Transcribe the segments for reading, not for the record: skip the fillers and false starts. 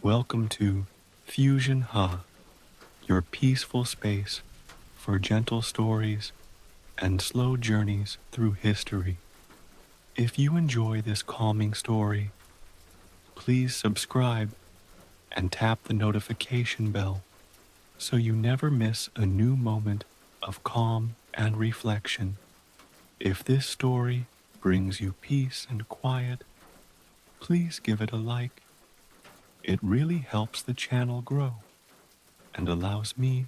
Welcome to Fusion Ha, your peaceful space for gentle stories and slow journeys through history. If you enjoy this calming story, please subscribe and tap the notification bell so you never miss a new moment of calm and reflection. If this story brings you peace and quiet, please give it a like. It really helps the channel grow and allows me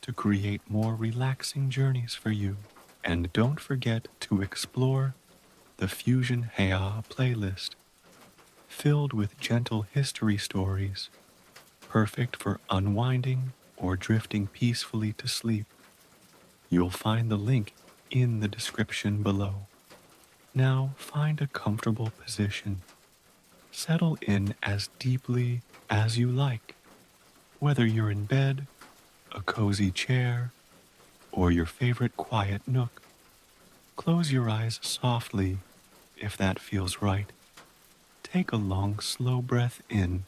to create more relaxing journeys for you. And don't forget to explore the Fusion Heya playlist, filled with gentle history stories, perfect for unwinding or drifting peacefully to sleep. You'll find the link in the description below. Now find a comfortable position. Settle in as deeply as you like, whether you're in bed, a cozy chair, or your favorite quiet nook. Close your eyes softly if that feels right. Take a long, slow breath in,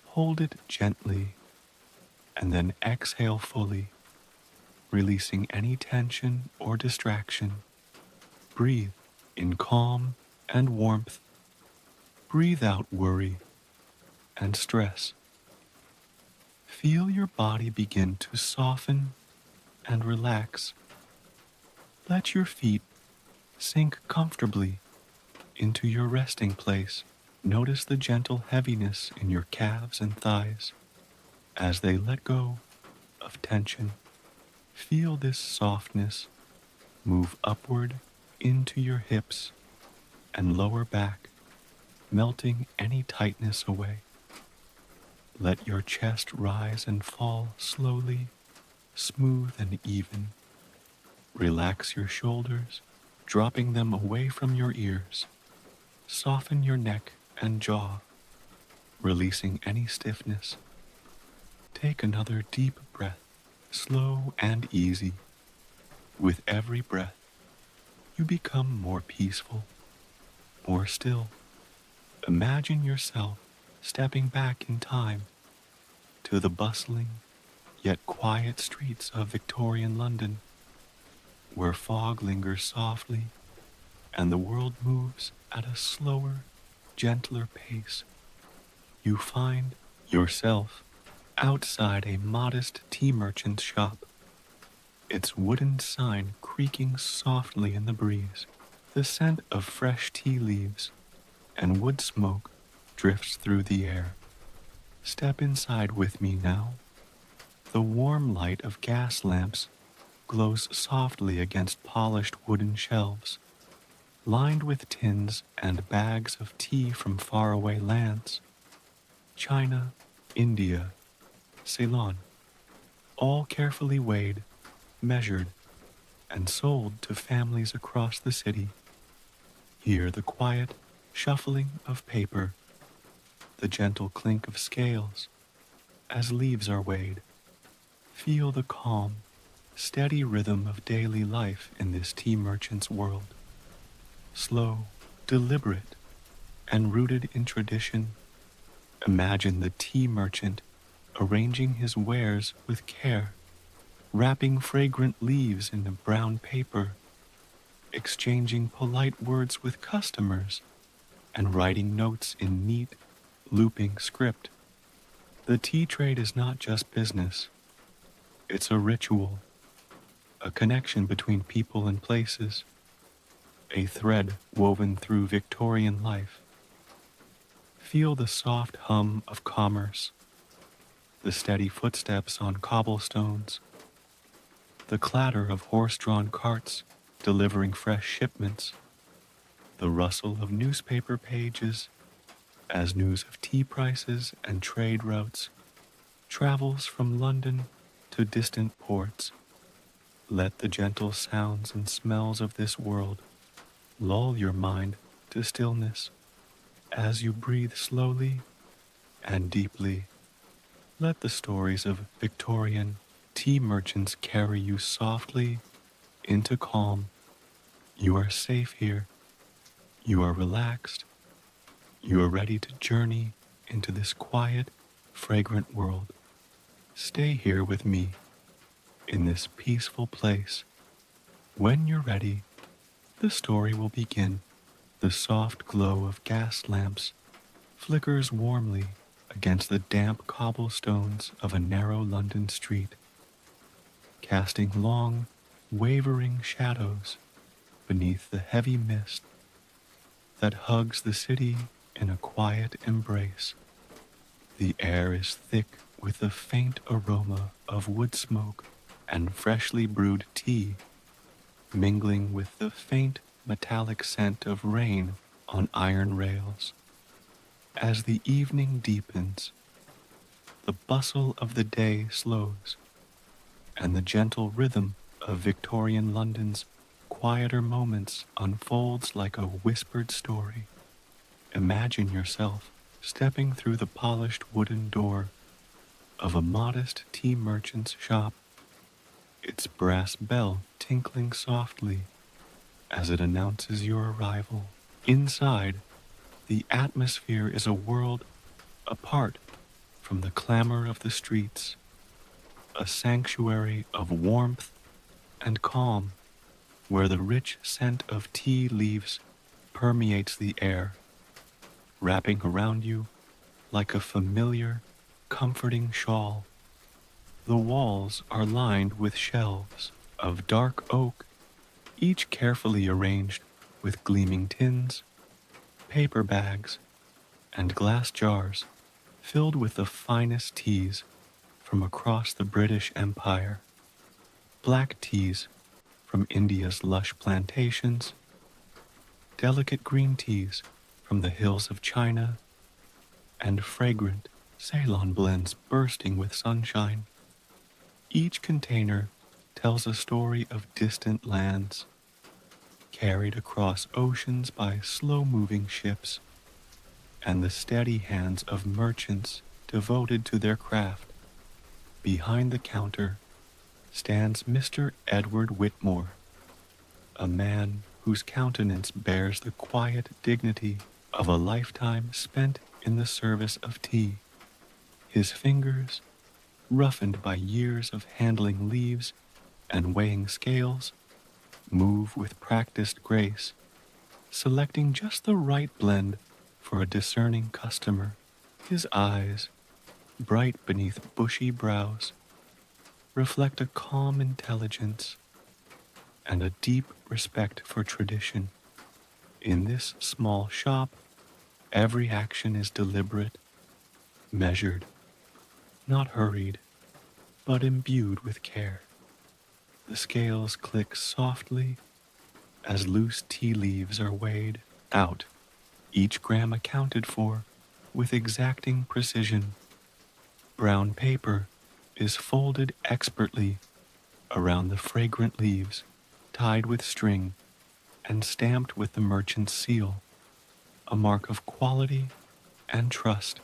hold it gently, and then exhale fully, releasing any tension or distraction. Breathe in calm and warmth. Breathe out worry and stress. Feel your body begin to soften and relax. Let your feet sink comfortably into your resting place. Notice the gentle heaviness in your calves and thighs as they let go of tension. Feel this softness move upward into your hips and lower back, melting any tightness away. Let your chest rise and fall slowly, smooth and even. Relax your shoulders, dropping them away from your ears. Soften your neck and jaw, releasing any stiffness. Take another deep breath, slow and easy. With every breath, you become more peaceful, more still. Imagine yourself stepping back in time to the bustling yet quiet streets of Victorian London, where fog lingers softly and the world moves at a slower, gentler pace. You find yourself outside a modest tea merchant's shop, its wooden sign creaking softly in the breeze. The scent of fresh tea leaves and wood smoke drifts through the air. Step inside with me now. The warm light of gas lamps glows softly against polished wooden shelves, lined with tins and bags of tea from faraway lands. China, India, Ceylon, all carefully weighed, measured, and sold to families across the city. Hear the quiet shuffling of paper, the gentle clink of scales as leaves are weighed. Feel the calm, steady rhythm of daily life in this tea merchant's world. Slow, deliberate, and rooted in tradition. Imagine the tea merchant arranging his wares with care, wrapping fragrant leaves in a brown paper, exchanging polite words with customers, and writing notes in neat, looping script. The tea trade is not just business. It's a ritual, a connection between people and places, a thread woven through Victorian life. Feel the soft hum of commerce, the steady footsteps on cobblestones, the clatter of horse-drawn carts delivering fresh shipments, the rustle of newspaper pages as news of tea prices and trade routes travels from London to distant ports. Let the gentle sounds and smells of this world lull your mind to stillness as you breathe slowly and deeply. Let the stories of Victorian tea merchants carry you softly into calm. You are safe here. You are relaxed. You are ready to journey into this quiet, fragrant world. Stay here with me in this peaceful place. When you're ready, the story will begin. The soft glow of gas lamps flickers warmly against the damp cobblestones of a narrow London street, casting long, wavering shadows beneath the heavy mist that hugs the city in a quiet embrace. The air is thick with the faint aroma of wood smoke and freshly brewed tea, mingling with the faint metallic scent of rain on iron rails. As the evening deepens, the bustle of the day slows, and the gentle rhythm of Victorian London's quieter moments unfolds like a whispered story. Imagine yourself stepping through the polished wooden door of a modest tea merchant's shop, its brass bell tinkling softly as it announces your arrival. Inside, the atmosphere is a world apart from the clamor of the streets, a sanctuary of warmth and calm where the rich scent of tea leaves permeates the air, wrapping around you like a familiar, comforting shawl. The walls are lined with shelves of dark oak, each carefully arranged with gleaming tins, paper bags, and glass jars filled with the finest teas from across the British Empire. Black teas from India's lush plantations, delicate green teas from the hills of China, and fragrant Ceylon blends bursting with sunshine. Each container tells a story of distant lands, carried across oceans by slow-moving ships, and the steady hands of merchants devoted to their craft. Behind the counter stands Mr. Edward Whitmore, a man whose countenance bears the quiet dignity of a lifetime spent in the service of tea. His fingers, roughened by years of handling leaves and weighing scales, move with practiced grace, selecting just the right blend for a discerning customer. His eyes, bright beneath bushy brows, reflect a calm intelligence and a deep respect for tradition. In this small shop, every action is deliberate, measured, not hurried, but imbued with care. The scales click softly as loose tea leaves are weighed out, each gram accounted for with exacting precision. Brown paper is folded expertly around the fragrant leaves, tied with string, and stamped with the merchant's seal, a mark of quality and trust.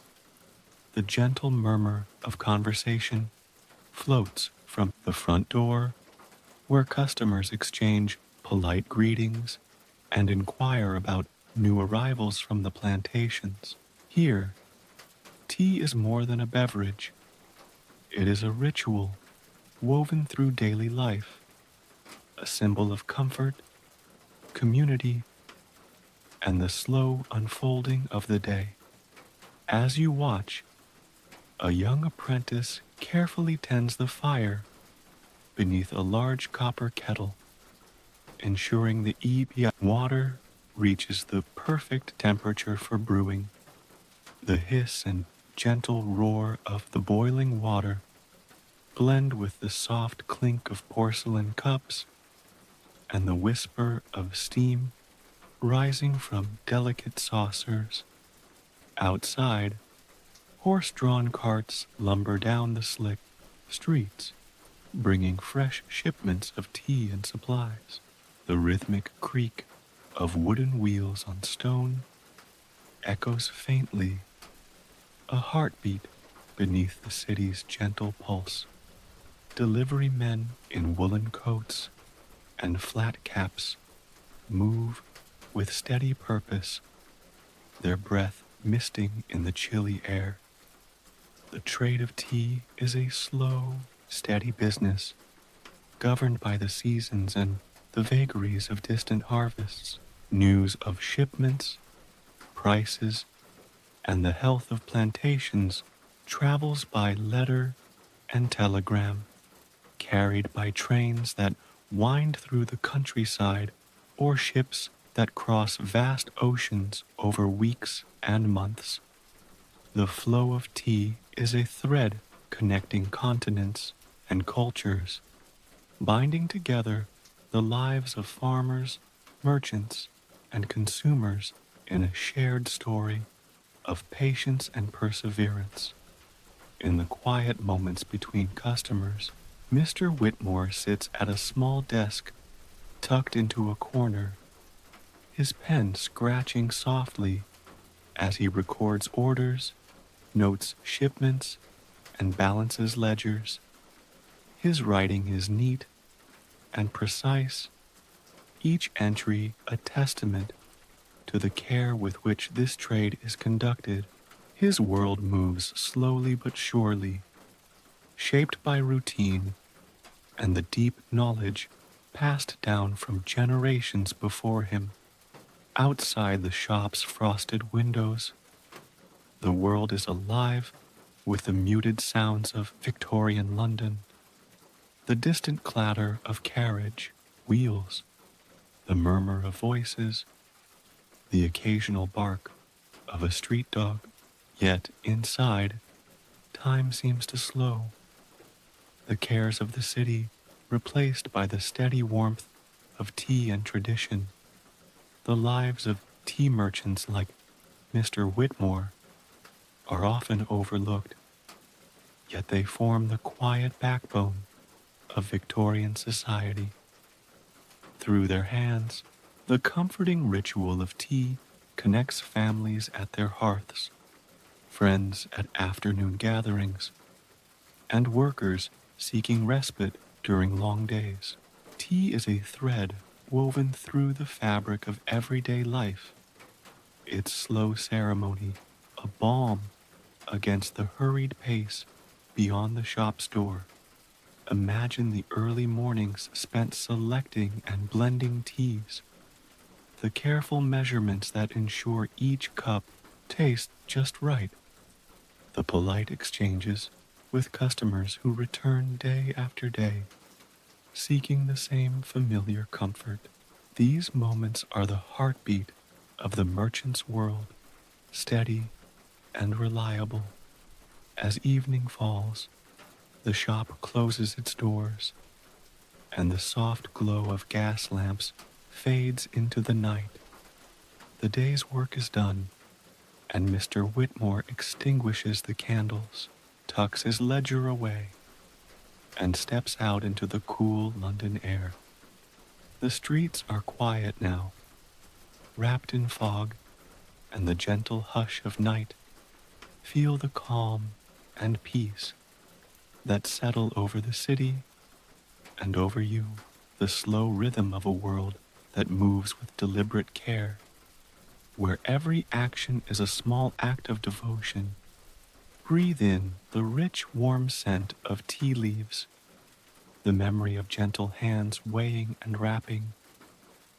The gentle murmur of conversation floats from the front door, where customers exchange polite greetings and inquire about new arrivals from the plantations. Here, tea is more than a beverage. It is a ritual woven through daily life, a symbol of comfort, community, and the slow unfolding of the day. As you watch, a young apprentice carefully tends the fire beneath a large copper kettle, ensuring the EPI water reaches the perfect temperature for brewing. The hiss and gentle roar of the boiling water blend with the soft clink of porcelain cups and the whisper of steam rising from delicate saucers. Outside, horse-drawn carts lumber down the slick streets, bringing fresh shipments of tea and supplies. The rhythmic creak of wooden wheels on stone echoes faintly, a heartbeat beneath the city's gentle pulse. Delivery men in woolen coats and flat caps move with steady purpose, their breath misting in the chilly air. The trade of tea is a slow, steady business, governed by the seasons and the vagaries of distant harvests. News of shipments, prices, and the health of plantations travels by letter and telegram, carried by trains that wind through the countryside or ships that cross vast oceans over weeks and months. The flow of tea is a thread connecting continents and cultures, binding together the lives of farmers, merchants, and consumers in a shared story of patience and perseverance. In the quiet moments between customers, Mr. Whitmore sits at a small desk tucked into a corner, his pen scratching softly as he records orders, notes shipments, and balances ledgers. His writing is neat and precise, each entry a testament to the care with which this trade is conducted. His world moves slowly but surely, shaped by routine and the deep knowledge passed down from generations before him. Outside the shop's frosted windows, the world is alive with the muted sounds of Victorian London, the distant clatter of carriage, wheels, the murmur of voices, the occasional bark of a street dog. Yet inside, time seems to slow, the cares of the city replaced by the steady warmth of tea and tradition. The lives of tea merchants like Mr. Whitmore are often overlooked, yet they form the quiet backbone of Victorian society. Through their hands, the comforting ritual of tea connects families at their hearths, friends at afternoon gatherings, and workers seeking respite during long days. Tea is a thread woven through the fabric of everyday life, its slow ceremony, a balm against the hurried pace beyond the shop's door. Imagine the early mornings spent selecting and blending teas, the careful measurements that ensure each cup tastes just right, the polite exchanges with customers who return day after day, seeking the same familiar comfort. These moments are the heartbeat of the merchant's world, steady and reliable. As evening falls, the shop closes its doors, and the soft glow of gas lamps fades into the night. The day's work is done, and Mr. Whitmore extinguishes the candles, tucks his ledger away, and steps out into the cool London air. The streets are quiet now, wrapped in fog and the gentle hush of night. Feel the calm and peace that settle over the city and over you, the slow rhythm of a world that moves with deliberate care, where every action is a small act of devotion. Breathe in the rich, warm scent of tea leaves, the memory of gentle hands weighing and wrapping,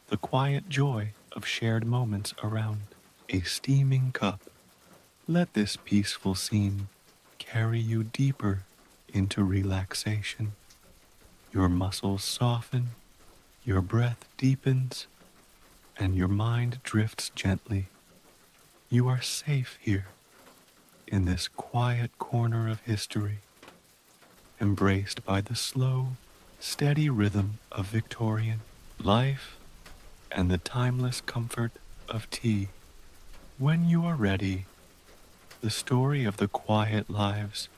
the quiet joy of shared moments around a steaming cup. Let this peaceful scene carry you deeper into relaxation. Your muscles soften, your breath deepens, and your mind drifts gently. You are safe here in this quiet corner of history, embraced by the slow, steady rhythm of Victorian life and the timeless comfort of tea. When you are ready, the story of the quiet lives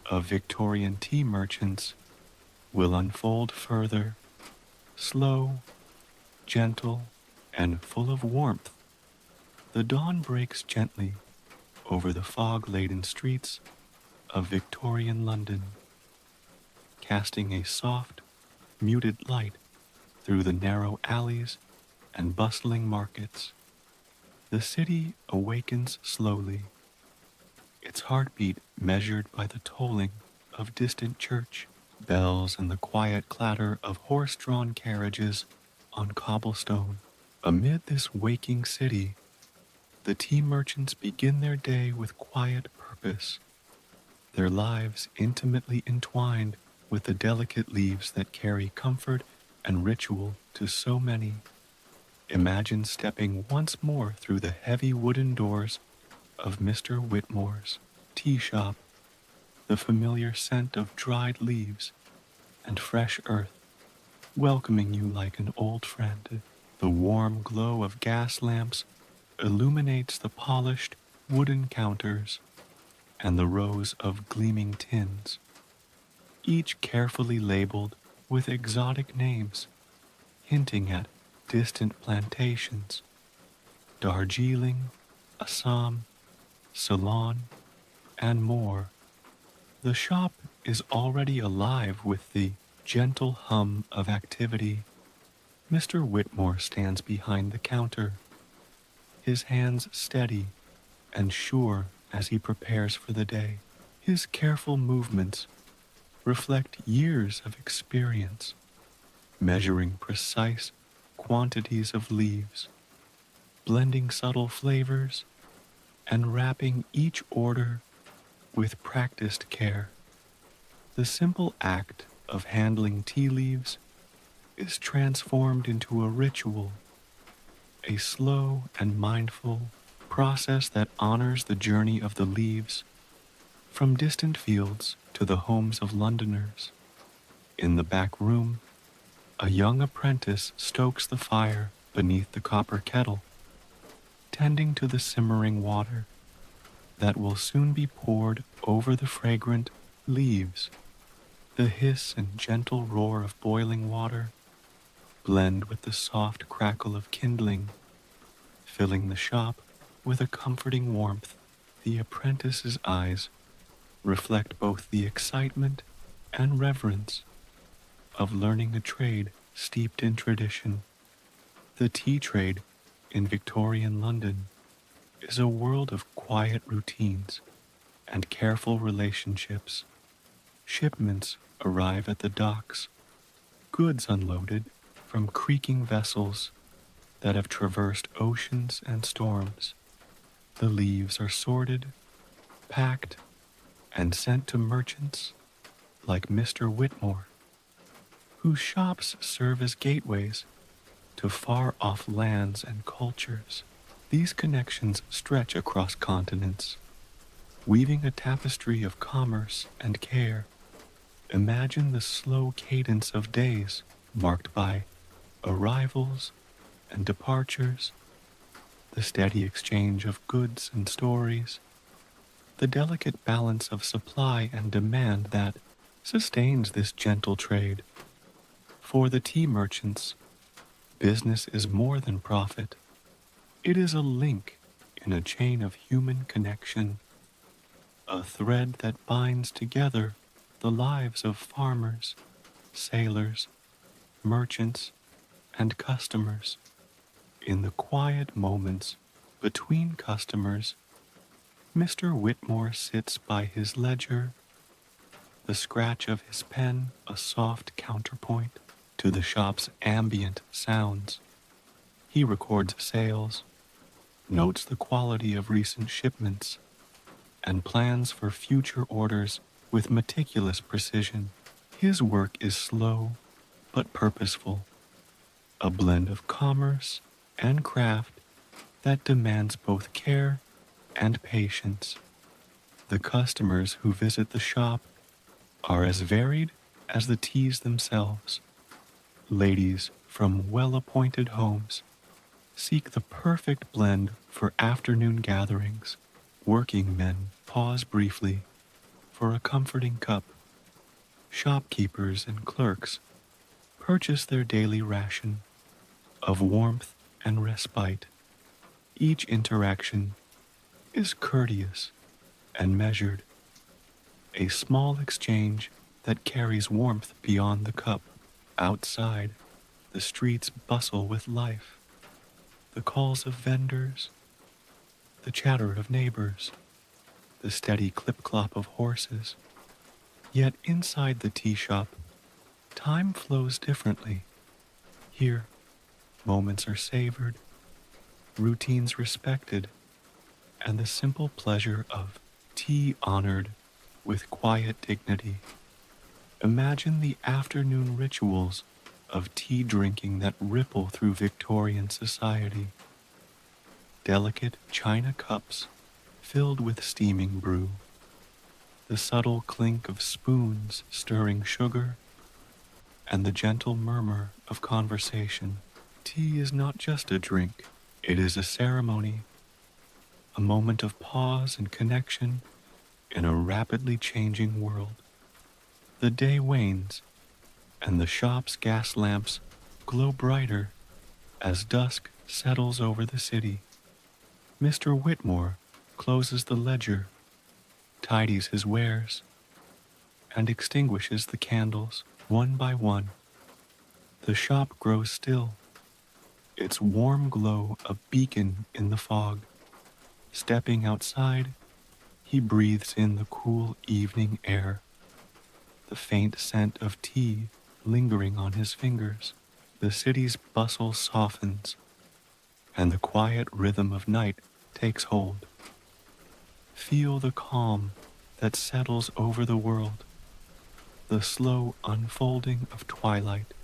of Victorian tea merchants will unfold further, slow, gentle, and full of warmth. The dawn breaks gently over the fog-laden streets of Victorian London, casting a soft, muted light through the narrow alleys and bustling markets. The city awakens slowly, its heartbeat measured by the tolling of distant church bells and the quiet clatter of horse-drawn carriages on cobblestone. Amid this waking city, the tea merchants begin their day with quiet purpose, their lives intimately entwined with the delicate leaves that carry comfort and ritual to so many. Imagine stepping once more through the heavy wooden doors of Mr. Whitmore's tea shop, the familiar scent of dried leaves and fresh earth welcoming you like an old friend. The warm glow of gas lamps illuminates the polished wooden counters and the rows of gleaming tins, each carefully labeled with exotic names, hinting at distant plantations, Darjeeling, Assam, Ceylon, and more. The shop is already alive with the gentle hum of activity. Mr. Whitmore stands behind the counter, his hands steady and sure as he prepares for the day. His careful movements reflect years of experience, measuring precise quantities of leaves, blending subtle flavors, and wrapping each order with practiced care. The simple act of handling tea leaves is transformed into a ritual, a slow and mindful process that honors the journey of the leaves from distant fields to the homes of Londoners. In the back room, a young apprentice stokes the fire beneath the copper kettle, tending to the simmering water that will soon be poured over the fragrant leaves. The hiss and gentle roar of boiling water blend with the soft crackle of kindling, filling the shop with a comforting warmth. The apprentice's eyes reflect both the excitement and reverence of learning a trade steeped in tradition. The tea trade in Victorian London is a world of quiet routines and careful relationships. Shipments arrive at the docks, goods unloaded from creaking vessels that have traversed oceans and storms. The leaves are sorted, packed, and sent to merchants like Mr. Whitmore, whose shops serve as gateways to far-off lands and cultures. These connections stretch across continents, weaving a tapestry of commerce and care. Imagine the slow cadence of days marked by arrivals and departures, the steady exchange of goods and stories, the delicate balance of supply and demand that sustains this gentle trade. For the tea merchants, business is more than profit. It is a link in a chain of human connection, a thread that binds together the lives of farmers, sailors, merchants, and customers. In the quiet moments between customers, Mr. Whitmore sits by his ledger, the scratch of his pen a soft counterpoint to the shop's ambient sounds. He records sales, notes the quality of recent shipments, and plans for future orders with meticulous precision. His work is slow but purposeful, a blend of commerce and craft that demands both care and patience. The customers who visit the shop are as varied as the teas themselves. Ladies from well-appointed homes seek the perfect blend for afternoon gatherings. Working men pause briefly for a comforting cup. Shopkeepers and clerks purchase their daily ration of warmth and respite. Each interaction is courteous and measured, a small exchange that carries warmth beyond the cup. Outside, the streets bustle with life. The calls of vendors, the chatter of neighbors, the steady clip-clop of horses. Yet inside the tea shop, time flows differently. Here, moments are savored, routines respected, and the simple pleasure of tea honored with quiet dignity. Imagine the afternoon rituals of tea drinking that ripple through Victorian society. Delicate china cups filled with steaming brew, the subtle clink of spoons stirring sugar, and the gentle murmur of conversation. Tea is not just a drink, it is a ceremony, a moment of pause and connection in a rapidly changing world. The day wanes, and the shop's gas lamps glow brighter as dusk settles over the city. Mr. Whitmore closes the ledger, tidies his wares, and extinguishes the candles one by one. The shop grows still, its warm glow a beacon in the fog. Stepping outside, he breathes in the cool evening air, the faint scent of tea lingering on his fingers. The city's bustle softens, and the quiet rhythm of night takes hold. Feel the calm that settles over the world, the slow unfolding of twilight,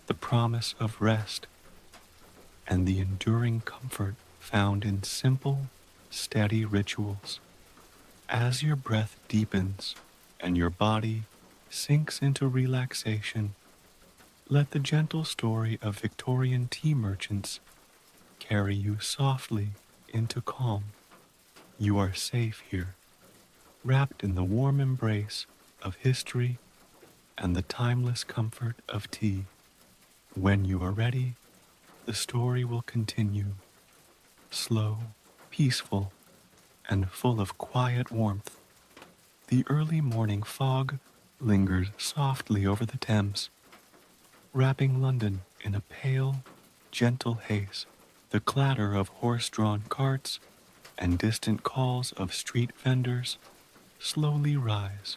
the promise of rest, and the enduring comfort found in simple, steady rituals. As your breath deepens and your body sinks into relaxation, let the gentle story of Victorian tea merchants carry you softly into calm. You are safe here, wrapped in the warm embrace of history and the timeless comfort of tea. When you are ready, the story will continue, slow, peaceful, and full of quiet warmth. The early morning fog lingers softly over the Thames, wrapping London in a pale, gentle haze. The clatter of horse-drawn carts and distant calls of street vendors slowly rise,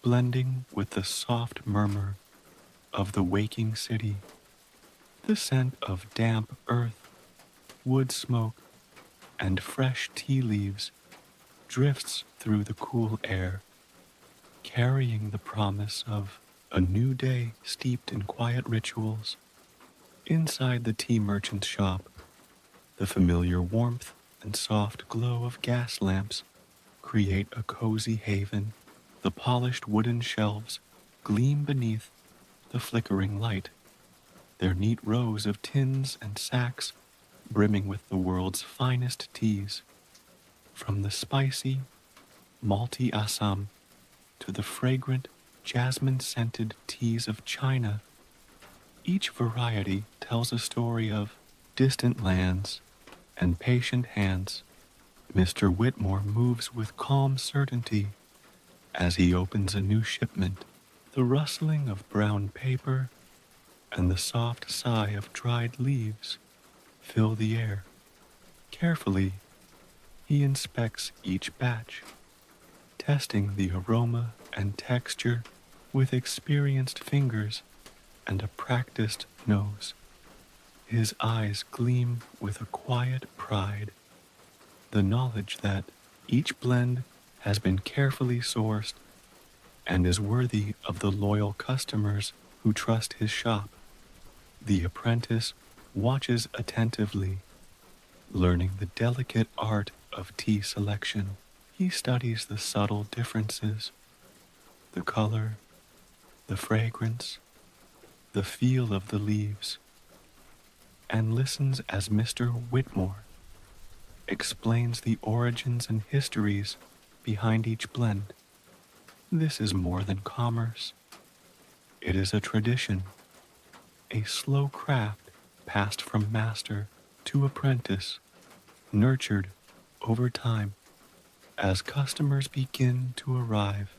blending with the soft murmur of the waking city. The scent of damp earth, wood smoke, and fresh tea leaves drifts through the cool air, carrying the promise of a new day steeped in quiet rituals. Inside the tea merchant's shop, the familiar warmth and soft glow of gas lamps create a cozy haven. The polished wooden shelves gleam beneath the flickering light, their neat rows of tins and sacks brimming with the world's finest teas, from the spicy, malty Assam to the fragrant, jasmine-scented teas of China. Each variety tells a story of distant lands and patient hands. Mr. Whitmore moves with calm certainty as he opens a new shipment. The rustling of brown paper and the soft sigh of dried leaves fill the air. Carefully, he inspects each batch, testing the aroma and texture with experienced fingers and a practiced nose. His eyes gleam with a quiet pride, the knowledge that each blend has been carefully sourced and is worthy of the loyal customers who trust his shop. The apprentice watches attentively, learning the delicate art of tea selection. He studies the subtle differences, the color, the fragrance, the feel of the leaves, and listens as Mr. Whitmore explains the origins and histories behind each blend. This is more than commerce. It is a tradition, a slow craft passed from master to apprentice, nurtured over time. As customers begin to arrive,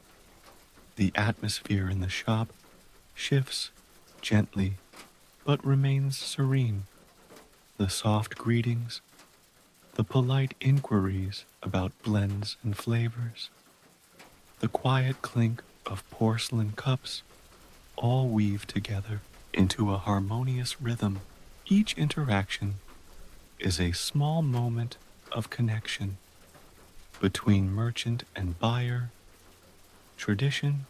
the atmosphere in the shop shifts gently but remains serene. The soft greetings, The polite inquiries about blends and flavors, the quiet clink of porcelain cups all weave together into a harmonious rhythm. Each interaction is a small moment of connection between merchant and buyer, tradition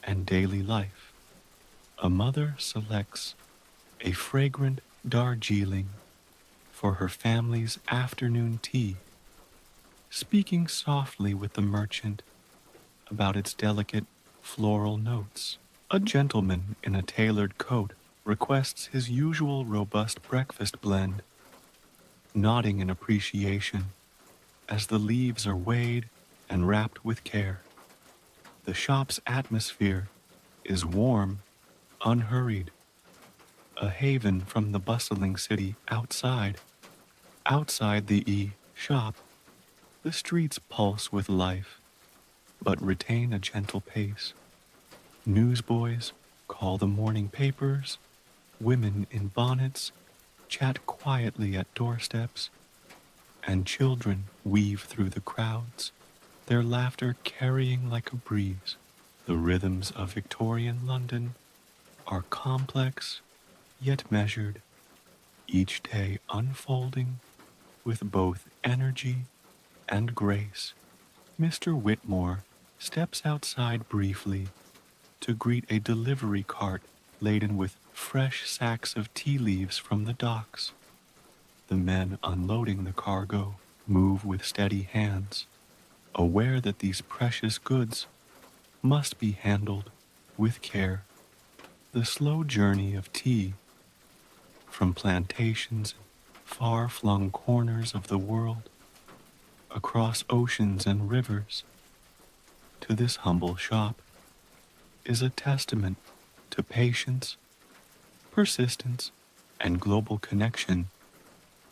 and daily life. A mother selects a fragrant Darjeeling for her family's afternoon tea, speaking softly with the merchant about its delicate floral notes. A gentleman in a tailored coat requests his usual robust breakfast blend, nodding in appreciation as the leaves are weighed and wrapped with care. The shop's atmosphere is warm, unhurried, a haven from the bustling city outside. Outside the shop, the streets pulse with life, but retain a gentle pace. Newsboys call the morning papers, women in bonnets chat quietly at doorsteps, and children weave through the crowds, their laughter carrying like a breeze. The rhythms of Victorian London are complex yet measured, each day unfolding with both energy and grace. Mr. Whitmore steps outside briefly to greet a delivery cart laden with fresh sacks of tea leaves from the docks. The men unloading the cargo move with steady hands, aware that these precious goods must be handled with care. The slow journey of tea from plantations in far-flung corners of the world, across oceans and rivers, to this humble shop is a testament to patience, persistence, and global connection.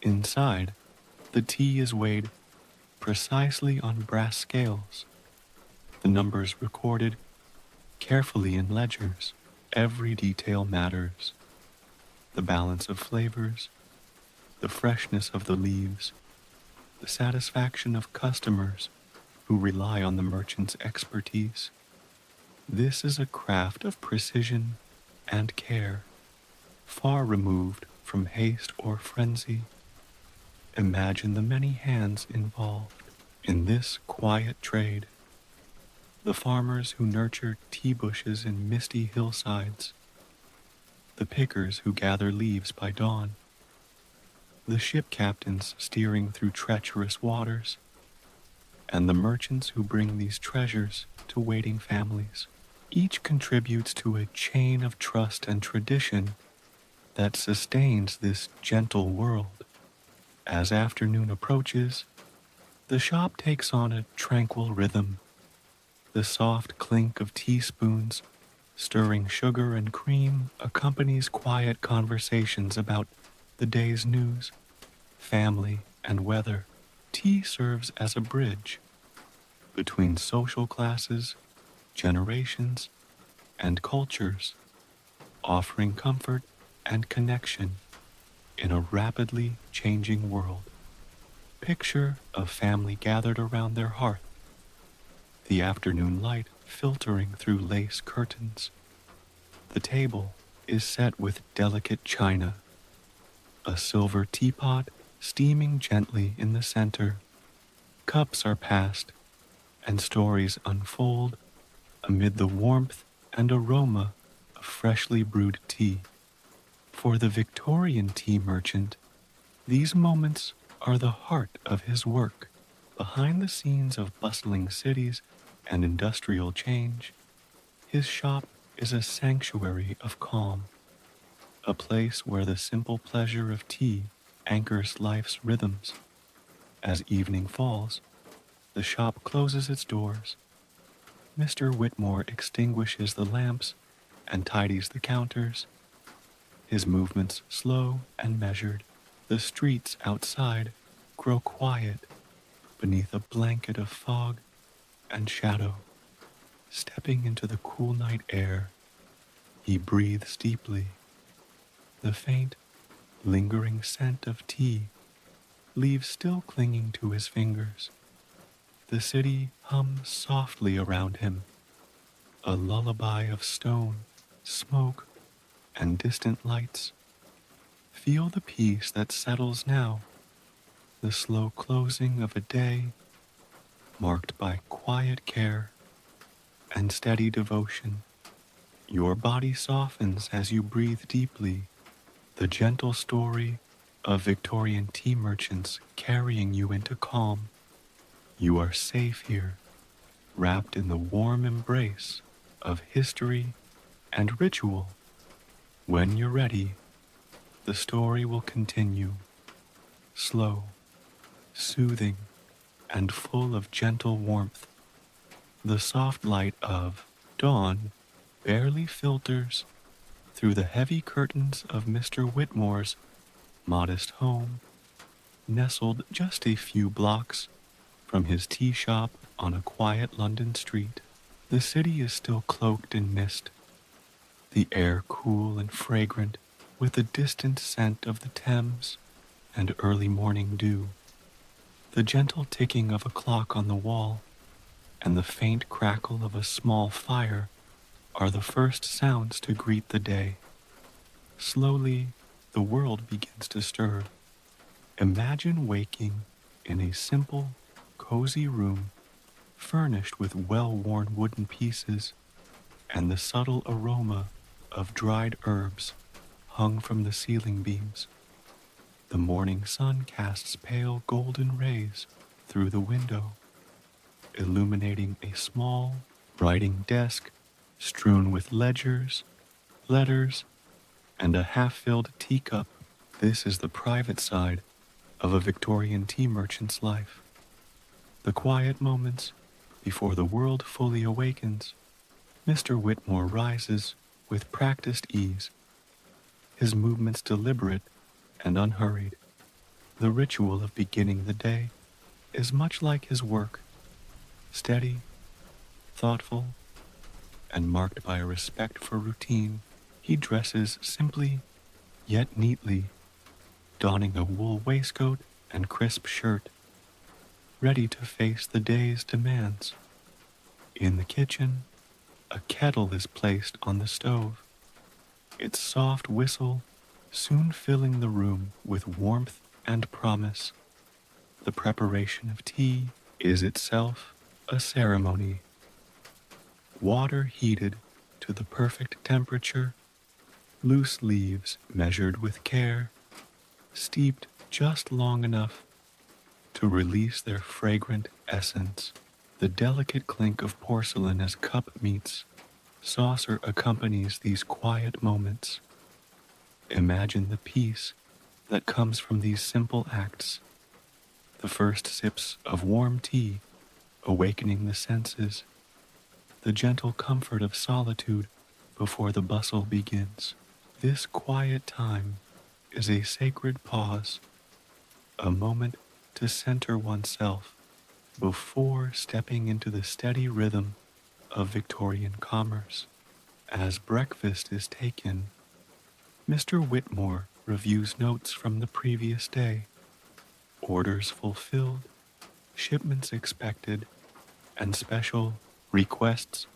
Inside, the tea is weighed precisely on brass scales, the numbers recorded carefully in ledgers. Every detail matters: the balance of flavors, the freshness of the leaves, the satisfaction of customers who rely on the merchant's expertise. This is a craft of precision and care, far removed from haste or frenzy. Imagine the many hands involved in this quiet trade: the farmers who nurture tea bushes in misty hillsides, the pickers who gather leaves by dawn, the ship captains steering through treacherous waters, and the merchants who bring these treasures to waiting families. Each contributes to a chain of trust and tradition that sustains this gentle world. As afternoon approaches, the shop takes on a tranquil rhythm. The soft clink of teaspoons stirring sugar and cream accompanies quiet conversations about the day's news, family, and weather. Tea serves as a bridge between social classes, generations, and cultures, offering comfort and connection in a rapidly changing world. Picture a family gathered around their hearth, the afternoon light filtering through lace curtains. The table is set with delicate china, a silver teapot steaming gently in the center. Cups are passed, and stories unfold amid the warmth and aroma of freshly brewed tea. For the Victorian tea merchant, these moments are the heart of his work. Behind the scenes of bustling cities and industrial change, his shop is a sanctuary of calm, a place where the simple pleasure of tea anchors life's rhythms. As evening falls, the shop closes its doors. Mr. Whitmore extinguishes the lamps and tidies the counters, his movements slow and measured. The streets outside grow quiet beneath a blanket of fog and shadow. Stepping into the cool night air, he breathes deeply. The faint, lingering scent of tea leaves still clinging to his fingers. The city hums softly around him, a lullaby of stone, smoke, and distant lights. Feel the peace that settles now, the slow closing of a day marked by quiet care and steady devotion. Your body softens as you breathe deeply, the gentle story of Victorian tea merchants carrying you into calm. You are safe here, wrapped in the warm embrace of history and ritual. When you're ready, the story will continue, slow, soothing, and full of gentle warmth. The soft light of dawn barely filters through the heavy curtains of Mr. Whitmore's modest home, nestled just a few blocks from his tea shop on a quiet London street. The city is still cloaked in mist, the air cool and fragrant with the distant scent of the Thames and early morning dew. The gentle ticking of a clock on the wall and the faint crackle of a small fire are the first sounds to greet the day. Slowly, the world begins to stir. Imagine waking in a simple, cozy room furnished with well-worn wooden pieces and the subtle aroma of dried herbs hung from the ceiling beams. The morning sun casts pale golden rays through the window, illuminating a small writing desk strewn with ledgers, letters, and a half-filled teacup. This is the private side of a Victorian tea merchant's life. The quiet moments before the world fully awakens. Mr. Whitmore rises with practiced ease, his movements deliberate and unhurried. The ritual of beginning the day is much like his work, steady, thoughtful, and marked by a respect for routine. He dresses simply yet neatly, donning a wool waistcoat and crisp shirt, ready to face the day's demands. In the kitchen, a kettle is placed on the stove, its soft whistle soon filling the room with warmth and promise. The preparation of tea is itself a ceremony. Water heated to the perfect temperature, loose leaves measured with care, steeped just long enough to release their fragrant essence. The delicate clink of porcelain as cup meets saucer accompanies these quiet moments. Imagine the peace that comes from these simple acts. The first sips of warm tea awakening the senses, the gentle comfort of solitude before the bustle begins. This quiet time is a sacred pause, a moment to center oneself before stepping into the steady rhythm of Victorian commerce. As breakfast is taken, Mr. Whitmore reviews notes from the previous day, orders fulfilled, shipments expected, and special requests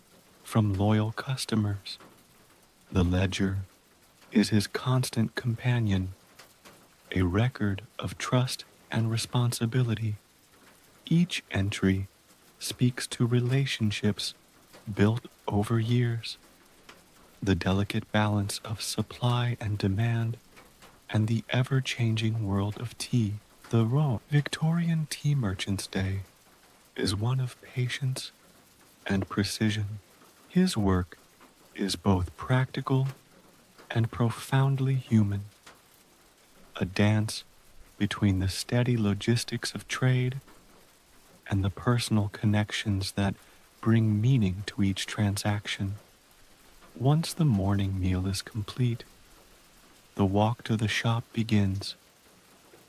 from loyal customers. The ledger is his constant companion, a record of trust and responsibility. Each entry speaks to relationships built over years, the delicate balance of supply and demand, and the ever-changing world of tea. The raw Victorian Tea Merchant's Day is one of patience and precision. His work is both practical and profoundly human, a dance between the steady logistics of trade and the personal connections that bring meaning to each transaction. Once the morning meal is complete, the walk to the shop begins,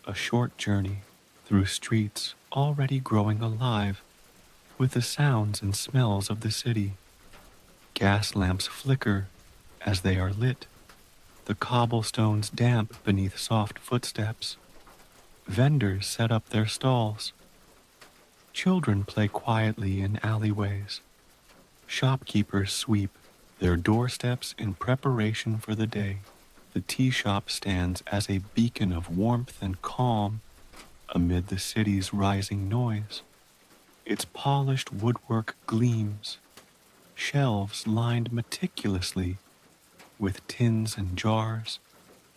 a short journey through streets already growing alive with the sounds and smells of the city. Gas lamps flicker as they are lit, the cobblestones damp beneath soft footsteps. Vendors set up their stalls. Children play quietly in alleyways. Shopkeepers sweep their doorsteps in preparation for the day. The tea shop stands as a beacon of warmth and calm amid the city's rising noise. Its polished woodwork gleams, shelves lined meticulously with tins and jars,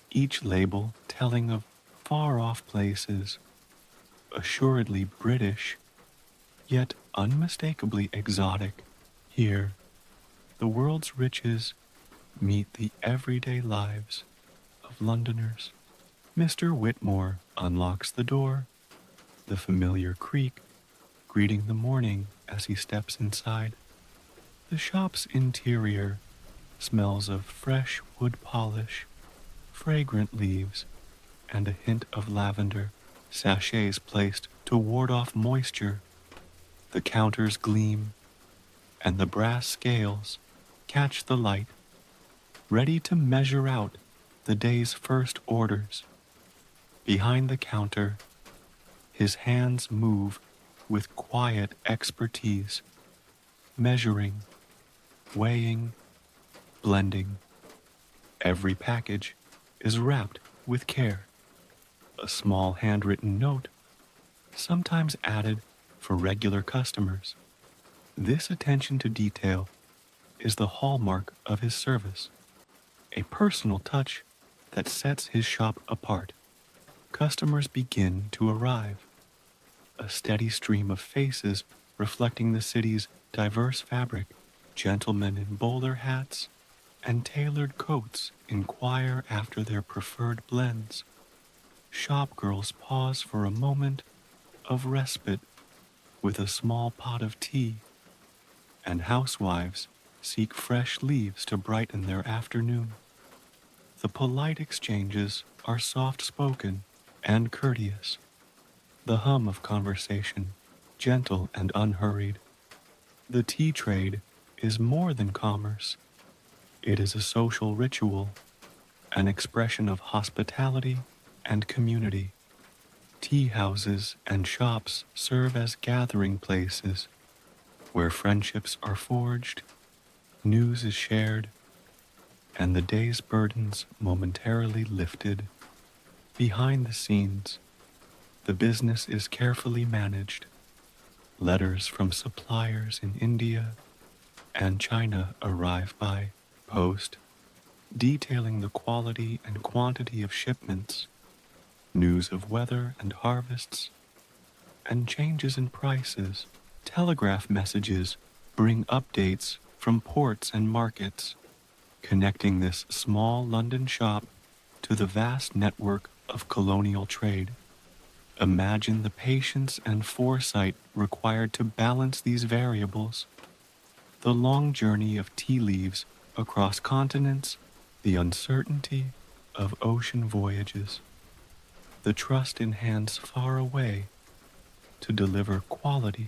each label telling of far-off places, assuredly British, yet unmistakably exotic. Here, the world's riches meet the everyday lives of Londoners. Mr. Whitmore unlocks the door, the familiar creak greeting the morning as he steps inside. The shop's interior smells of fresh wood polish, fragrant leaves, and a hint of lavender. Sachets placed to ward off moisture. The counters gleam, and the brass scales catch the light, ready to measure out the day's first orders. Behind the counter, his hands move with quiet expertise, measuring, weighing, blending. Every package is wrapped with care. A small handwritten note, sometimes added for regular customers. This attention to detail is the hallmark of his service, a personal touch that sets his shop apart. Customers begin to arrive, a steady stream of faces reflecting the city's diverse fabric. Gentlemen in bowler hats and tailored coats inquire after their preferred blends. Shopgirls pause for a moment of respite with a small pot of tea, and housewives seek fresh leaves to brighten their afternoon. The polite exchanges are soft-spoken and courteous, the hum of conversation gentle and unhurried. The tea trade is more than commerce. It is a social ritual, an expression of hospitality and community. Tea houses and shops serve as gathering places where friendships are forged, news is shared, and the day's burdens momentarily lifted. Behind the scenes, the business is carefully managed. Letters from suppliers in India and China arrive by post, detailing the quality and quantity of shipments, news of weather and harvests, and changes in prices. Telegraph messages bring updates from ports and markets, connecting this small London shop to the vast network of colonial trade. Imagine the patience and foresight required to balance these variables. The long journey of tea leaves across continents, the uncertainty of ocean voyages, the trust in hands far away to deliver quality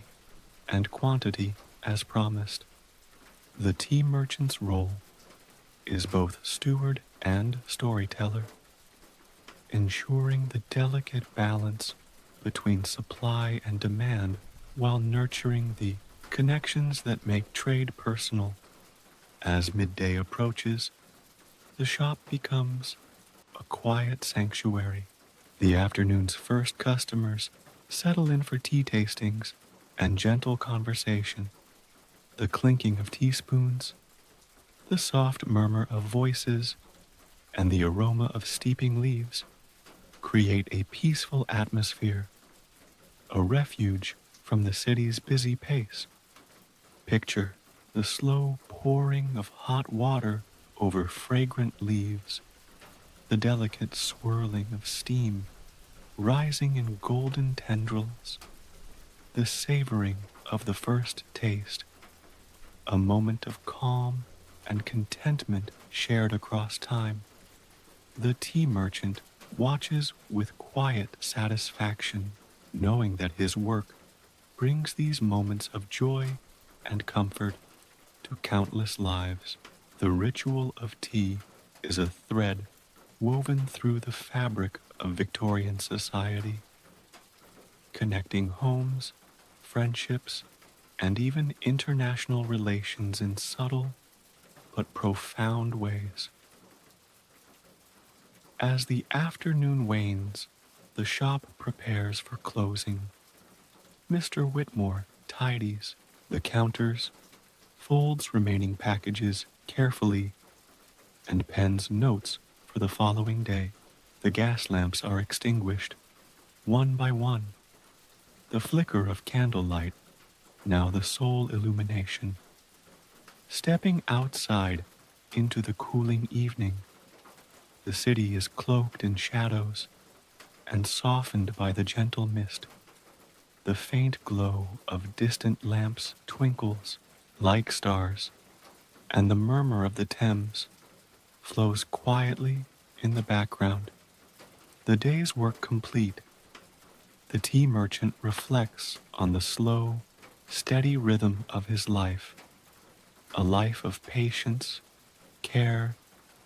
and quantity as promised. The tea merchant's role is both steward and storyteller, ensuring the delicate balance between supply and demand while nurturing the connections that make trade personal. As midday approaches, the shop becomes a quiet sanctuary. The afternoon's first customers settle in for tea tastings and gentle conversation. The clinking of teaspoons, the soft murmur of voices, and the aroma of steeping leaves create a peaceful atmosphere, a refuge from the city's busy pace. Picture the slow pouring of hot water over fragrant leaves, the delicate swirling of steam rising in golden tendrils, the savoring of the first taste, a moment of calm and contentment shared across time. The tea merchant watches with quiet satisfaction, knowing that his work brings these moments of joy and comfort to countless lives. The ritual of tea is a thread woven through the fabric of Victorian society, connecting homes, friendships, and even international relations in subtle but profound ways. As the afternoon wanes, the shop prepares for closing. Mr. Whitmore tidies the counters, folds remaining packages carefully, and pens notes for the following day. The gas lamps are extinguished, one by one. The flicker of candlelight, now the sole illumination. Stepping outside into the cooling evening, the city is cloaked in shadows and softened by the gentle mist. The faint glow of distant lamps twinkles like stars, and the murmur of the Thames flows quietly in the background. The day's work complete, the tea merchant reflects on the slow, steady rhythm of his life, a life of patience, care,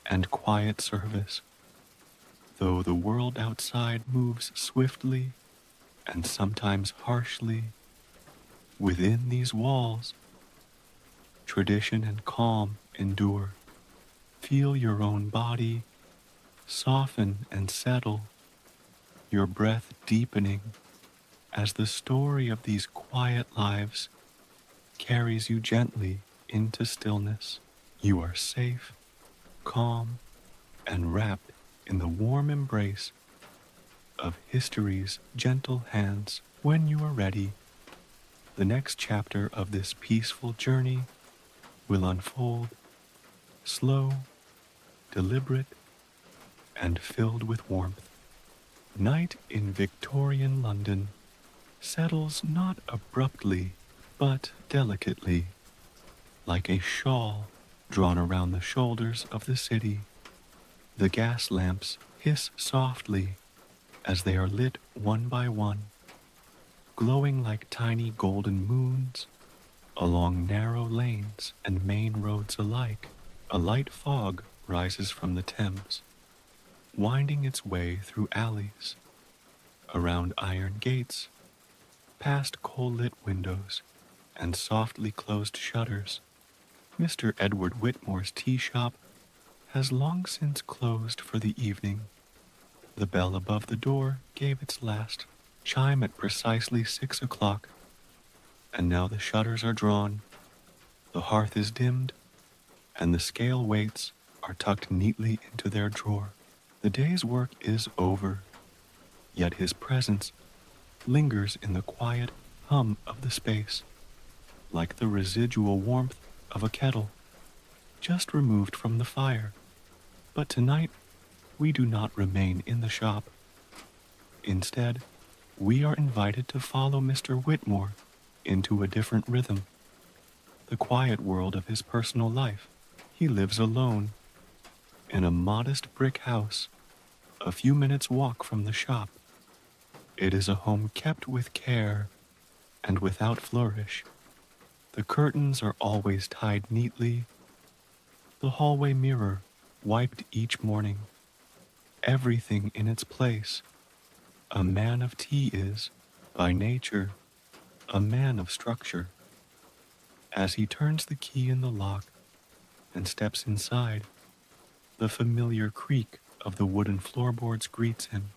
and quiet service. Though the world outside moves swiftly and sometimes harshly, within these walls, tradition and calm endure. Feel your own body soften and settle, your breath deepening as the story of these quiet lives carries you gently into stillness. You are safe, calm, and wrapped in the warm embrace of history's gentle hands. When you are ready, the next chapter of this peaceful journey will unfold, slow, deliberate, and filled with warmth. Night in Victorian London settles not abruptly, but delicately, like a shawl drawn around the shoulders of the city. The gas lamps hiss softly as they are lit one by one, glowing like tiny golden moons along narrow lanes and main roads alike. A light fog rises from the Thames, winding its way through alleys, around iron gates, past coal-lit windows, and softly closed shutters. Mr. Edward Whitmore's tea shop has long since closed for the evening. The bell above the door gave its last chime at precisely 6 o'clock, and now the shutters are drawn, the hearth is dimmed, and the scale weights are tucked neatly into their drawer. The day's work is over, yet his presence lingers in the quiet hum of the space, like the residual warmth of a kettle just removed from the fire. But tonight, we do not remain in the shop. Instead, we are invited to follow Mr. Whitmore into a different rhythm, the quiet world of his personal life. He lives alone in a modest brick house a few minutes' walk from the shop. It is a home kept with care and without flourish. The curtains are always tied neatly, the hallway mirror wiped each morning, everything in its place. A man of tea is, by nature, a man of structure. As he turns the key in the lock and steps inside, the familiar creak of the wooden floorboards greets him.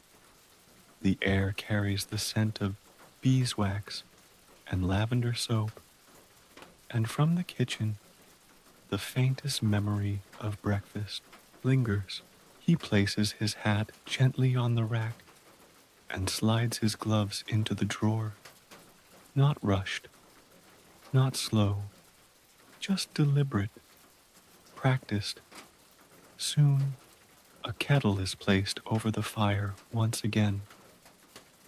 The air carries the scent of beeswax and lavender soap, and from the kitchen, the faintest memory of breakfast lingers. He places his hat gently on the rack and slides his gloves into the drawer. Not rushed, not slow, just deliberate, practiced. Soon, a kettle is placed over the fire once again,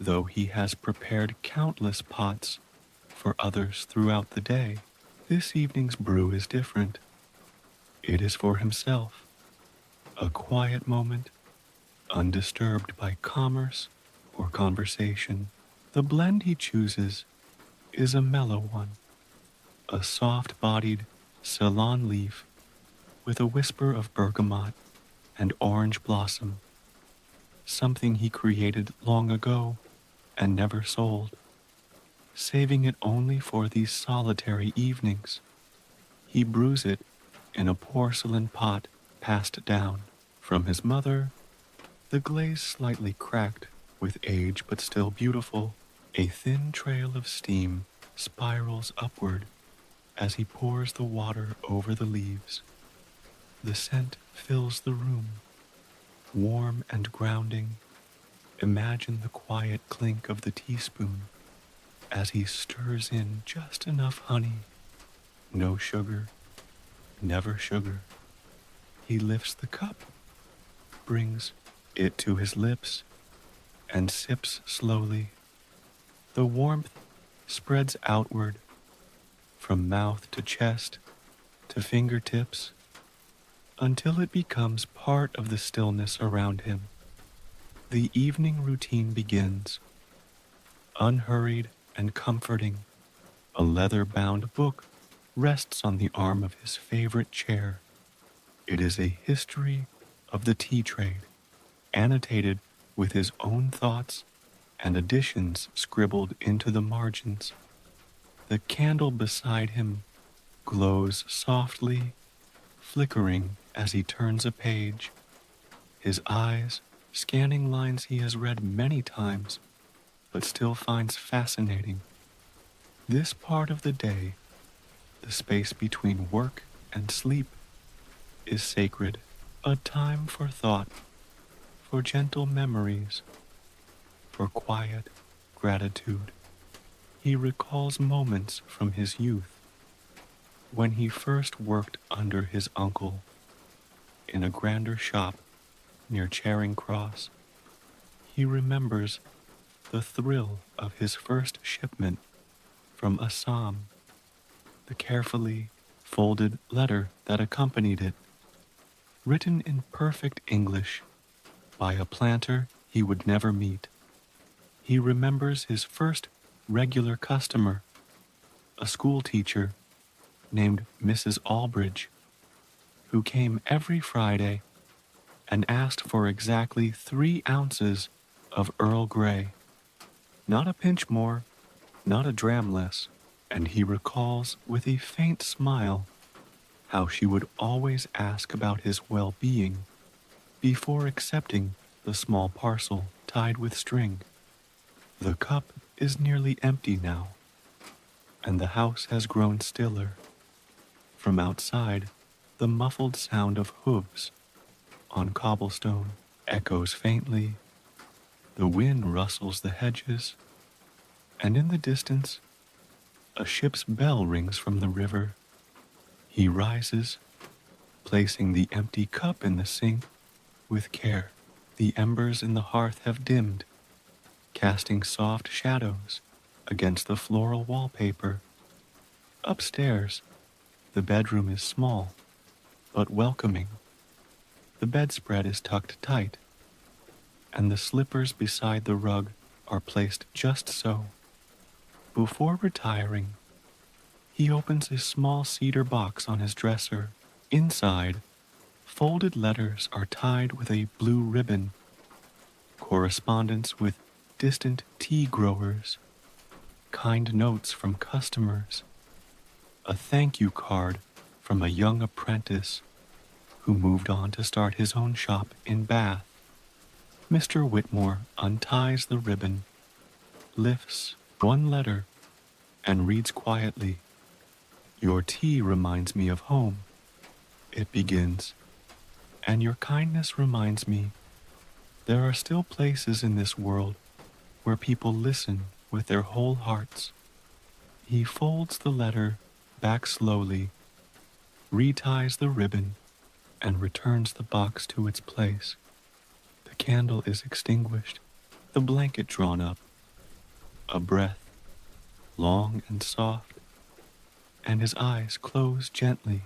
though he has prepared countless pots for others throughout the day. This evening's brew is different. It is for himself, a quiet moment, undisturbed by commerce or conversation. The blend he chooses is a mellow one, a soft-bodied Ceylon leaf with a whisper of bergamot and orange blossom, something he created long ago and never sold, saving it only for these solitary evenings. He brews it in a porcelain pot passed down from his mother, the glaze slightly cracked with age but still beautiful. A thin trail of steam spirals upward as he pours the water over the leaves. The scent fills the room, warm and grounding. Imagine the quiet clink of the teaspoon as he stirs in just enough honey. No sugar, never sugar. He lifts the cup, brings it to his lips, and sips slowly. The warmth spreads outward from mouth to chest to fingertips until it becomes part of the stillness around him. The evening routine begins, unhurried and comforting. A leather-bound book rests on the arm of his favorite chair. It is a history of the tea trade, annotated with his own thoughts and additions scribbled into the margins. The candle beside him glows softly, flickering as he turns a page, his eyes scanning lines he has read many times but still finds fascinating. This part of the day, the space between work and sleep, is sacred, a time for thought, for gentle memories, for quiet gratitude. He recalls moments from his youth, when he first worked under his uncle in a grander shop near Charing Cross. He remembers the thrill of his first shipment from Assam, the carefully folded letter that accompanied it, written in perfect English by a planter he would never meet. He remembers his first regular customer, a school teacher named Mrs. Albridge, who came every Friday and asked for exactly 3 ounces of Earl Grey, not a pinch more, not a dram less. And he recalls with a faint smile how she would always ask about his well-being before accepting the small parcel tied with string. The cup is nearly empty now, and the house has grown stiller. From outside, the muffled sound of hooves on cobblestone echoes faintly. The wind rustles the hedges, and in the distance, a ship's bell rings from the river. He rises, placing the empty cup in the sink with care. The embers in the hearth have dimmed, casting soft shadows against the floral wallpaper. Upstairs, the bedroom is small, but welcoming. The bedspread is tucked tight, and the slippers beside the rug are placed just so. Before retiring, he opens a small cedar box on his dresser. Inside, folded letters are tied with a blue ribbon, correspondence with distant tea growers, kind notes from customers, a thank you card from a young apprentice who moved on to start his own shop in Bath. Mr. Whitmore unties the ribbon, lifts one letter, and reads quietly, "Your tea reminds me of home," it begins, "and your kindness reminds me there are still places in this world where people listen with their whole hearts." He folds the letter back slowly, reties the ribbon, and returns the box to its place. The candle is extinguished, the blanket drawn up, a breath, long and soft, and his eyes close gently,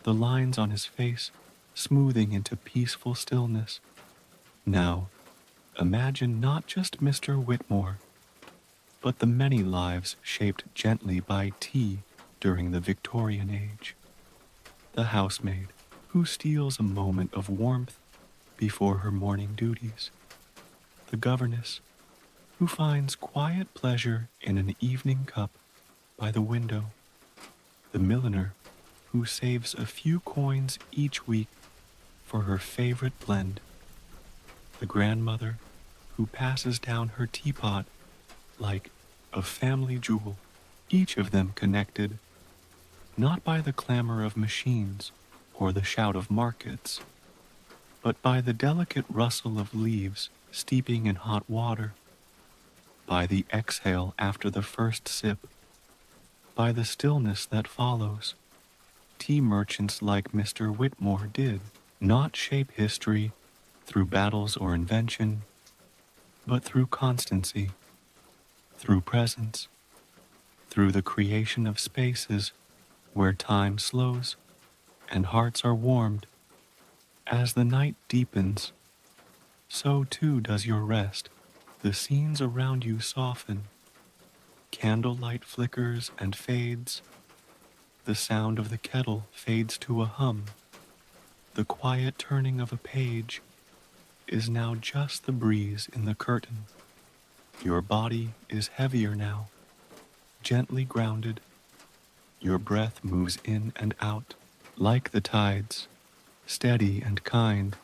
the lines on his face smoothing into peaceful stillness. Now, imagine not just Mr. Whitmore, but the many lives shaped gently by tea during the Victorian age. The housemaid who steals a moment of warmth before her morning duties. The governess who finds quiet pleasure in an evening cup by the window, the milliner who saves a few coins each week for her favorite blend, the grandmother who passes down her teapot like a family jewel, each of them connected not by the clamor of machines or the shout of markets, but by the delicate rustle of leaves steeping in hot water, by the exhale after the first sip, by the stillness that follows. Tea merchants like Mr. Whitmore did not shape history through battles or invention, but through constancy, through presence, through the creation of spaces where time slows and hearts are warmed. As the night deepens, so too does your rest. The scenes around you soften. Candlelight flickers and fades. The sound of the kettle fades to a hum. The quiet turning of a page is now just the breeze in the curtain. Your body is heavier now, gently grounded. Your breath moves in and out, like the tides, steady and kind.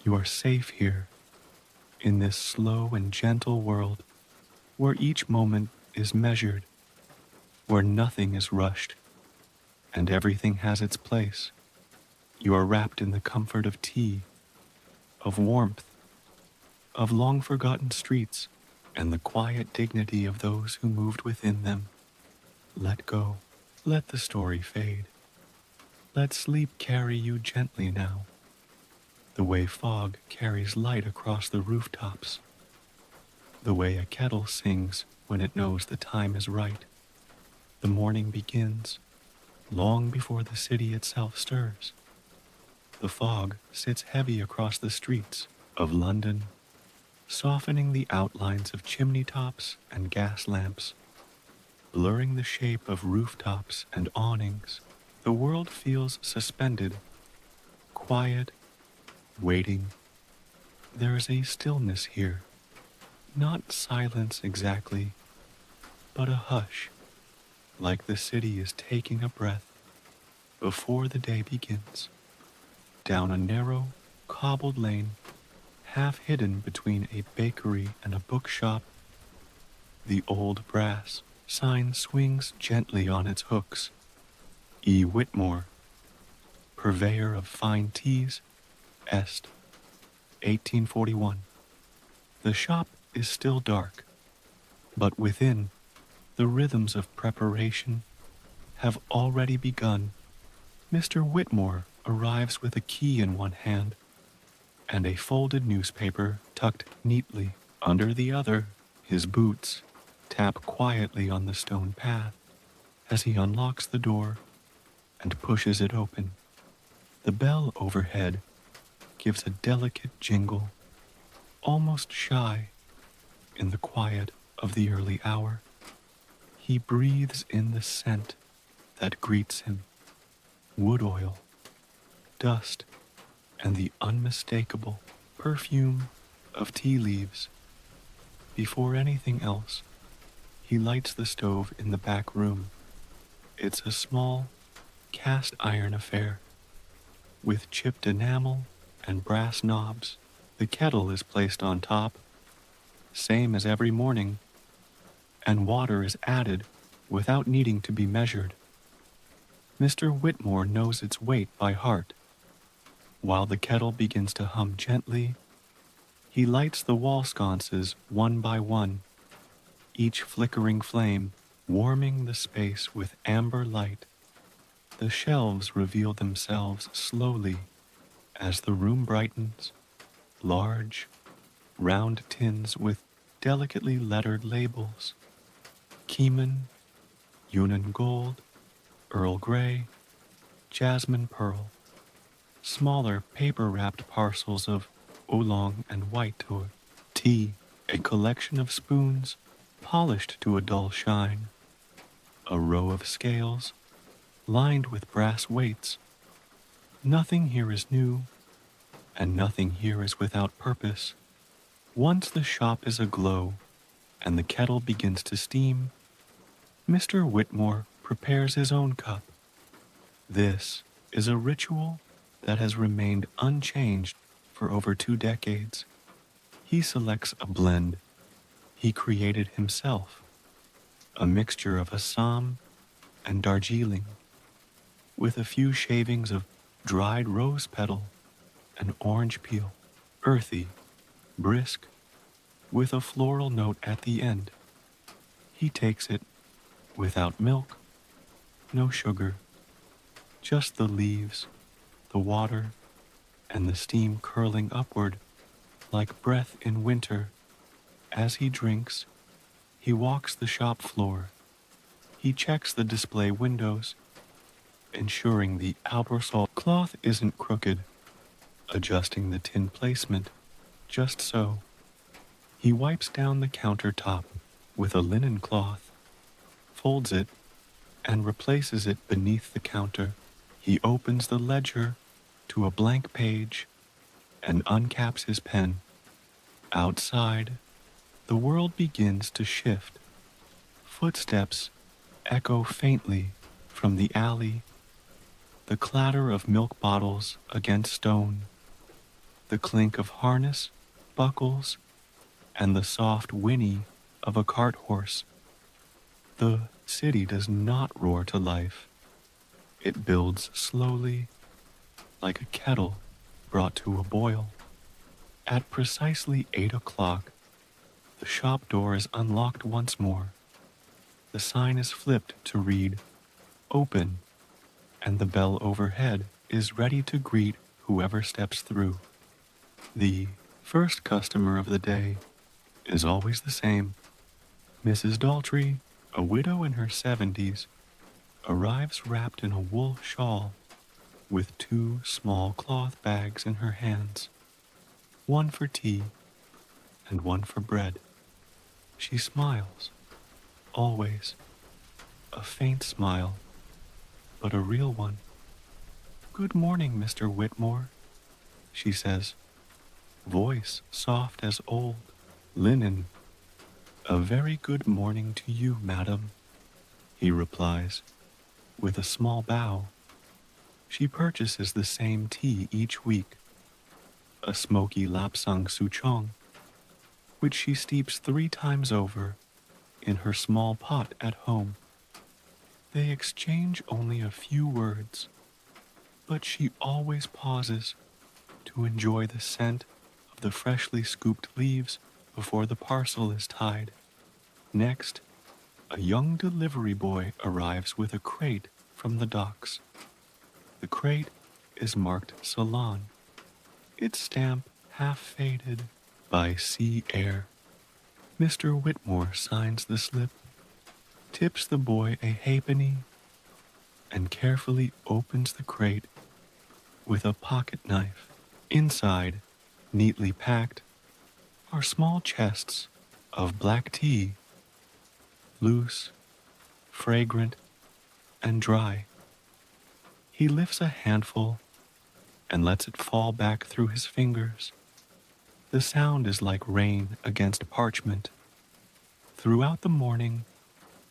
You are safe here, in this slow and gentle world, where each moment is measured, where nothing is rushed, and everything has its place. You are wrapped in the comfort of tea, of warmth, of long-forgotten streets, and the quiet dignity of those who moved within them. Let go. Let the story fade. Let sleep carry you gently now, the way fog carries light across the rooftops, the way a kettle sings when it knows the time is right. The morning begins long before the city itself stirs. The fog sits heavy across the streets of London, softening the outlines of chimney tops and gas lamps, blurring the shape of rooftops and awnings. The world feels suspended, quiet, waiting. There is a stillness here, not silence exactly, but a hush, like the city is taking a breath before the day begins. Down a narrow, cobbled lane, half hidden between a bakery and a bookshop, the old brass sign swings gently on its hooks. E. Whitmore, purveyor of fine teas, Est, 1841. The shop is still dark, but within, the rhythms of preparation have already begun. Mr. Whitmore arrives with a key in one hand and a folded newspaper tucked neatly under the other. His boots tap quietly on the stone path as he unlocks the door and pushes it open. The bell overhead gives a delicate jingle, almost shy in the quiet of the early hour. He breathes in the scent that greets him, wood oil, dust, and the unmistakable perfume of tea leaves. Before anything else, he lights the stove in the back room. It's a small, cast iron affair, with chipped enamel and brass knobs. The kettle is placed on top, same as every morning, and water is added without needing to be measured. Mr. Whitmore knows its weight by heart. While the kettle begins to hum gently, he lights the wall sconces one by one, each flickering flame warming the space with amber light. The shelves reveal themselves slowly as the room brightens, large, round tins with delicately lettered labels. Keeman, Yunnan Gold, Earl Grey, Jasmine Pearl. Smaller paper-wrapped parcels of oolong and white tea, a collection of spoons polished to a dull shine, a row of scales lined with brass weights. Nothing here is new, and nothing here is without purpose. Once the shop is aglow and the kettle begins to steam, Mr. Whitmore prepares his own cup. This is a ritual that has remained unchanged for over 2 decades. He selects a blend he created himself, a mixture of Assam and Darjeeling, with a few shavings of dried rose petal and orange peel, earthy, brisk, with a floral note at the end. He takes it without milk, no sugar, just the leaves, the water, and the steam curling upward like breath in winter. As he drinks, he walks the shop floor. He checks the display windows, ensuring the unresolved cloth isn't crooked, adjusting the tin placement just so. He wipes down the countertop with a linen cloth, folds it, and replaces it beneath the counter. He opens the ledger to a blank page and uncaps his pen. Outside, the world begins to shift. Footsteps echo faintly from the alley, the clatter of milk bottles against stone, the clink of harness, buckles, and the soft whinny of a cart horse. The city does not roar to life. It builds slowly, like a kettle brought to a boil. At precisely 8 o'clock, the shop door is unlocked once more. The sign is flipped to read, "Open," and the bell overhead is ready to greet whoever steps through. The first customer of the day is always the same. Mrs. Daltrey, a widow in her 70s, arrives wrapped in a wool shawl with 2 small cloth bags in her hands, one for tea and one for bread. She smiles, always, a faint smile, but a real one. "Good morning, Mr. Whitmore," she says, voice soft as old, linen. "A very good morning to you, madam," he replies, with a small bow. She purchases the same tea each week, a smoky lapsang souchong, which she steeps 3 times over in her small pot at home. They exchange only a few words, but she always pauses to enjoy the scent of the freshly scooped leaves before the parcel is tied. Next, a young delivery boy arrives with a crate from the docks. The crate is marked Ceylon, its stamp half faded by sea air. Mr. Whitmore signs the slip, tips the boy a halfpenny, and carefully opens the crate with a pocket knife. Inside, neatly packed, are small chests of black tea, loose, fragrant, and dry. He lifts a handful and lets it fall back through his fingers. The sound is like rain against parchment. Throughout the morning,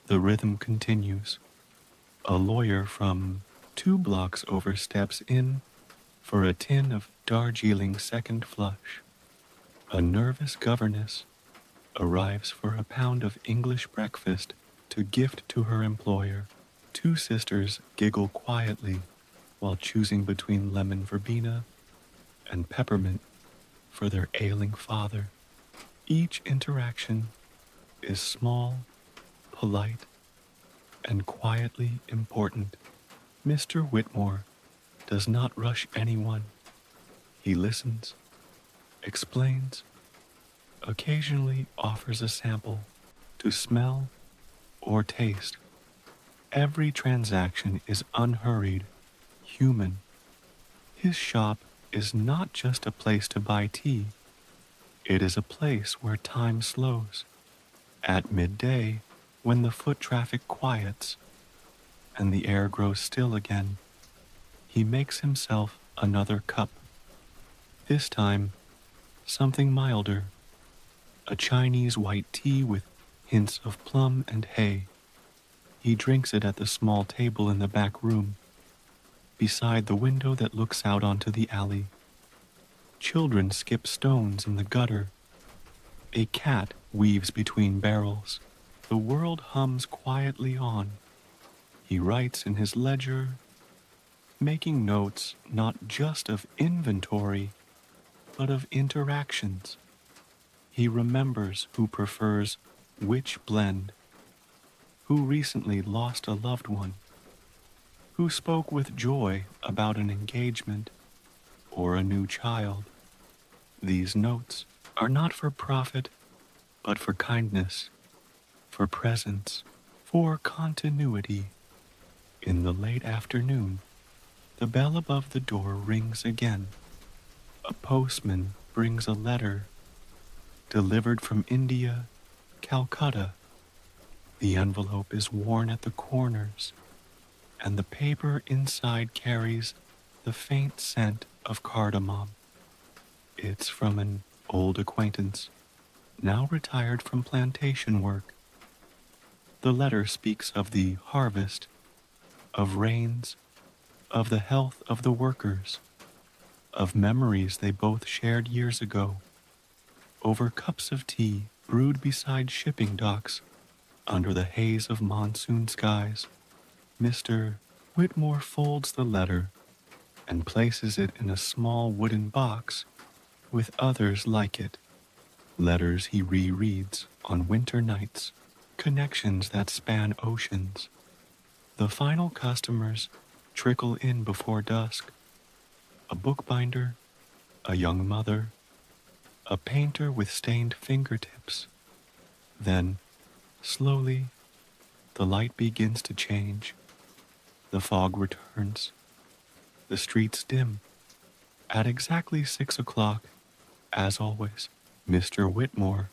the rhythm continues. A lawyer from 2 blocks over steps in for a tin of Darjeeling second flush. A nervous governess arrives for a pound of English breakfast to gift to her employer. 2 sisters giggle quietly while choosing between lemon verbena and peppermint for their ailing father. Each interaction is small, polite, and quietly important. Mr. Whitmore does not rush anyone. He listens, explains, occasionally offers a sample to smell or taste. Every transaction is unhurried, human. His shop is not just a place to buy tea. It is a place where time slows. At midday, when the foot traffic quiets and the air grows still again, he makes himself another cup. This time, something milder, a Chinese white tea with hints of plum and hay. He drinks it at the small table in the back room, beside the window that looks out onto the alley. Children skip stones in the gutter. A cat weaves between barrels. The world hums quietly on. He writes in his ledger, making notes not just of inventory, but of interactions. He remembers who prefers which blend, who recently lost a loved one, who spoke with joy about an engagement or a new child. These notes are not for profit, but for kindness, for presence, for continuity. In the late afternoon, the bell above the door rings again. A postman brings a letter delivered from India, Calcutta. The envelope is worn at the corners, and the paper inside carries the faint scent of cardamom. It's from an old acquaintance, now retired from plantation work. The letter speaks of the harvest, of rains, of the health of the workers, of memories they both shared years ago, over cups of tea brewed beside shipping docks under the haze of monsoon skies. Mr. Whitmore folds the letter and places it in a small wooden box with others like it. Letters he rereads on winter nights, connections that span oceans. The final customers trickle in before dusk. A bookbinder, a young mother, a painter with stained fingertips. Then, slowly, the light begins to change. The fog returns. The streets dim. At exactly 6 o'clock, as always, Mr. Whitmore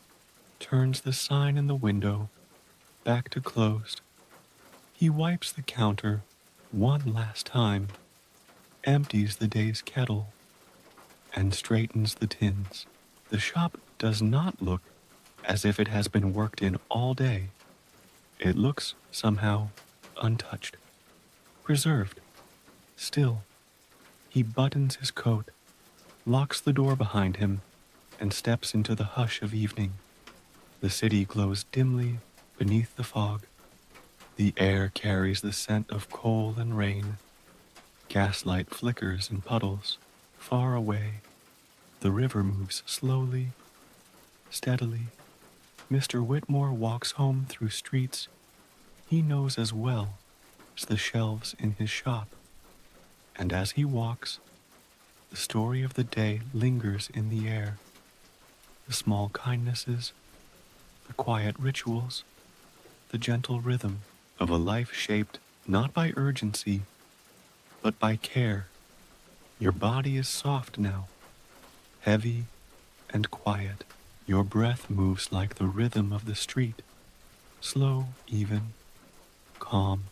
turns the sign in the window back to closed. He wipes the counter one last time, empties the day's kettle, and straightens the tins. The shop does not look as if it has been worked in all day. It looks, somehow, untouched, preserved. Still, he buttons his coat, locks the door behind him, and steps into the hush of evening. The city glows dimly beneath the fog. The air carries the scent of coal and rain. Gaslight flickers in puddles. Far away, the river moves slowly, steadily. Mr. Whitmore walks home through streets he knows as well as the shelves in his shop. And as he walks, the story of the day lingers in the air. The small kindnesses, the quiet rituals, the gentle rhythm of a life shaped not by urgency, but by care. Your body is soft now, heavy and quiet. Your breath moves like the rhythm of the street, slow, even, calm.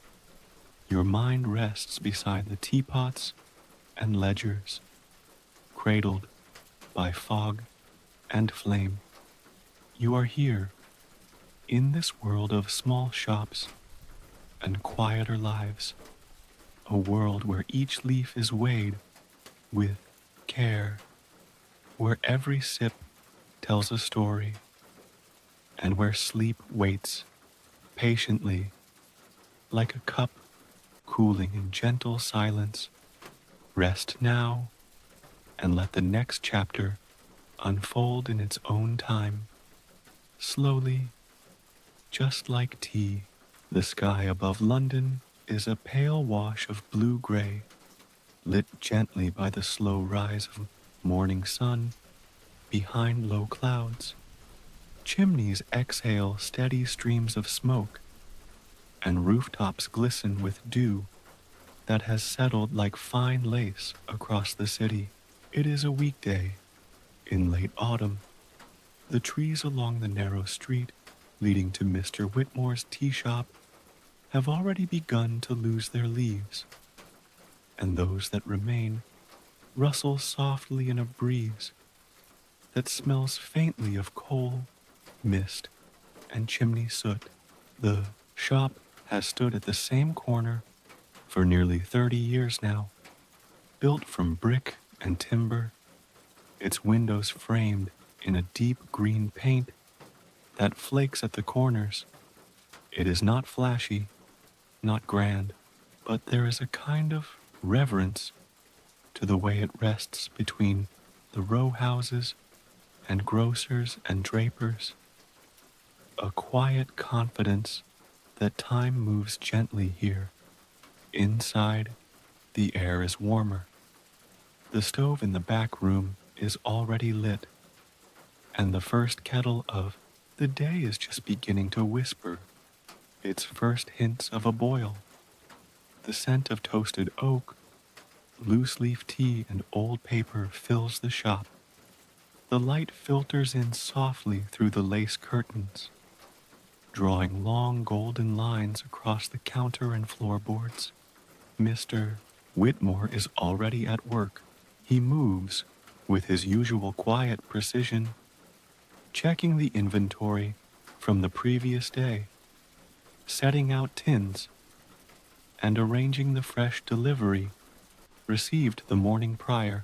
Your mind rests beside the teapots and ledgers, cradled by fog and flame. You are here, in this world of small shops and quieter lives, a world where each leaf is weighed with care, where every sip tells a story, and where sleep waits patiently, like a cup cooling in gentle silence. Rest now, and let the next chapter unfold in its own time, slowly, just like tea. The sky above London is a pale wash of blue-gray, lit gently by the slow rise of morning sun behind low clouds. Chimneys exhale steady streams of smoke, and rooftops glisten with dew that has settled like fine lace across the city. It is a weekday in late autumn. The trees along the narrow street leading to Mr. Whitmore's tea shop have already begun to lose their leaves, and those that remain rustle softly in a breeze that smells faintly of coal, mist, and chimney soot. The shop has stood at the same corner for nearly 30 years now, built from brick and timber, its windows framed in a deep green paint that flakes at the corners. It is not flashy, not grand, but there is a kind of reverence to the way it rests between the row houses and grocers and drapers, a quiet confidence that time moves gently here. Inside, the air is warmer. The stove in the back room is already lit, and the first kettle of the day is just beginning to whisper its first hints of a boil. The scent of toasted oak, loose leaf tea, and old paper fills the shop. The light filters in softly through the lace curtains, drawing long golden lines across the counter and floorboards. Mr. Whitmore is already at work. He moves with his usual quiet precision, checking the inventory from the previous day, setting out tins, and arranging the fresh delivery received the morning prior.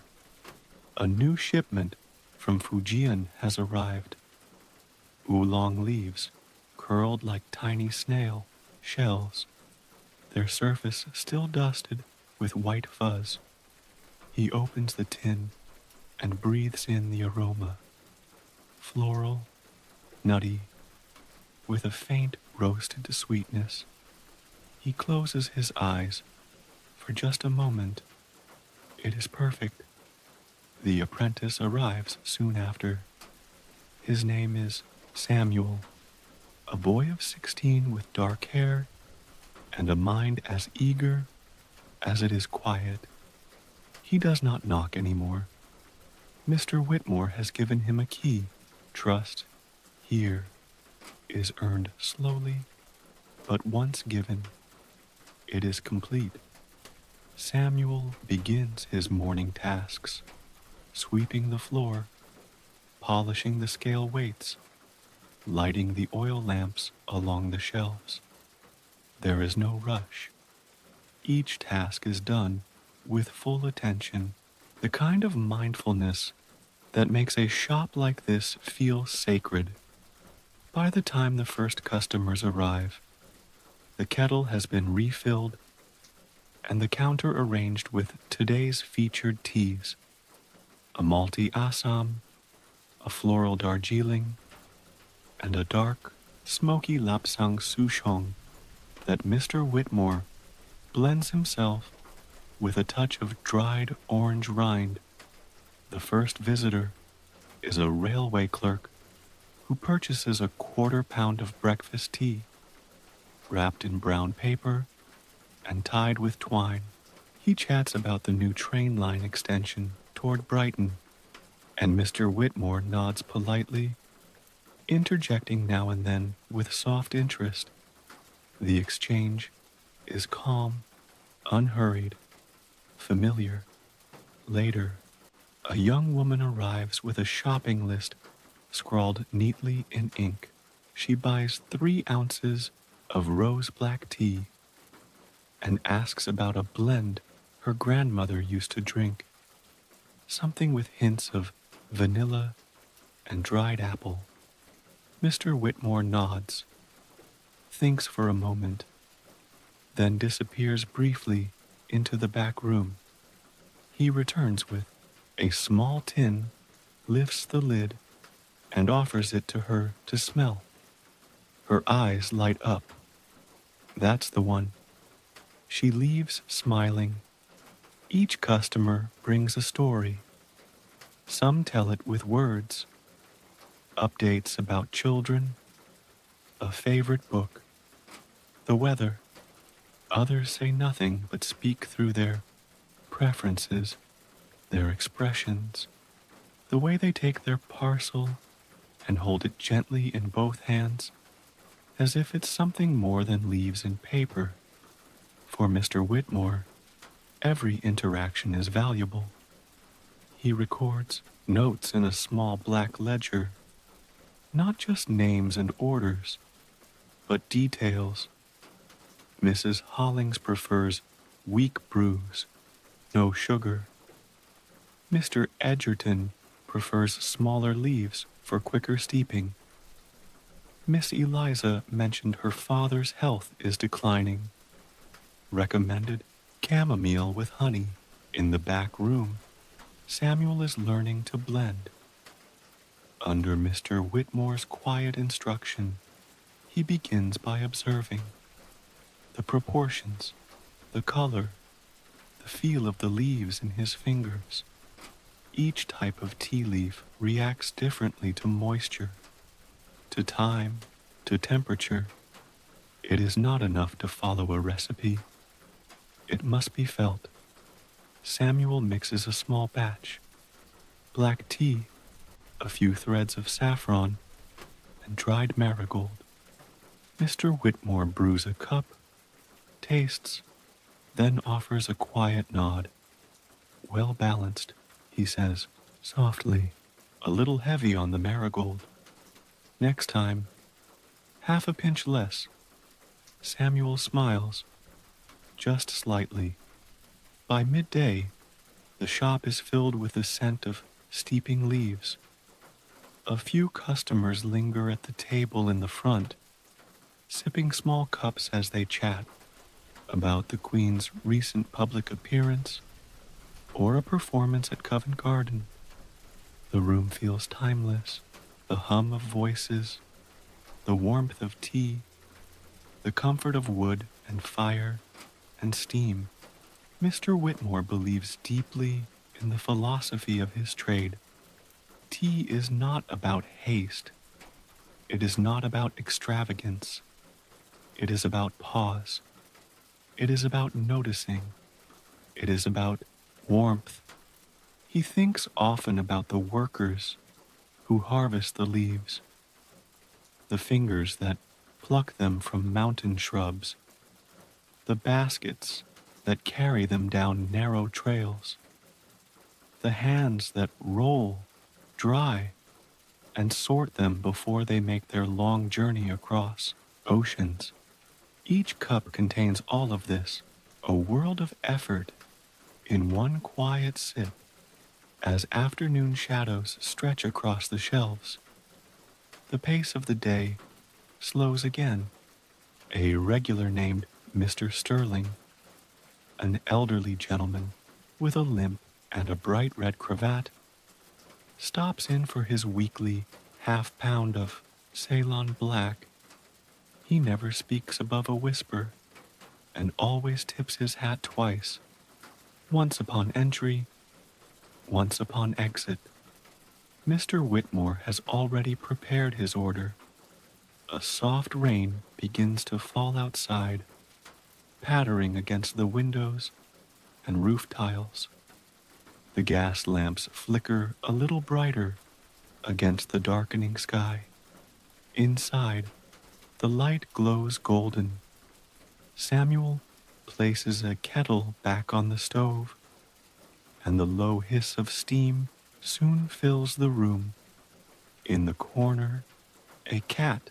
A new shipment from Fujian has arrived. Oolong leaves, curled like tiny snail shells, their surface still dusted with white fuzz. He opens the tin and breathes in the aroma, floral, nutty, with a faint roasted sweetness. He closes his eyes for just a moment. It is perfect. The apprentice arrives soon after. His name is Samuel, a boy of 16 with dark hair and a mind as eager as it is quiet. He does not knock anymore. Mr. Whitmore has given him a key. Trust here is earned slowly, but once given, it is complete. Samuel begins his morning tasks, sweeping the floor, polishing the scale weights, lighting the oil lamps along the shelves. There is no rush. Each task is done with full attention, the kind of mindfulness that makes a shop like this feel sacred. By the time the first customers arrive, the kettle has been refilled and the counter arranged with today's featured teas, a malty Assam, a floral Darjeeling, and a dark, smoky Lapsang Souchong that Mr. Whitmore blends himself with a touch of dried orange rind. The first visitor is a railway clerk who purchases a quarter-pound of breakfast tea, wrapped in brown paper and tied with twine. He chats about the new train line extension toward Brighton, and Mr. Whitmore nods politely, interjecting now and then with soft interest. The exchange is calm, unhurried, familiar. Later, a young woman arrives with a shopping list scrawled neatly in ink. She buys 3 ounces of rose black tea and asks about a blend her grandmother used to drink, something with hints of vanilla and dried apple. Mr. Whitmore nods, thinks for a moment, then disappears briefly into the back room. He returns with a small tin, lifts the lid, and offers it to her to smell. Her eyes light up. That's the one. She leaves smiling. Each customer brings a story. Some tell it with words, updates about children, a favorite book, the weather. Others say nothing but speak through their preferences, their expressions, the way they take their parcel and hold it gently in both hands, as if it's something more than leaves and paper. For Mr. Whitmore, every interaction is valuable. He records notes in a small black ledger, Not just names and orders, but details. Mrs. Hollings prefers weak brews, no sugar. Mr. Edgerton prefers smaller leaves for quicker steeping. Miss Eliza mentioned her father's health is declining. Recommended chamomile with honey. In the back room, Samuel is learning to blend. Under Mr. Whitmore's quiet instruction, he begins by observing the proportions, the color, the feel of the leaves in his fingers. Each type of tea leaf reacts differently to moisture, to time, to temperature. It is not enough to follow a recipe. It must be felt. Samuel mixes a small batch. Black tea, a few threads of saffron, and dried marigold. Mr. Whitmore brews a cup, tastes, then offers a quiet nod. Well balanced, he says, softly, a little heavy on the marigold. Next time, half a pinch less. Samuel smiles, just slightly. By midday, the shop is filled with the scent of steeping leaves. A few customers linger at the table in the front, sipping small cups as they chat about the Queen's recent public appearance or a performance at Covent Garden. The room feels timeless, the hum of voices, the warmth of tea, the comfort of wood and fire and steam. Mr. Whitmore believes deeply in the philosophy of his trade. Tea is not about haste. It is not about extravagance. It is about pause. It is about noticing. It is about warmth. He thinks often about the workers who harvest the leaves, the fingers that pluck them from mountain shrubs, the baskets that carry them down narrow trails, the hands that roll, dry, and sort them before they make their long journey across oceans. Each cup contains all of this, a world of effort in one quiet sip. As afternoon shadows stretch across the shelves, the pace of the day slows again. A regular named Mr. Sterling, an elderly gentleman with a limp and a bright red cravat, stops in for his weekly half-pound of Ceylon Black. He never speaks above a whisper and always tips his hat twice, once upon entry, once upon exit. Mr. Whitmore has already prepared his order. A soft rain begins to fall outside, pattering against the windows and roof tiles. The gas lamps flicker a little brighter against the darkening sky. Inside, the light glows golden. Samuel places a kettle back on the stove, and the low hiss of steam soon fills the room. In the corner, a cat,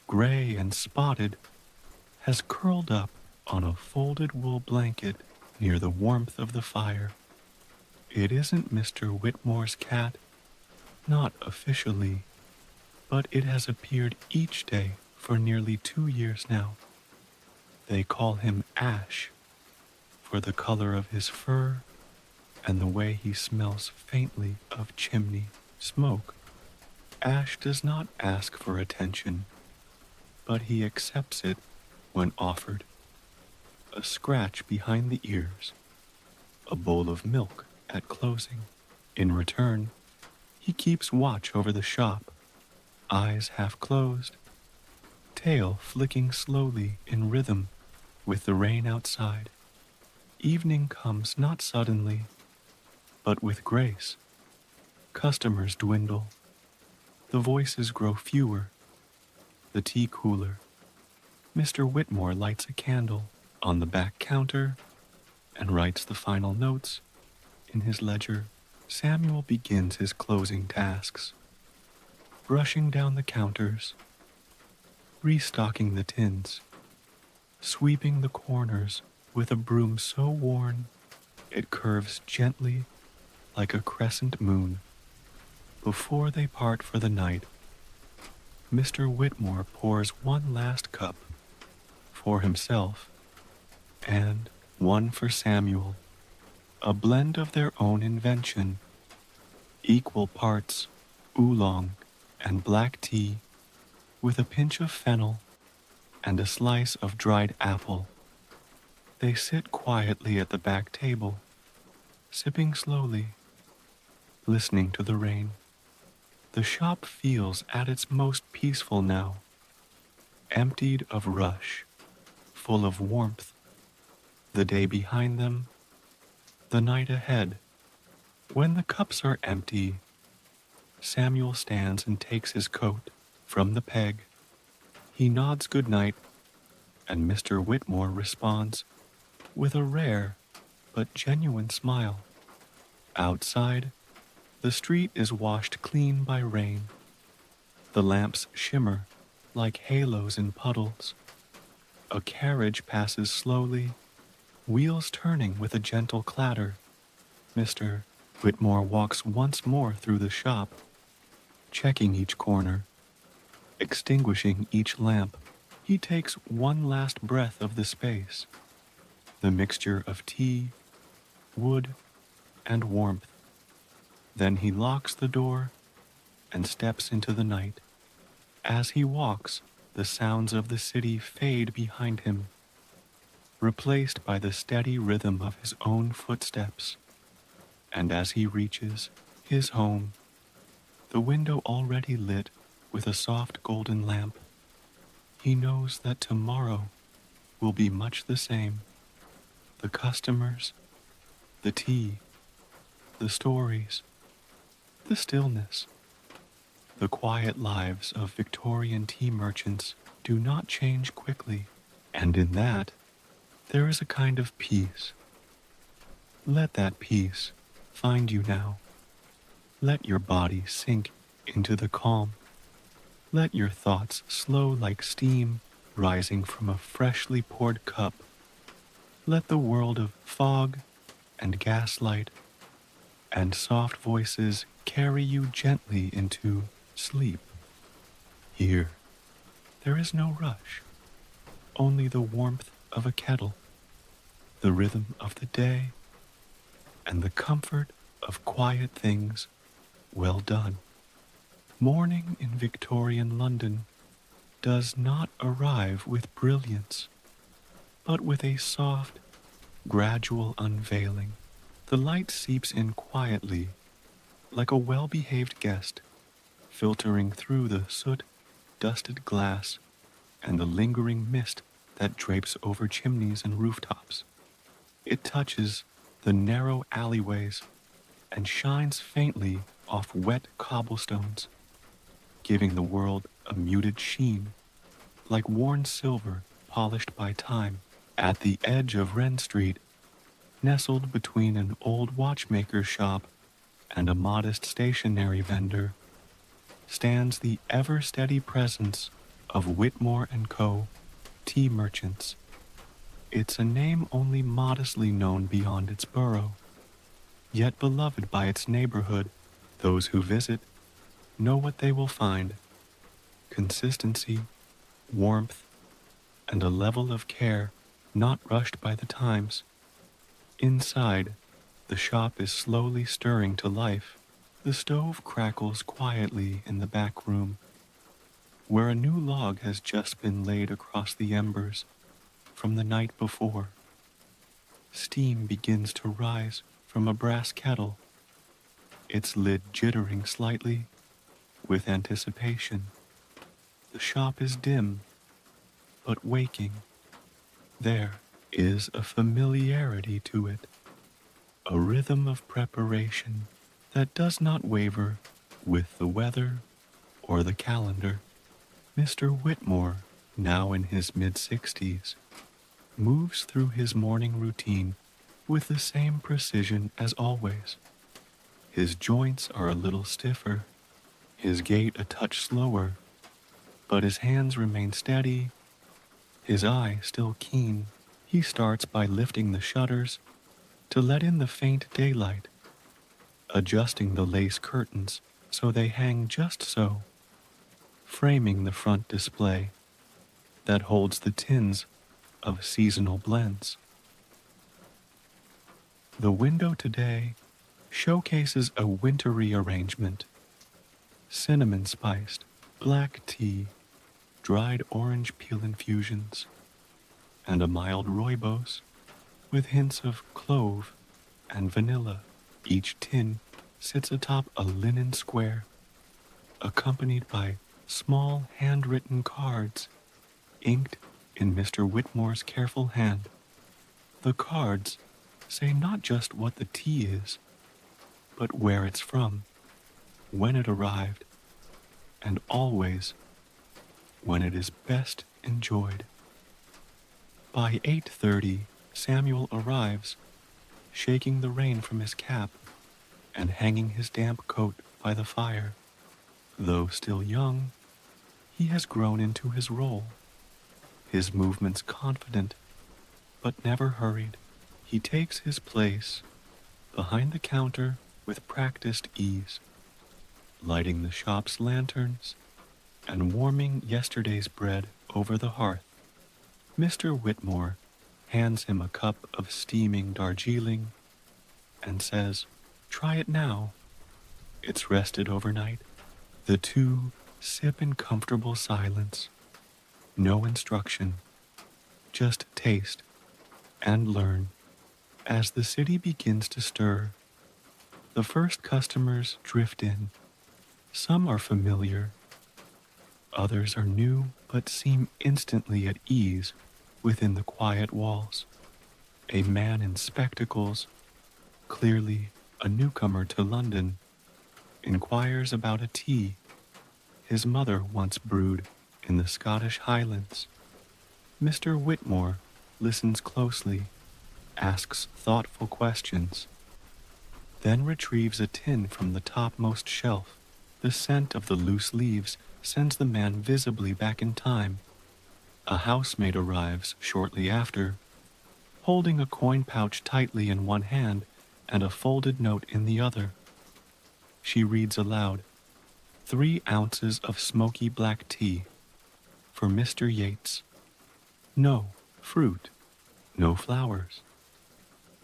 gray and spotted, has curled up on a folded wool blanket near the warmth of the fire. It isn't Mr. Whitmore's cat, not officially, but it has appeared each day for nearly 2 years now. They call him Ash, for the color of his fur and the way he smells faintly of chimney smoke. Ash does not ask for attention, but he accepts it when offered. A scratch behind the ears, a bowl of milk at closing. In return, he keeps watch over the shop, eyes half closed, tail flicking slowly in rhythm with the rain outside. Evening comes not suddenly, but with grace. Customers dwindle. The voices grow fewer. The tea cooler. Mr. Whitmore lights a candle on the back counter and writes the final notes in his ledger. Samuel begins his closing tasks. brushing down the counters, restocking the tins, sweeping the corners with a broom so worn it curves gently like a crescent moon. Before they part for the night, Mr. Whitmore pours one last cup for himself and one for Samuel, a blend of their own invention, equal parts oolong and black tea with a pinch of fennel and a slice of dried apple. They sit quietly at the back table, sipping slowly, listening to the rain. The shop feels at its most peaceful now, emptied of rush, full of warmth. The day behind them, the night ahead. When the cups are empty, Samuel stands and takes his coat from the peg. He nods good night, and Mr. Whitmore responds with a rare but genuine smile. Outside, the street is washed clean by rain. The lamps shimmer like halos in puddles. A carriage passes slowly, wheels turning with a gentle clatter. Mr. Whitmore walks once more through the shop, checking each corner, extinguishing each lamp. He takes one last breath of the space, the mixture of tea, wood, and warmth. Then he locks the door and steps into the night. As he walks, the sounds of the city fade behind him, replaced by the steady rhythm of his own footsteps. And as he reaches his home, the window already lit with a soft golden lamp, he knows that tomorrow will be much the same. The customers, the tea, the stories, the stillness. The quiet lives of Victorian tea merchants do not change quickly, and in that, there is a kind of peace. Let that peace find you now. Let your body sink into the calm. Let your thoughts slow like steam rising from a freshly poured cup. Let the world of fog and gaslight and soft voices carry you gently into sleep. Here, there is no rush, only the warmth of a kettle, the rhythm of the day, and the comfort of quiet things well done. Morning in Victorian London does not arrive with brilliance, but with a soft, gradual unveiling. The light seeps in quietly, like a well-behaved guest, filtering through the soot-dusted glass and the lingering mist that drapes over chimneys and rooftops. It touches the narrow alleyways and shines faintly off wet cobblestones, giving the world a muted sheen, like worn silver polished by time. At the edge of Wren Street, nestled between an old watchmaker's shop and a modest stationery vendor, stands the ever-steady presence of Whitmore & Co. tea merchants. It's a name only modestly known beyond its borough, yet beloved by its neighborhood. Those who visit know what they will find: consistency, warmth, and a level of care not rushed by the times. Inside, the shop is slowly stirring to life. The stove crackles quietly in the back room, where a new log has just been laid across the embers from the night before. Steam begins to rise from a brass kettle, its lid jittering slightly with anticipation. The shop is dim, but waking. There is a familiarity to it, a rhythm of preparation that does not waver with the weather or the calendar. Mr. Whitmore, now in his mid-60s, moves through his morning routine with the same precision as always. His joints are a little stiffer, his gait a touch slower, but his hands remain steady, his eye still keen. He starts by lifting the shutters to let in the faint daylight, adjusting the lace curtains so they hang just so, framing the front display that holds the tins of seasonal blends. The window today showcases a wintry arrangement: cinnamon spiced, black tea, dried orange peel infusions, and a mild rooibos with hints of clove and vanilla. Each tin sits atop a linen square, accompanied by small handwritten cards inked in Mr. Whitmore's careful hand. The cards say not just what the tea is, but where it's from, when it arrived, and always when it is best enjoyed. By 8:30, Samuel arrives, shaking the rain from his cap and hanging his damp coat by the fire. Though still young, he has grown into his role, his movements confident but never hurried. He takes his place behind the counter with practiced ease, lighting the shop's lanterns and warming yesterday's bread over the hearth. Mr. Whitmore hands him a cup of steaming Darjeeling and says, "Try it now. It's rested overnight." The two sip in comfortable silence. No instruction, just taste and learn. As the city begins to stir, the first customers drift in. Some are familiar, others are new but seem instantly at ease within the quiet walls. A man in spectacles, clearly a newcomer to London, inquires about a tea his mother once brewed in the Scottish Highlands. Mr. Whitmore listens closely, asks thoughtful questions, then retrieves a tin from the topmost shelf. The scent of the loose leaves sends the man visibly back in time. A housemaid arrives shortly after, holding a coin pouch tightly in one hand and a folded note in the other. She reads aloud, 3 ounces of smoky black tea for Mr. Yates. No fruit, no flowers.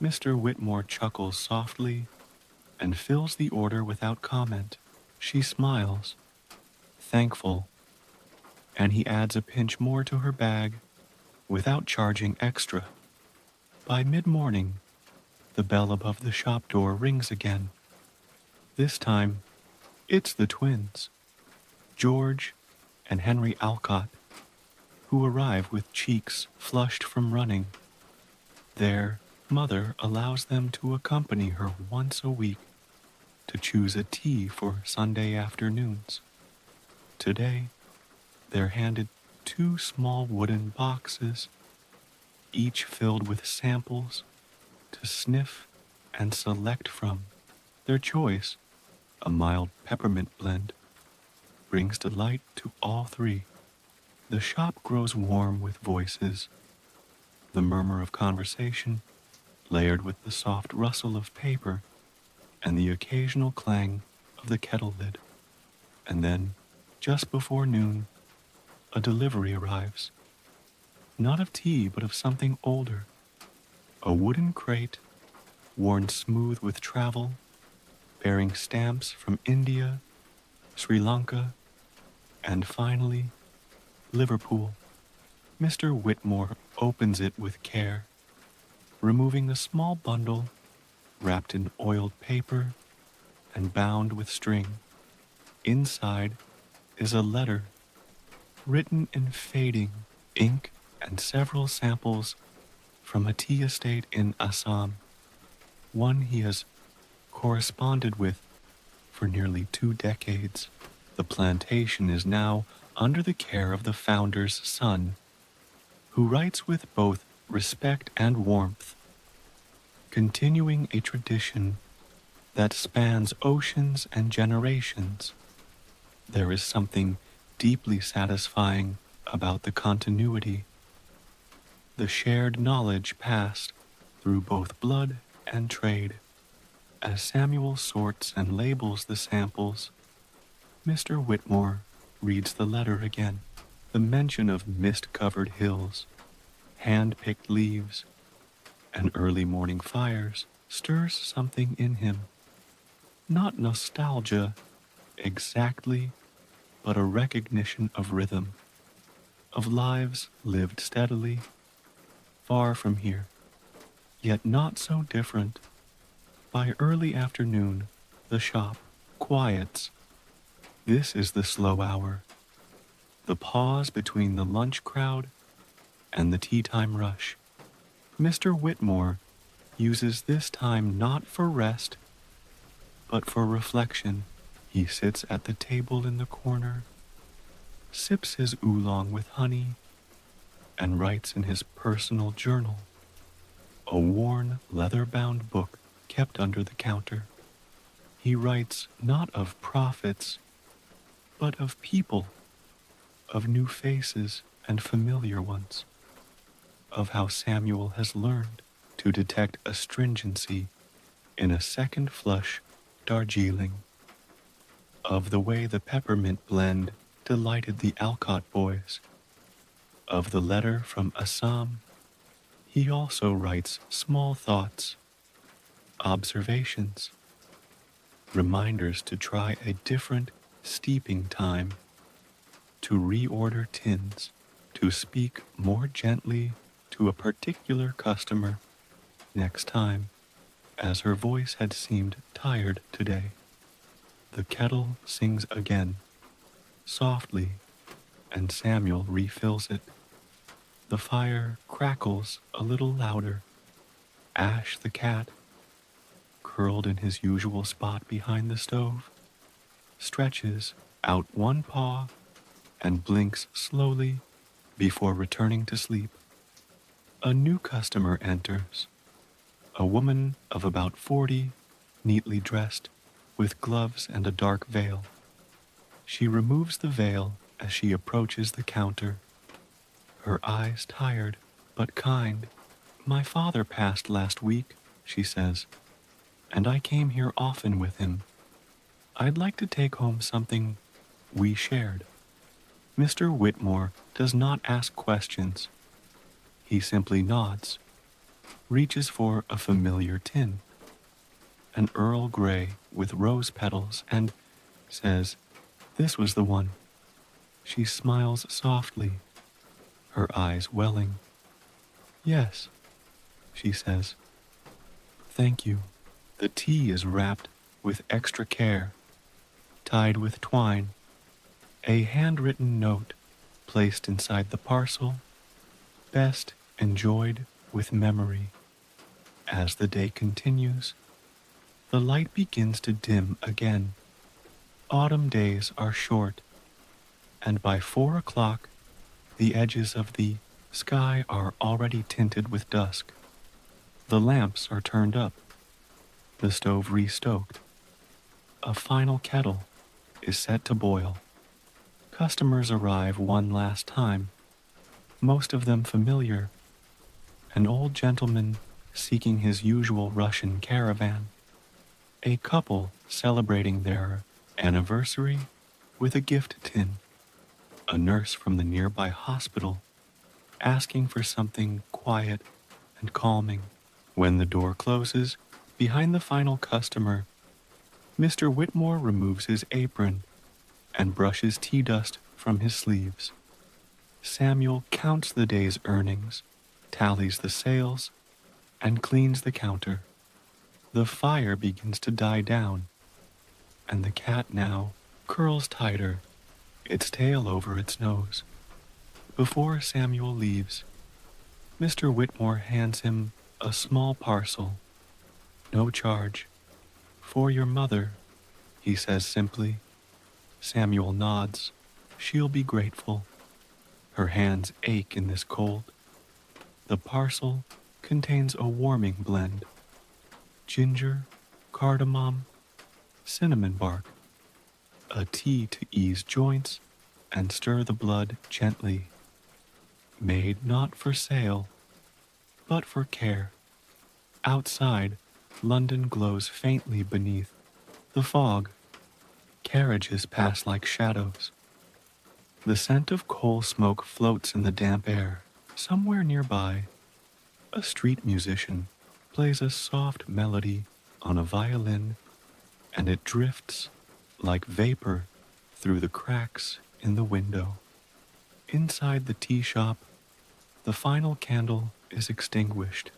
Mr. Whitmore chuckles softly and fills the order without comment. She smiles, thankful, and he adds a pinch more to her bag without charging extra. By mid-morning, the bell above the shop door rings again. This time, it's the twins, George and Henry Alcott, who arrive with cheeks flushed from running. Their mother allows them to accompany her once a week to choose a tea for Sunday afternoons. Today, they're handed 2 small wooden boxes, each filled with samples to sniff and select from. Their choice, a mild peppermint blend, brings delight to all 3. The shop grows warm with voices, the murmur of conversation layered with the soft rustle of paper and the occasional clang of the kettle lid. And then, just before noon, a delivery arrives. Not of tea, but of something older. A wooden crate, worn smooth with travel, bearing stamps from India, Sri Lanka, and finally, Liverpool. Mr. Whitmore opens it with care, removing a small bundle wrapped in oiled paper and bound with string. Inside is a letter written in fading ink and several samples from a tea estate in Assam, one he has corresponded with for nearly 2 decades. The plantation is now under the care of the founder's son, who writes with both respect and warmth, continuing a tradition that spans oceans and generations. There is something deeply satisfying about the continuity, the shared knowledge passed through both blood and trade. As Samuel sorts and labels the samples, Mr. Whitmore reads the letter again. The mention of mist-covered hills, hand-picked leaves, and early morning fires stirs something in him. Not nostalgia exactly, but a recognition of rhythm, of lives lived steadily, far from here, yet not so different. By early afternoon, the shop quiets. This is the slow hour, the pause between the lunch crowd and the tea time rush. Mr. Whitmore uses this time not for rest, but for reflection. He sits at the table in the corner, sips his oolong with honey, and writes in his personal journal, a worn, leather-bound book kept under the counter. He writes not of profits, but of people, of new faces and familiar ones, of how Samuel has learned to detect astringency in a second flush Darjeeling, of the way the peppermint blend delighted the Alcott boys, of the letter from Assam. He also writes small thoughts, observations, reminders to try a different steeping time, to reorder tins, to speak more gently to a particular customer next time, as her voice had seemed tired today. The kettle sings again, softly, and Samuel refills it. The fire crackles a little louder. Ash the cat, curled in his usual spot behind the stove, stretches out one paw and blinks slowly before returning to sleep. A new customer enters, a woman of about 40, neatly dressed, with gloves and a dark veil. She removes the veil as she approaches the counter, her eyes tired but kind. My father passed last week, she says, and I came here often with him. I'd like to take home something we shared. Mr. Whitmore does not ask questions. He simply nods, reaches for a familiar tin, an Earl Grey with rose petals, and says, this was the one. She smiles softly, her eyes welling. Yes, she says. Thank you. The tea is wrapped with extra care, tied with twine, a handwritten note placed inside the parcel, best enjoyed with memory. As the day continues, the light begins to dim again. Autumn days are short, and by 4 o'clock, the edges of the sky are already tinted with dusk. The lamps are turned up, the stove restoked. A final kettle is set to boil. Customers arrive one last time, most of them familiar, an old gentleman seeking his usual Russian caravan, a couple celebrating their anniversary with a gift tin, a nurse from the nearby hospital asking for something quiet and calming. When the door closes behind the final customer, Mr. Whitmore removes his apron and brushes tea dust from his sleeves. Samuel counts the day's earnings, tallies the sales, and cleans the counter. The fire begins to die down, and the cat now curls tighter, its tail over its nose. Before Samuel leaves, Mr. Whitmore hands him a small parcel. No charge. For your mother, he says simply. Samuel nods. She'll be grateful. Her hands ache in this cold. The parcel contains a warming blend. Ginger, cardamom, cinnamon bark. a tea to ease joints and stir the blood gently, made not for sale, but for care. Outside, London glows faintly beneath the fog. Carriages pass like shadows. The scent of coal smoke floats in the damp air. Somewhere nearby, a street musician plays a soft melody on a violin, and it drifts like vapor through the cracks in the window. Inside the tea shop, the final candle is extinguished.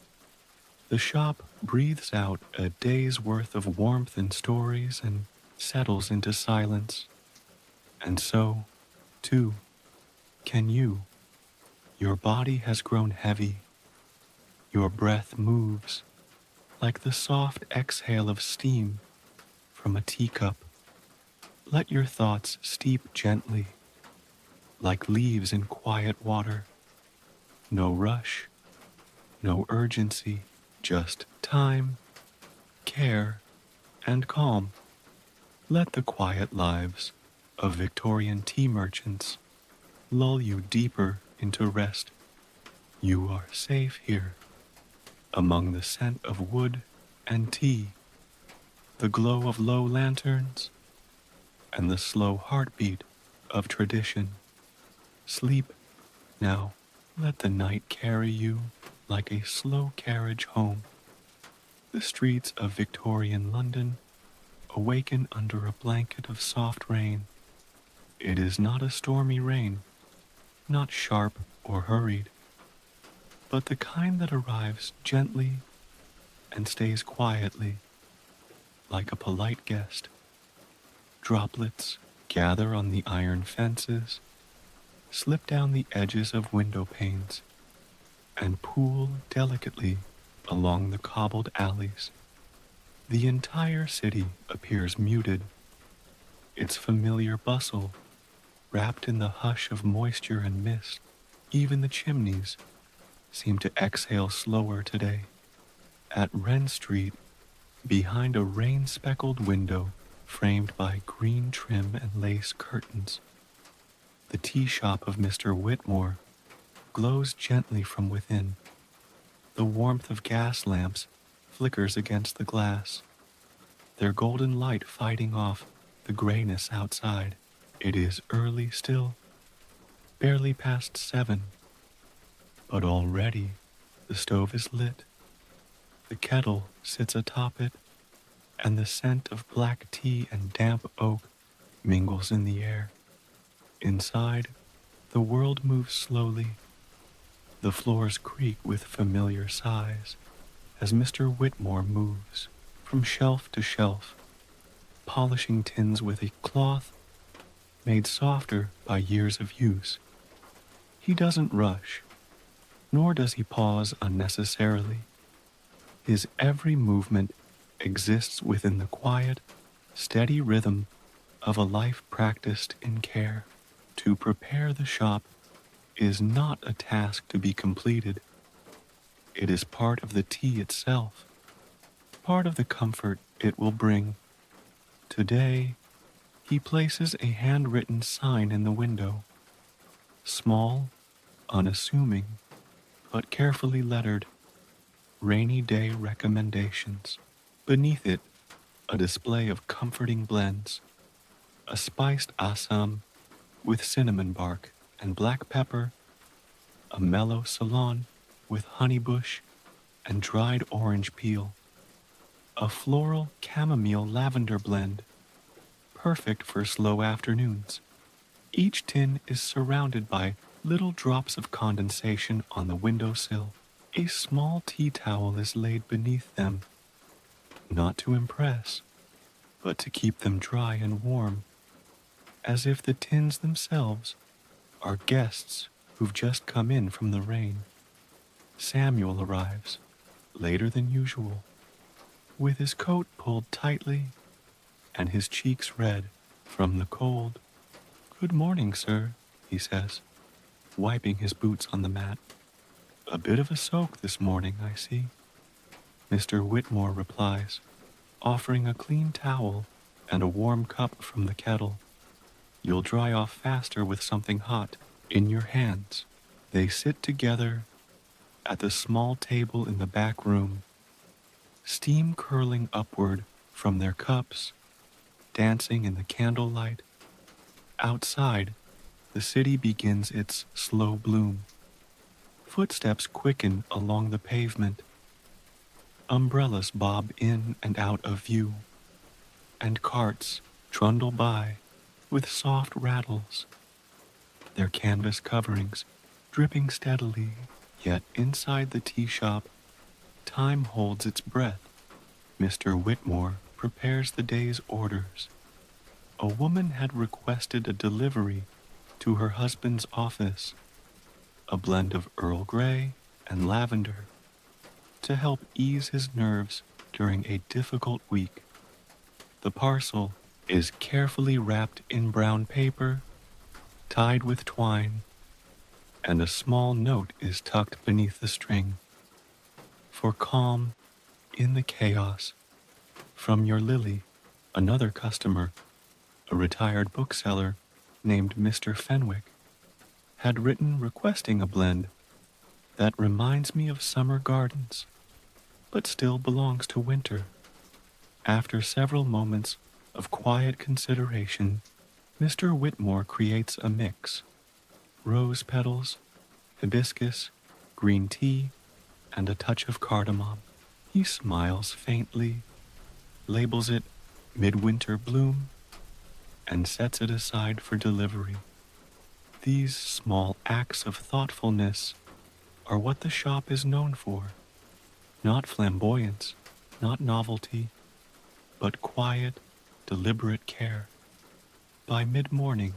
The shop breathes out a day's worth of warmth and stories and settles into silence. And so, too, can you. Your body has grown heavy. Your breath moves like the soft exhale of steam from a teacup. Let your thoughts steep gently, like leaves in quiet water. No rush, no urgency, just time, care, and calm. Let the quiet lives of Victorian tea merchants lull you deeper into rest. You are safe here, among the scent of wood and tea, the glow of low lanterns, and the slow heartbeat of tradition. Sleep now. Let the night carry you like a slow carriage home. The streets of Victorian London awaken under a blanket of soft rain. It is not a stormy rain, not sharp or hurried, but the kind that arrives gently and stays quietly, like a polite guest. Droplets gather on the iron fences, slip down the edges of window panes, and pool delicately along the cobbled alleys. The entire city appears muted, its familiar bustle wrapped in the hush of moisture and mist. Even the chimneys seem to exhale slower today. At Wren Street, behind a rain-speckled window framed by green trim and lace curtains, the tea shop of Mr. Whitmore glows gently from within. The warmth of gas lamps flickers against the glass, their golden light fighting off the grayness outside. It is early still, barely past 7, but already the stove is lit. The kettle sits atop it, and the scent of black tea and damp oak mingles in the air. Inside, the world moves slowly. The floors creak with familiar sighs as Mr. Whitmore moves from shelf to shelf, polishing tins with a cloth made softer by years of use. He doesn't rush, nor does he pause unnecessarily. His every movement exists within the quiet, steady rhythm of a life practiced in care. To prepare the shop is not a task to be completed. It is part of the tea itself, part of the comfort it will bring. Today, he places a handwritten sign in the window, small, unassuming, but carefully lettered, rainy day recommendations. Beneath it, a display of comforting blends, a spiced Assam with cinnamon bark and black pepper, a mellow Ceylon with honeybush and dried orange peel, a floral chamomile lavender blend, perfect for slow afternoons. Each tin is surrounded by little drops of condensation on the windowsill. A small tea towel is laid beneath them, not to impress, but to keep them dry and warm, as if the tins themselves are guests who've just come in from the rain. Samuel arrives, later than usual, with his coat pulled tightly and his cheeks red from the cold. "Good morning, sir," he says, wiping his boots on the mat. "A bit of a soak this morning, I see." Mr. Whitmore replies, offering a clean towel and a warm cup from the kettle. You'll dry off faster with something hot in your hands. They sit together at the small table in the back room, steam curling upward from their cups, dancing in the candlelight. Outside, the city begins its slow bloom. Footsteps quicken along the pavement. Umbrellas bob in and out of view, and carts trundle by with soft rattles, their canvas coverings dripping steadily. Yet inside the tea shop, time holds its breath. Mr. Whitmore prepares the day's orders. A woman had requested a delivery to her husband's office, a blend of Earl Grey and lavender, to help ease his nerves during a difficult week. The parcel is carefully wrapped in brown paper, tied with twine, and a small note is tucked beneath the string. For calm in the chaos, from your Lily. Another customer, a retired bookseller named Mr. Fenwick, had written requesting a blend that reminds me of summer gardens, but still belongs to winter. After several moments of quiet consideration, Mr. Whitmore creates a mix: rose petals, hibiscus, green tea, and a touch of cardamom. He smiles faintly, labels it midwinter bloom, and sets it aside for delivery. These small acts of thoughtfulness are what the shop is known for. Not flamboyance, not novelty, but quiet, deliberate care. By mid-morning,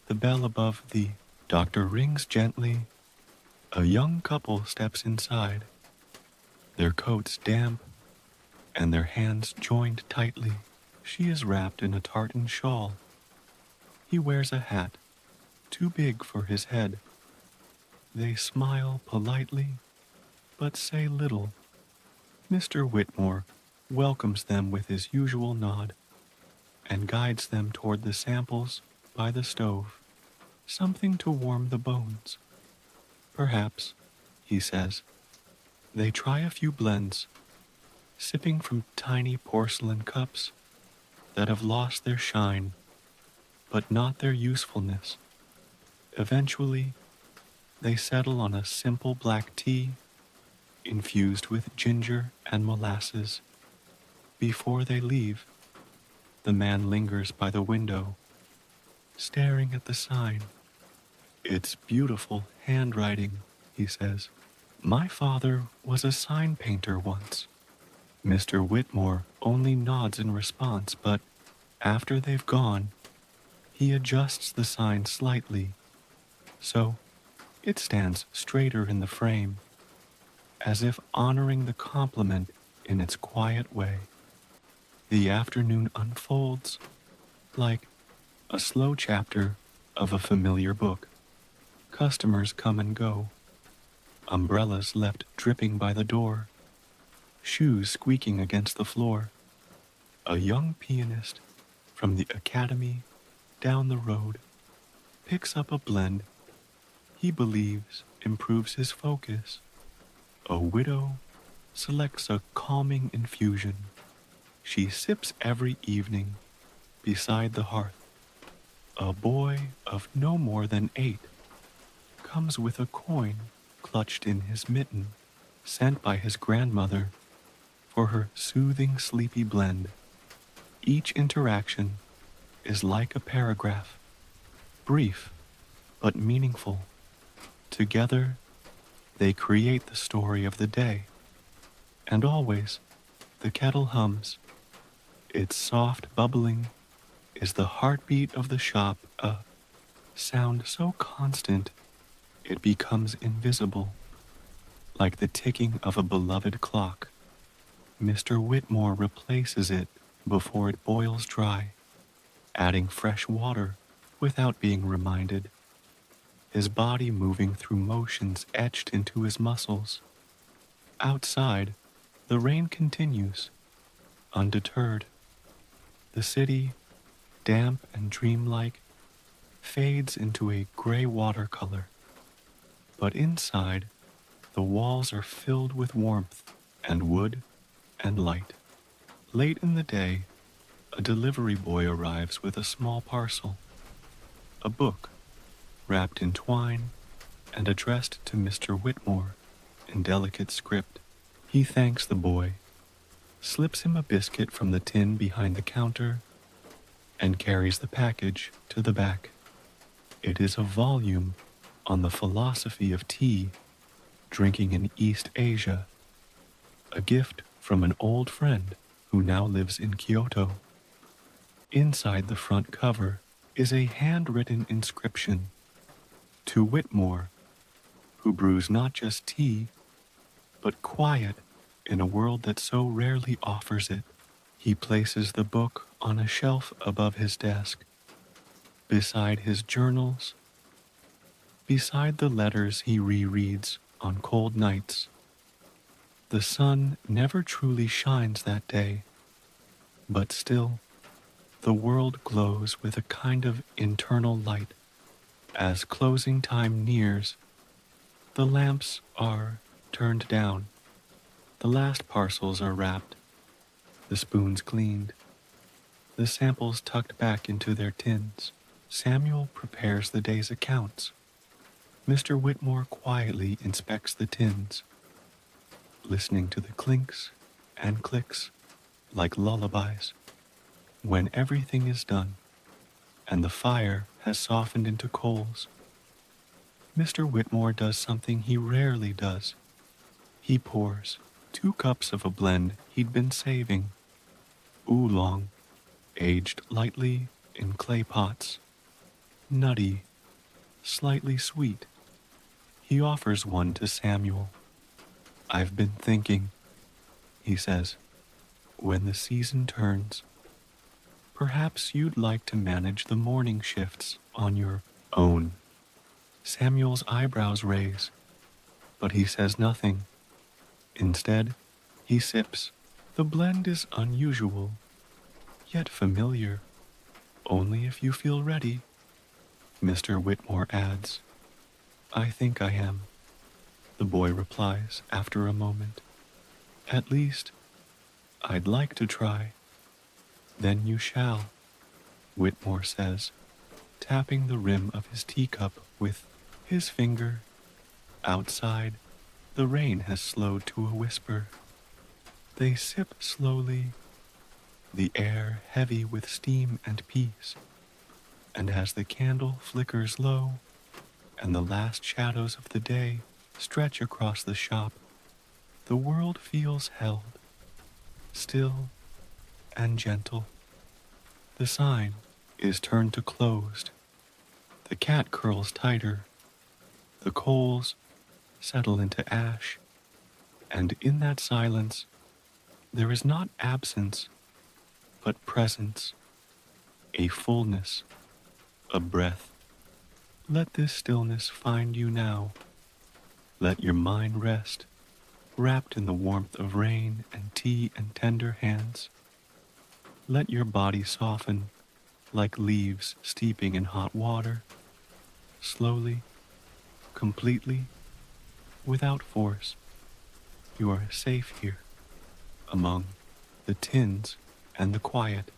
the bell above the doctor rings gently. A young couple steps inside, their coats damp and their hands joined tightly. She is wrapped in a tartan shawl. He wears a hat, too big for his head. They smile politely, but say little. Mr. Whitmore welcomes them with his usual nod and guides them toward the samples by the stove. Something to warm the bones. Perhaps, he says. They try a few blends, sipping from tiny porcelain cups that have lost their shine, but not their usefulness. Eventually, they settle on a simple black tea infused with ginger and molasses. Before they leave, the man lingers by the window, staring at the sign. It's beautiful handwriting, he says. My father was a sign painter once. Mr. Whitmore only nods in response, but after they've gone, he adjusts the sign slightly, so it stands straighter in the frame, as if honoring the compliment in its quiet way. The afternoon unfolds like a slow chapter of a familiar book. Customers come and go, umbrellas left dripping by the door, shoes squeaking against the floor. A young pianist from the academy down the road picks up a blend he believes improves his focus. A widow selects a calming infusion she sips every evening beside the hearth. A boy of no more than 8 comes with a coin clutched in his mitten, sent by his grandmother for her soothing sleepy blend. Each interaction is like a paragraph, brief but meaningful. Together, they create the story of the day, and always the kettle hums. Its soft bubbling is the heartbeat of the shop, a sound so constant it becomes invisible, like the ticking of a beloved clock. Mr. Whitmore replaces it before it boils dry, adding fresh water without being reminded, his body moving through motions etched into his muscles. Outside, the rain continues, undeterred. The city damp and dreamlike, fades into a gray watercolor. But inside, the walls are filled with warmth and wood and light. Late in the day, a delivery boy arrives with a small parcel, a book wrapped in twine and addressed to Mr. Whitmore in delicate script. He thanks the boy, slips him a biscuit from the tin behind the counter, and carries the package to the back. It is a volume on the philosophy of tea drinking in East Asia, a gift from an old friend who now lives in Kyoto. Inside the front cover is a handwritten inscription to Whitmore, who brews not just tea, but quiet in a world that so rarely offers it. He places the book on a shelf above his desk, beside his journals, beside the letters he rereads on cold nights. The sun never truly shines that day, but still, the world glows with a kind of internal light. As closing time nears, the lamps are turned down, the last parcels are wrapped, the spoons cleaned, the samples tucked back into their tins. Samuel prepares the day's accounts. Mr. Whitmore quietly inspects the tins, listening to the clinks and clicks like lullabies. When everything is done and the fire has softened into coals, Mr. Whitmore does something he rarely does. He pours 2 cups of a blend he'd been saving, oolong, aged lightly in clay pots, nutty, slightly sweet. He offers one to Samuel. "I've been thinking," he says, "when the season turns, perhaps you'd like to manage the morning shifts on your own." Samuel's eyebrows raise, but he says nothing. Instead, he sips. The blend is unusual, yet familiar. "Only if you feel ready," Mr. Whitmore adds. "I think I am," the boy replies after a moment. "At least, I'd like to try." "Then you shall," Whitmore says, tapping the rim of his teacup with his finger. Outside, the rain has slowed to a whisper. They sip slowly, the air heavy with steam and peace, and as the candle flickers low and the last shadows of the day stretch across the shop, the world feels held, still and gentle. The sign is turned to closed. The cat curls tighter. The coals settle into ash. And in that silence, there is not absence, but presence, a fullness, a breath. Let this stillness find you now. Let your mind rest, wrapped in the warmth of rain and tea and tender hands. Let your body soften like leaves steeping in hot water, slowly, completely, without force. You are safe here, among the tins and the quiet,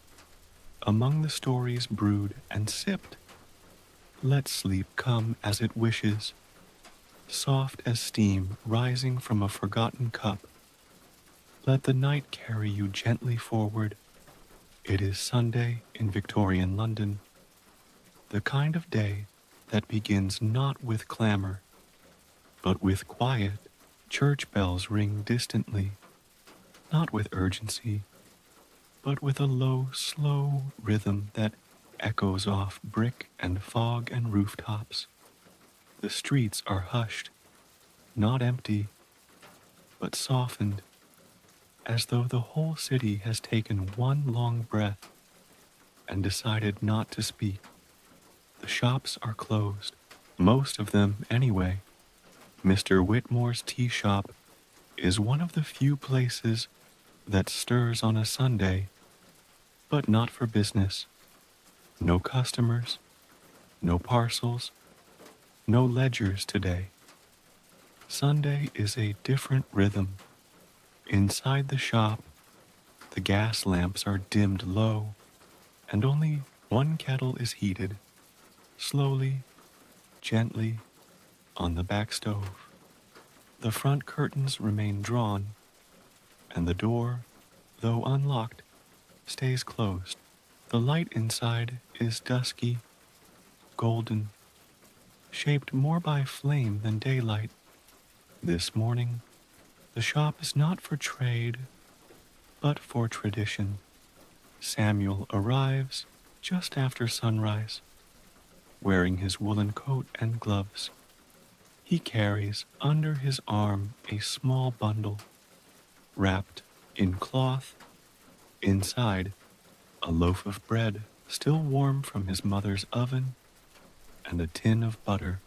among the stories brewed and sipped. Let sleep come as it wishes, soft as steam rising from a forgotten cup. Let the night carry you gently forward. It is Sunday in Victorian London, the kind of day that begins not with clamor, but with quiet. Church bells ring distantly, not with urgency, but with a low, slow rhythm that echoes off brick and fog and rooftops. The streets are hushed, not empty, but softened, as though the whole city has taken one long breath and decided not to speak. The shops are closed, most of them anyway. Mr. Whitmore's tea shop is one of the few places that stirs on a Sunday, but not for business. No customers, no parcels, no ledgers today. Sunday is a different rhythm. Inside the shop, the gas lamps are dimmed low, and only one kettle is heated, slowly, gently, on the back stove. The front curtains remain drawn, and the door, though unlocked, stays closed. The light inside is dusky, golden, shaped more by flame than daylight. This morning, the shop is not for trade, but for tradition. Samuel arrives just after sunrise, wearing his woolen coat and gloves. He carries under his arm a small bundle, wrapped in cloth. Inside, a loaf of bread, still warm from his mother's oven, and a tin of butter.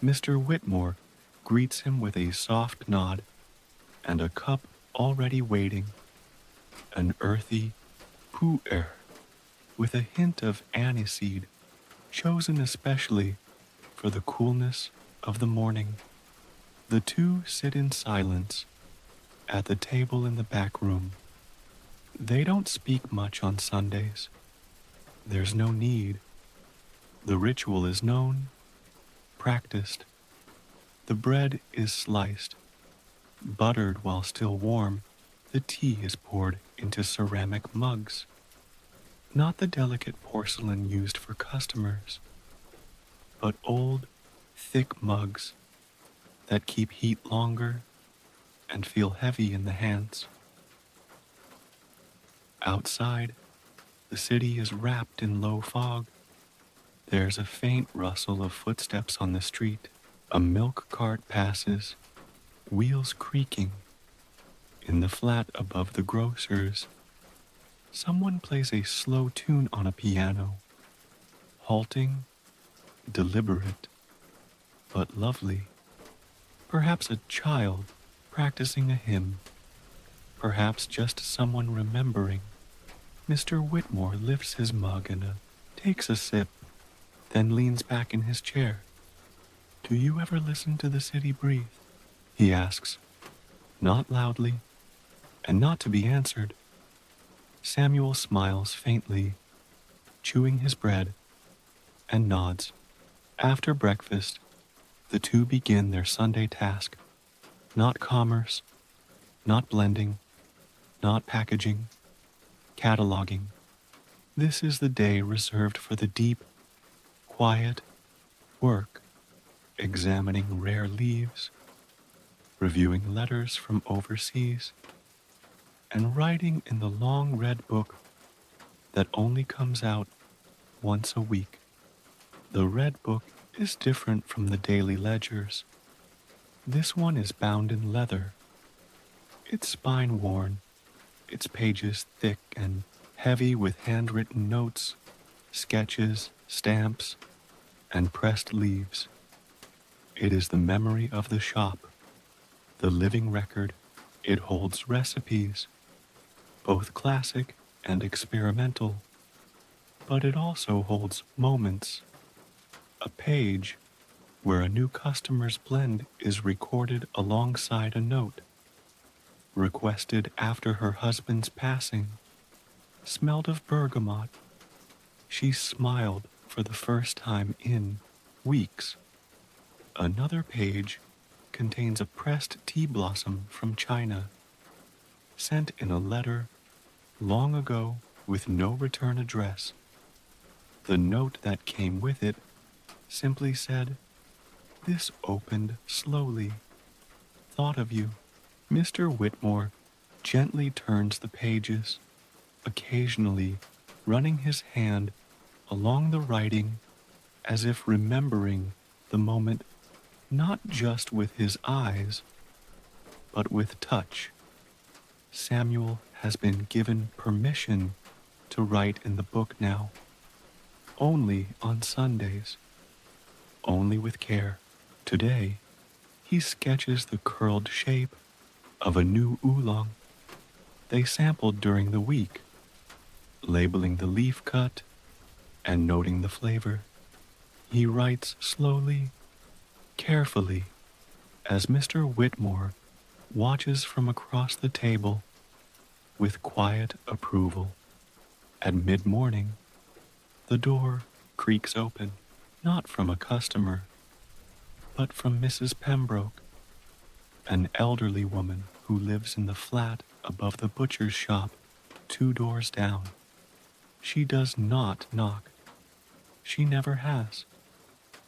Mr. Whitmore greets him with a soft nod and a cup already waiting, an earthy pu-er with a hint of aniseed, chosen especially for the coolness of the morning. The two sit in silence at the table in the back room. They don't speak much on Sundays. There's no need. The ritual is known, practiced. The bread is sliced, buttered while still warm. The tea is poured into ceramic mugs, not the delicate porcelain used for customers, but old, thick mugs that keep heat longer and feel heavy in the hands. Outside, the city is wrapped in low fog. There's a faint rustle of footsteps on the street. A milk cart passes, wheels creaking. In the flat above the grocer's, someone plays a slow tune on a piano, halting, deliberate, but lovely. Perhaps a child practicing a hymn, perhaps just someone remembering. Mr. Whitmore lifts his mug and takes a sip, then leans back in his chair. "Do you ever listen to the city breathe?" he asks, not loudly, and not to be answered. Samuel smiles faintly, chewing his bread, and nods. After breakfast, the two begin their Sunday task. Not commerce, not blending, not packaging, cataloging. This is the day reserved for the deep, quiet work, examining rare leaves, reviewing letters from overseas, and writing in the long red book that only comes out once a week. The red book is different from the daily ledgers. This one is bound in leather, its spine worn, its pages thick and heavy with handwritten notes, sketches, stamps, and pressed leaves. It is the memory of the shop, the living record. It holds recipes, both classic and experimental, but it also holds moments. A page where a new customer's blend is recorded alongside a note, requested after her husband's passing, smelled of bergamot. She smiled for the first time in weeks. Another page contains a pressed tea blossom from China, sent in a letter long ago with no return address. The note that came with it simply said, "This opened slowly. Thought of you." Mr. Whitmore gently turns the pages, occasionally running his hand along the writing as if remembering the moment not just with his eyes, but with touch. Samuel has been given permission to write in the book now, only on Sundays, only with care. Today, he sketches the curled shape of a new oolong they sampled during the week, labeling the leaf cut, and noting the flavor, he writes slowly, carefully, as Mr. Whitmore watches from across the table with quiet approval. At mid-morning, the door creaks open, not from a customer, but from Mrs. Pembroke, an elderly woman who lives in the flat above the butcher's shop 2 doors down. She does not knock. She never has.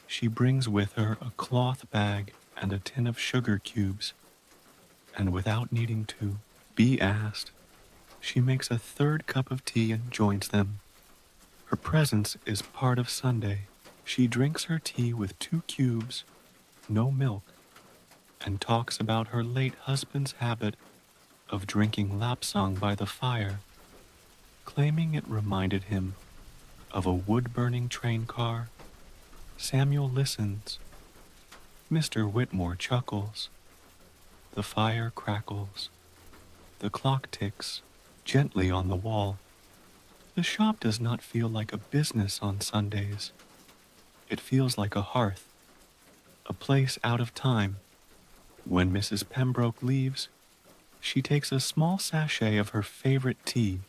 She brings with her a cloth bag and a tin of sugar cubes, and without needing to be asked, she makes a third cup of tea and joins them. Her presence is part of Sunday. She drinks her tea with 2 cubes, no milk, and talks about her late husband's habit of drinking lapsang by the fire, claiming it reminded him of a wood-burning train car. Samuel listens. Mr. Whitmore chuckles. The fire crackles. The clock ticks gently on the wall. The shop does not feel like a business on Sundays. It feels like a hearth, a place out of time. When Mrs. Pembroke leaves, she takes a small sachet of her favorite tea,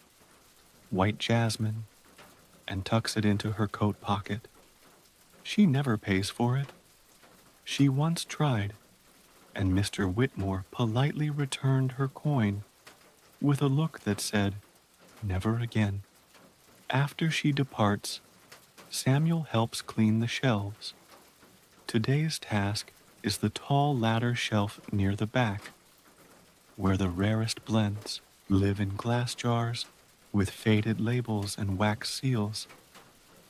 white jasmine, and tucks it into her coat pocket. She never pays for it. She once tried, and Mr. Whitmore politely returned her coin with a look that said, "Never again." After she departs, Samuel helps clean the shelves. Today's task is the tall ladder shelf near the back, where the rarest blends live in glass jars with faded labels and wax seals.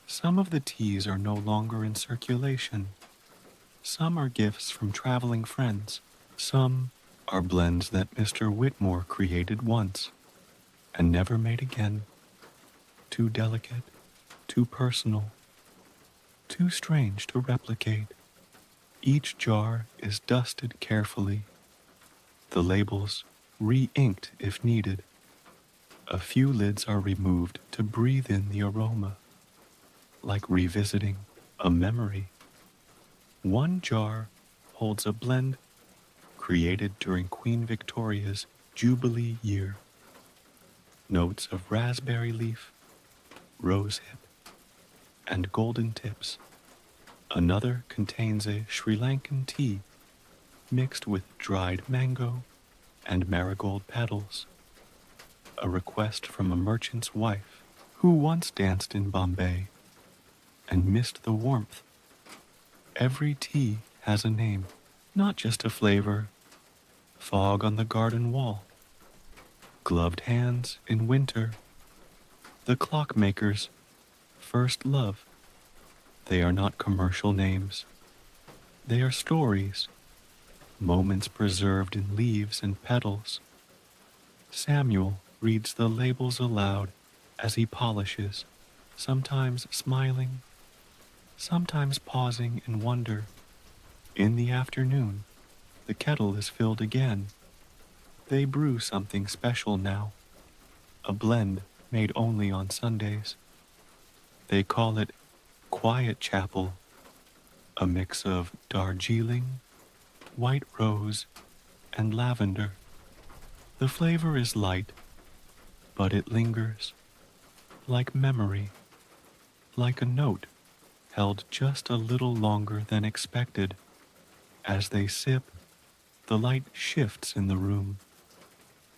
Some of the teas are no longer in circulation. Some are gifts from traveling friends. Some are blends that Mr. Whitmore created once and never made again. Too delicate, too personal, too strange to replicate. Each jar is dusted carefully, the labels re-inked if needed. A few lids are removed to breathe in the aroma, like revisiting a memory. One jar holds a blend created during Queen Victoria's Jubilee year. Notes of raspberry leaf, rosehip, and golden tips. Another contains a Sri Lankan tea mixed with dried mango and marigold petals. A request from a merchant's wife who once danced in Bombay and missed the warmth. Every tea has a name, not just a flavor. Fog on the garden wall, gloved hands in winter, the clockmaker's first love. They are not commercial names. They are stories, moments preserved in leaves and petals. Samuel reads the labels aloud as he polishes, sometimes smiling, sometimes pausing in wonder. In the afternoon, the kettle is filled again. They brew something special now, a blend made only on Sundays. They call it Quiet Chapel, a mix of Darjeeling, white rose, and lavender. The flavor is light, but it lingers, like memory, like a note held just a little longer than expected. As they sip, the light shifts in the room.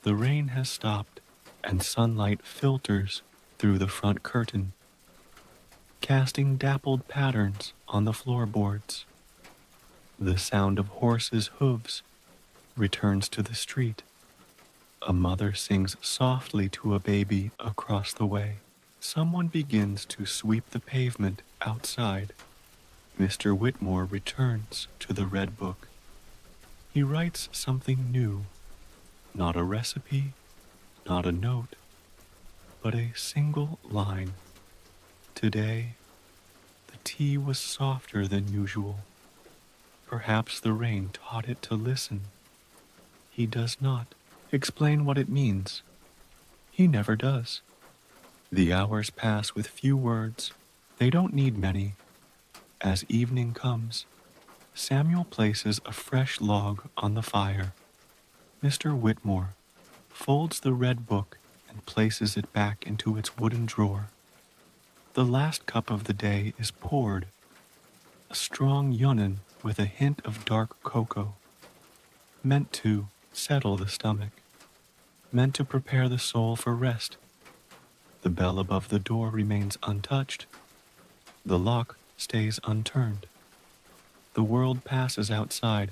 The rain has stopped, and sunlight filters through the front curtain, casting dappled patterns on the floorboards. The sound of horses' hooves returns to the street. A mother sings softly to a baby across the way. Someone begins to sweep the pavement outside. Mr. Whitmore returns to the red book. He writes something new, not a recipe, not a note, but a single line. Today, the tea was softer than usual. Perhaps the rain taught it to listen. He does not explain what it means. He never does. The hours pass with few words, They don't need many. As evening comes, Samuel places a fresh log on the fire. Mr. Whitmore folds the red book and places it back into its wooden drawer. The last cup of the day is poured, a strong yunnan with a hint of dark cocoa, meant to settle the stomach, meant to prepare the soul for rest. The bell above the door remains untouched. The lock stays unturned. The world passes outside,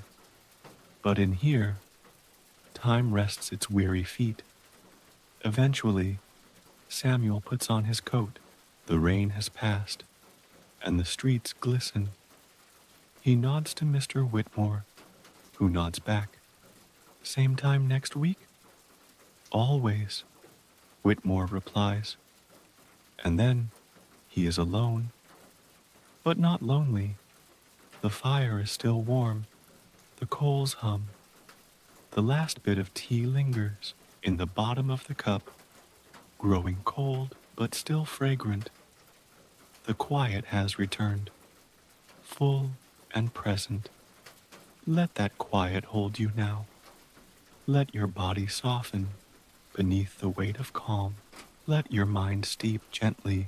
but in here, time rests its weary feet. Eventually, Samuel puts on his coat. The rain has passed, and the streets glisten. He nods to Mr. Whitmore, who nods back. Same time next week? Always, Whitmore replies. And then he is alone, but not lonely. The fire is still warm. The coals hum. The last bit of tea lingers in the bottom of the cup, growing cold but still fragrant. The quiet has returned, full and present. Let that quiet hold you now. Let your body soften beneath the weight of calm. Let your mind steep gently.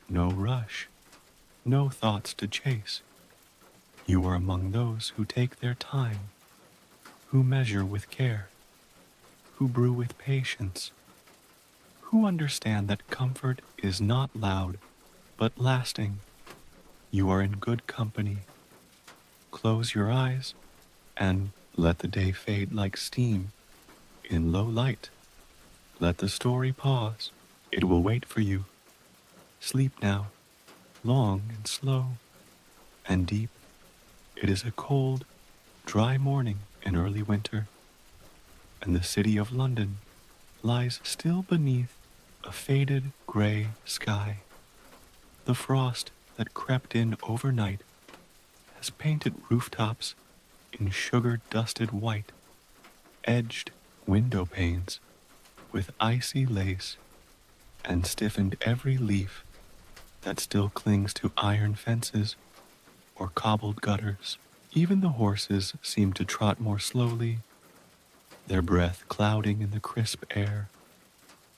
No rush, no thoughts to chase. You are among those who take their time, who measure with care, who brew with patience, who understand that comfort is not loud, but lasting. You are in good company. Close your eyes and let the day fade like steam in low light. Let the story pause. It will wait for you. Sleep now, long and slow and deep. It is a cold, dry morning in early winter, and the city of London lies still beneath a faded gray sky. The frost that crept in overnight has painted rooftops in sugar-dusted white, edged window panes with icy lace, and stiffened every leaf that still clings to iron fences or cobbled gutters. Even the horses seem to trot more slowly, their breath clouding in the crisp air,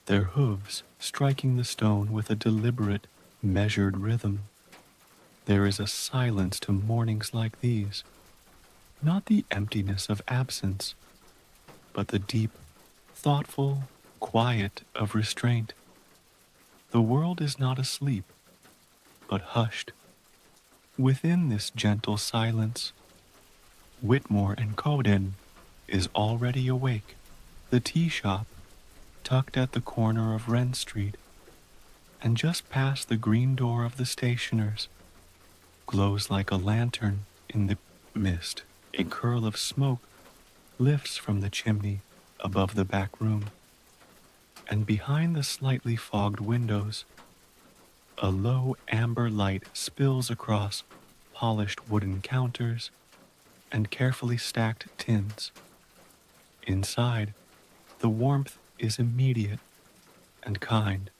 their hooves striking the stone with a deliberate, measured rhythm. There is a silence to mornings like these, not the emptiness of absence, but the deep, thoughtful quiet of restraint. The world is not asleep, but hushed. Within this gentle silence, Whitmore and Coden is already awake. The tea shop, tucked at the corner of Wren Street, and just past the green door of the stationer's, glows like a lantern in the mist. A curl of smoke lifts from the chimney above the back room, and behind the slightly fogged windows, a low amber light spills across polished wooden counters and carefully stacked tins. Inside, the warmth is immediate and kind.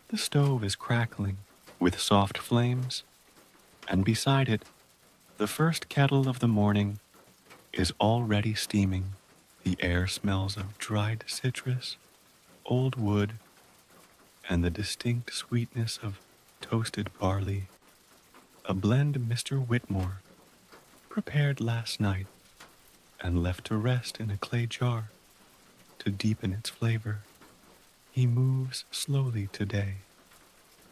The stove is crackling with soft flames, and beside it, the first kettle of the morning is already steaming. The air smells of dried citrus, old wood, and the distinct sweetness of toasted barley, a blend Mr. Whitmore prepared last night and left to rest in a clay jar to deepen its flavor. He moves slowly today,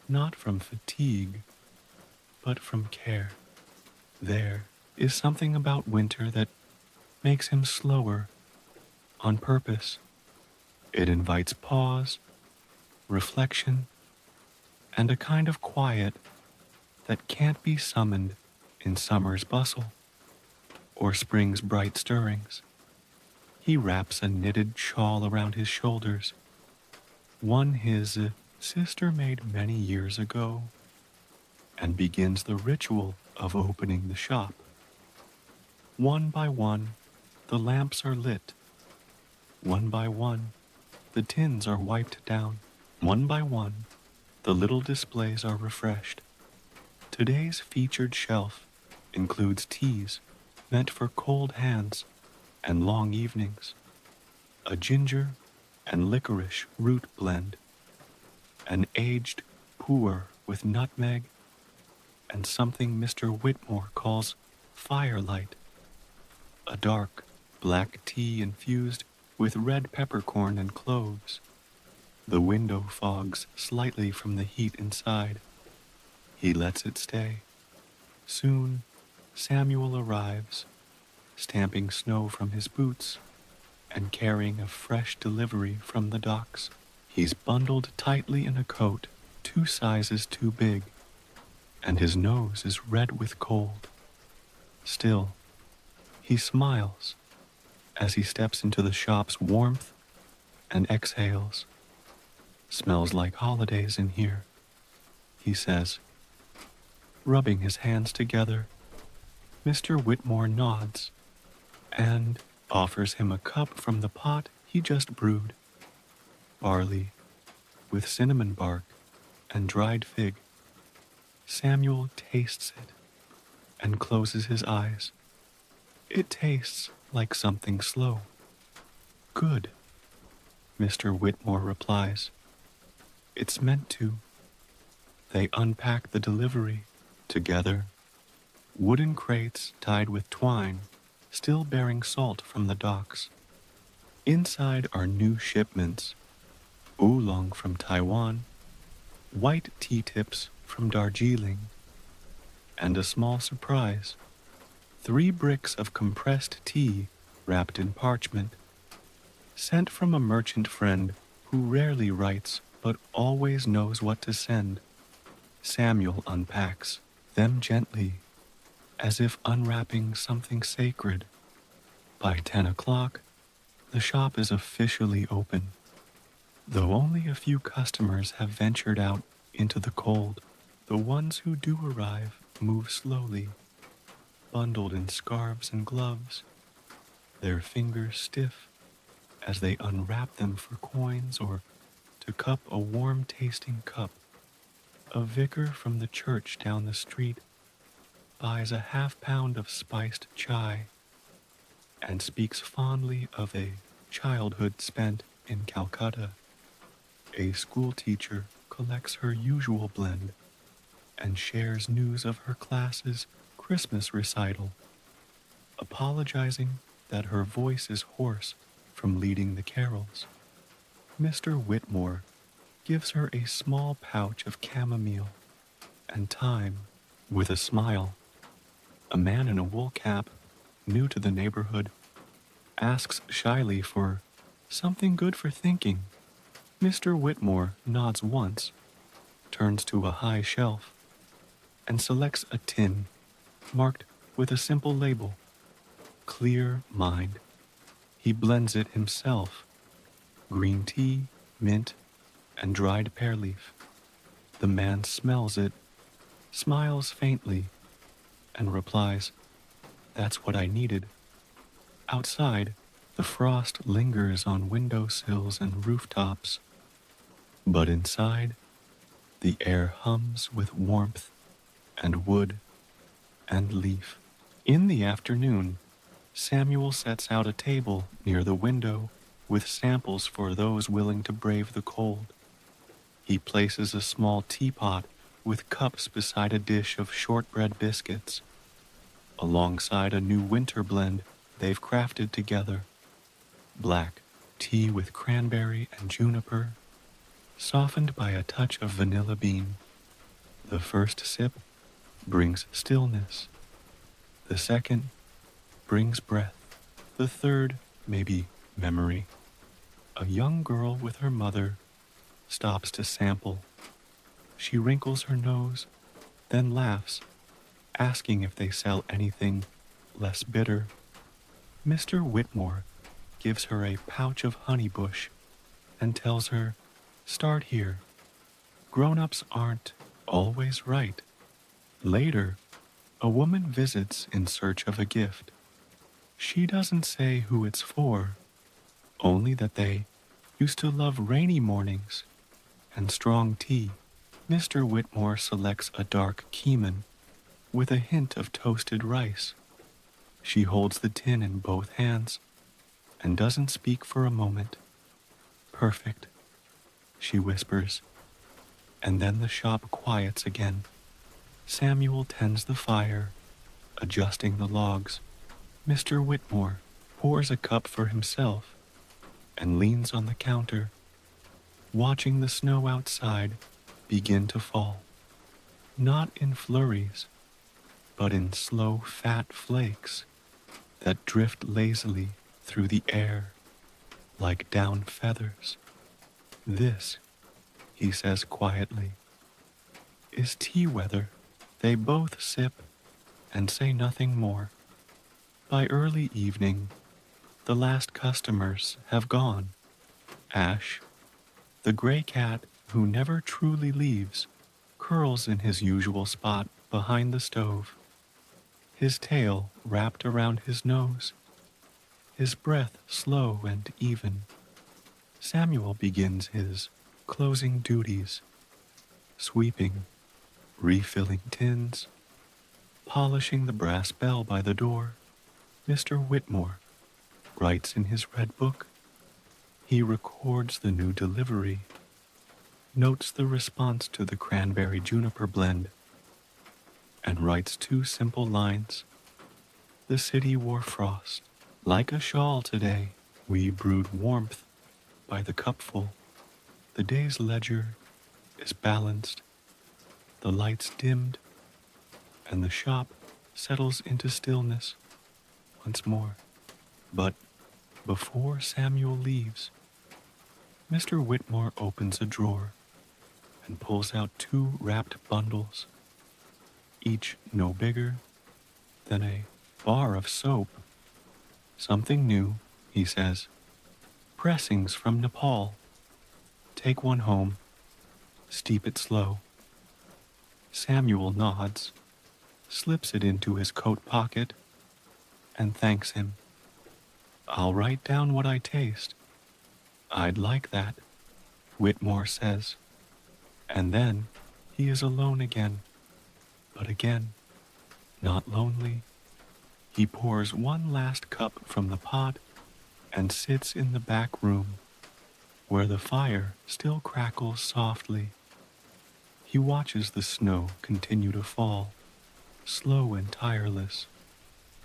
not from fatigue, but from care. There is something about winter that makes him slower on purpose. It invites pause, reflection, and a kind of quiet that can't be summoned in summer's bustle or spring's bright stirrings. He wraps a knitted shawl around his shoulders, one his sister made many years ago, and begins the ritual of opening the shop. One by one, the lamps are lit. One by one, the tins are wiped down. One by one, The little displays are refreshed. Today's featured shelf includes teas meant for cold hands and long evenings, a ginger and licorice root blend, an aged pu'er with nutmeg, and something Mr. Whitmore calls firelight, a dark black tea infused with red peppercorn and cloves. The window fogs slightly from the heat inside. He lets it stay. Soon, Samuel arrives, stamping snow from his boots and carrying a fresh delivery from the docks. He's bundled tightly in a coat 2 sizes too big, and his nose is red with cold. Still, he smiles as he steps into the shop's warmth and exhales. "Smells like holidays in here," he says, rubbing his hands together. Mr. Whitmore nods and offers him a cup from the pot he just brewed. Barley with cinnamon bark and dried fig. Samuel tastes it and closes his eyes. It tastes like something slow. "Good," Mr. Whitmore replies. "It's meant to." They unpack the delivery together. Wooden crates tied with twine, still bearing salt from the docks. Inside are new shipments: oolong from Taiwan, white tea tips from Darjeeling, and a small surprise: 3 bricks of compressed tea wrapped in parchment, sent from a merchant friend who rarely writes but always knows what to send. Samuel unpacks them gently, as if unwrapping something sacred. By 10 o'clock, the shop is officially open, though only a few customers have ventured out into the cold. The ones who do arrive move slowly, bundled in scarves and gloves, their fingers stiff as they unwrap them for coins or to cup a warm-tasting cup. A vicar from the church down the street buys a half-pound of spiced chai and speaks fondly of a childhood spent in Calcutta. A school teacher collects her usual blend and shares news of her class's Christmas recital, apologizing that her voice is hoarse from leading the carols. Mr. Whitmore gives her a small pouch of chamomile and thyme with a smile. A man in a wool cap, new to the neighborhood, asks shyly for something good for thinking. Mr. Whitmore nods once, turns to a high shelf, and selects a tin marked with a simple label: "Clear Mind." He blends it himself: green tea, mint, and dried pear leaf. The man smells it, smiles faintly, and replies, "That's what I needed." Outside, the frost lingers on windowsills and rooftops, but inside, the air hums with warmth and wood and leaf. In the afternoon, Samuel sets out a table near the window with samples for those willing to brave the cold. He places a small teapot with cups beside a dish of shortbread biscuits, alongside a new winter blend they've crafted together: black tea with cranberry and juniper, softened by a touch of vanilla bean. The first sip brings stillness. The second brings breath. The third, maybe memory. A young girl with her mother stops to sample. She wrinkles her nose, then laughs, asking if they sell anything less bitter. Mr. Whitmore gives her a pouch of honeybush and tells her, "Start here. Grown-ups aren't always right." Later, a woman visits in search of a gift. She doesn't say who it's for, only that they used to love rainy mornings and strong tea. Mr. Whitmore selects a dark Keeman with a hint of toasted rice. She holds the tin in both hands and doesn't speak for a moment. Perfect, she whispers, and then the shop quiets again. Samuel tends the fire, adjusting the logs. Mr. Whitmore pours a cup for himself and leans on the counter, watching the snow outside begin to fall. Not in flurries, but in slow, fat flakes that drift lazily through the air like down feathers. This, he says quietly, is tea weather. They both sip and say nothing more. By early evening, the last customers have gone. Ash, the gray cat who never truly leaves, curls in his usual spot behind the stove, his tail wrapped around his nose, his breath slow and even. Samuel begins his closing duties, sweeping, refilling tins, polishing the brass bell by the door. Mr. Whitmore writes in his red book. He records the new delivery, notes the response to the cranberry juniper blend, and writes 2 simple lines. The city wore frost. Like a shawl today, we brewed warmth by the cupful. The day's ledger is balanced, the lights dimmed, and the shop settles into stillness once more. But before Samuel leaves, Mr. Whitmore opens a drawer and pulls out 2 wrapped bundles, each no bigger than a bar of soap. Something new, he says. Pressings from Nepal. Take one home. Steep it slow. Samuel nods, slips it into his coat pocket, and thanks him. I'll write down what I taste. I'd like that, Whitmore says. And then he is alone again. But again, not lonely. He pours one last cup from the pot and sits in the back room, where the fire still crackles softly. He watches the snow continue to fall, slow and tireless,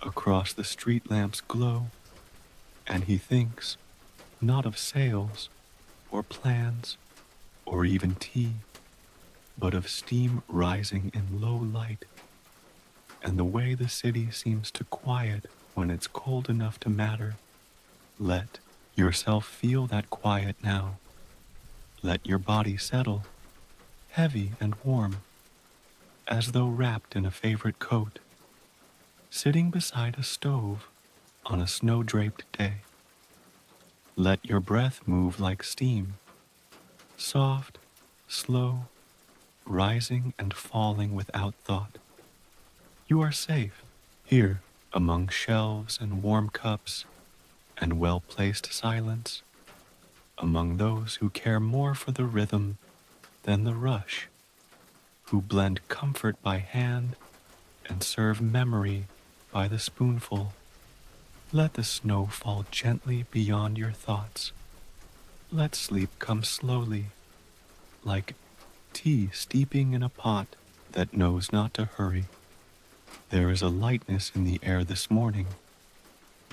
across the street lamps' glow, and he thinks not of sails or plans or even tea, but of steam rising in low light, and the way the city seems to quiet when it's cold enough to matter. Let yourself feel that quiet now. Let your body settle, heavy and warm, as though wrapped in a favorite coat, sitting beside a stove on a snow-draped day. Let your breath move like steam, soft, slow, rising and falling without thought. You are safe here among shelves and warm cups and well-placed silence, among those who care more for the rhythm than the rush, who blend comfort by hand and serve memory by the spoonful. Let the snow fall gently beyond your thoughts. Let sleep come slowly, like tea steeping in a pot that knows not to hurry. There is a lightness in the air this morning,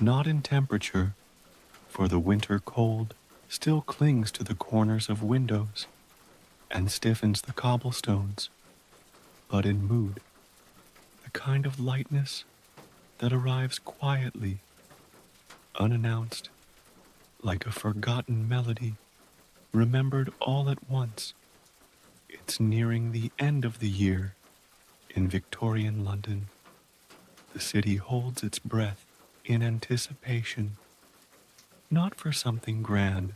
not in temperature, for the winter cold still clings to the corners of windows and stiffens the cobblestones, but in mood, the kind of lightness that arrives quietly, unannounced, like a forgotten melody, remembered all at once. It's nearing the end of the year in Victorian London. The city holds its breath in anticipation, not for something grand,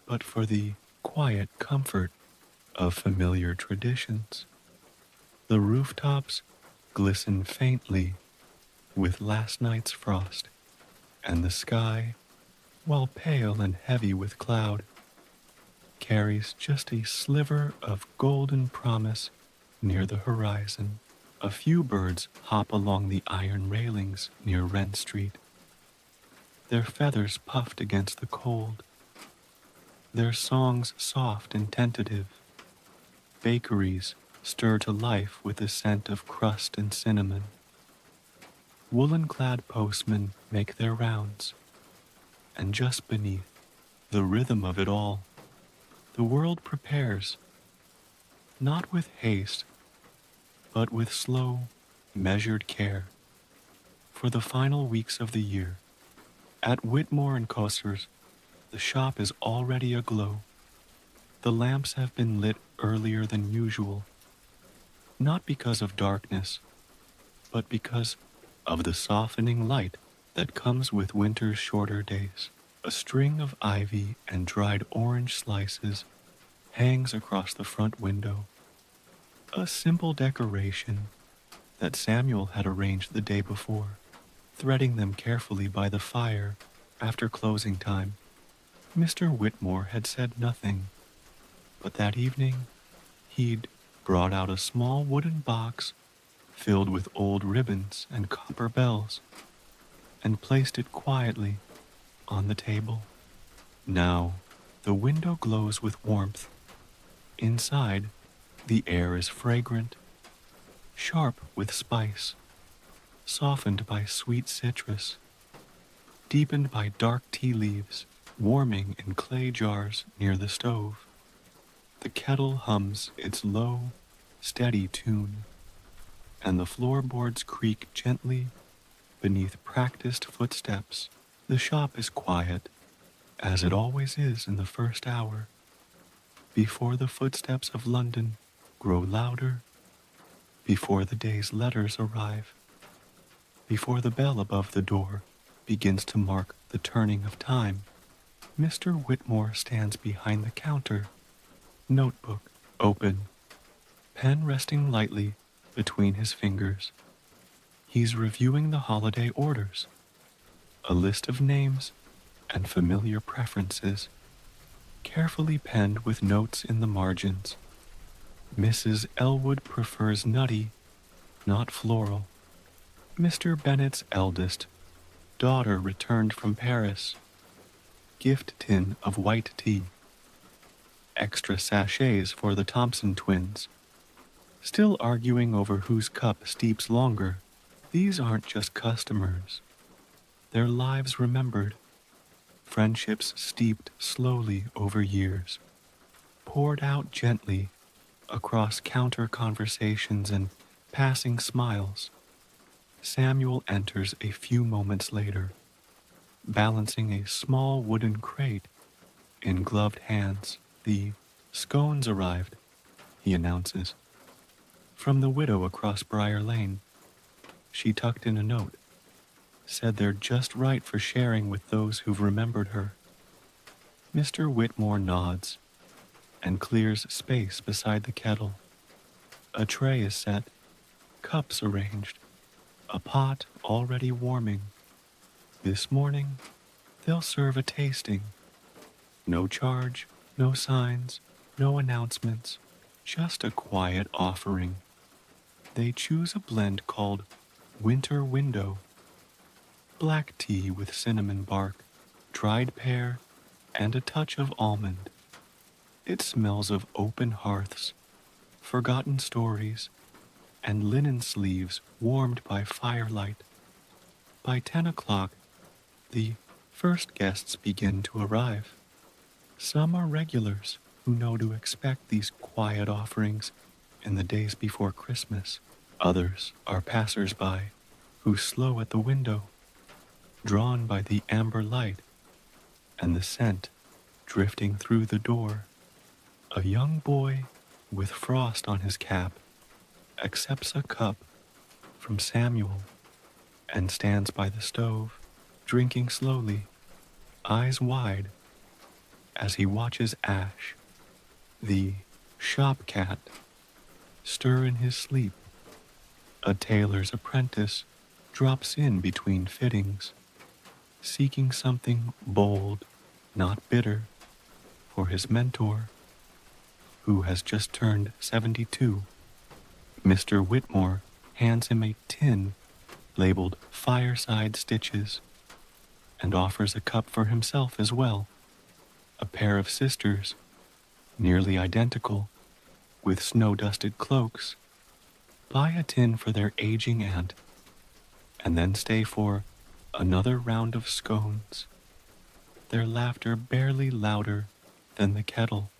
but for the quiet comfort of familiar traditions. The rooftops glisten faintly with last night's frost, and the sky, while pale and heavy with cloud, carries just a sliver of golden promise near the horizon. A few birds hop along the iron railings near Wren Street, their feathers puffed against the cold, their songs soft and tentative. Bakeries stir to life with the scent of crust and cinnamon. Woolen-clad postmen make their rounds, and just beneath the rhythm of it all, the world prepares, not with haste, but with slow, measured care, for the final weeks of the year. At Whitmore and Coster's, the shop is already aglow. The lamps have been lit earlier than usual, not because of darkness, but because of the softening light that comes with winter's shorter days. A string of ivy and dried orange slices hangs across the front window, a simple decoration that Samuel had arranged the day before, threading them carefully by the fire after closing time. Mr. Whitmore had said nothing, but that evening he'd brought out a small wooden box filled with old ribbons and copper bells, and placed it quietly on the table. Now, the window glows with warmth. Inside, the air is fragrant, sharp with spice, softened by sweet citrus, deepened by dark tea leaves, warming in clay jars near the stove. The kettle hums its low, steady tune, and the floorboards creak gently beneath practiced footsteps. The shop is quiet, as it always is in the first hour, before the footsteps of London grow louder, before the day's letters arrive, before the bell above the door begins to mark the turning of time. Mr. Whitmore stands behind the counter, notebook open, pen resting lightly between his fingers. He's reviewing the holiday orders, a list of names and familiar preferences, carefully penned with notes in the margins. Mrs. Elwood prefers nutty, not floral. Mr. Bennet's eldest daughter returned from Paris. Gift tin of white tea. Extra sachets for the Thompson twins. Still arguing over whose cup steeps longer. These aren't just customers. Their lives remembered. Friendships steeped slowly over years. Poured out gently across counter conversations and passing smiles. Samuel enters a few moments later, balancing a small wooden crate in gloved hands. The scones arrived, he announces. From the widow across Briar Lane. She tucked in a note, said they're just right for sharing with those who've remembered her. Mr. Whitmore nods and clears space beside the kettle. A tray is set, cups arranged, a pot already warming. This morning, they'll serve a tasting. No charge, no signs, no announcements, just a quiet offering. They choose a blend called Winter Window. Black tea with cinnamon bark, dried pear, and a touch of almond. It smells of open hearths, forgotten stories, and linen sleeves warmed by firelight. By 10 o'clock, the first guests begin to arrive. Some are regulars who know to expect these quiet offerings in the days before Christmas. Others are passers-by who slow at the window, drawn by the amber light and the scent drifting through the door. A young boy with frost on his cap accepts a cup from Samuel and stands by the stove, drinking slowly, eyes wide, as he watches Ash, the shop cat, stir in his sleep. A tailor's apprentice drops in between fittings, seeking something bold, not bitter, for his mentor, who has just turned 72. Mr. Whitmore hands him a tin labeled Fireside Stitches and offers a cup for himself as well. A pair of sisters, nearly identical, with snow-dusted cloaks, buy a tin for their aging aunt and then stay for another round of scones, their laughter barely louder than the kettle.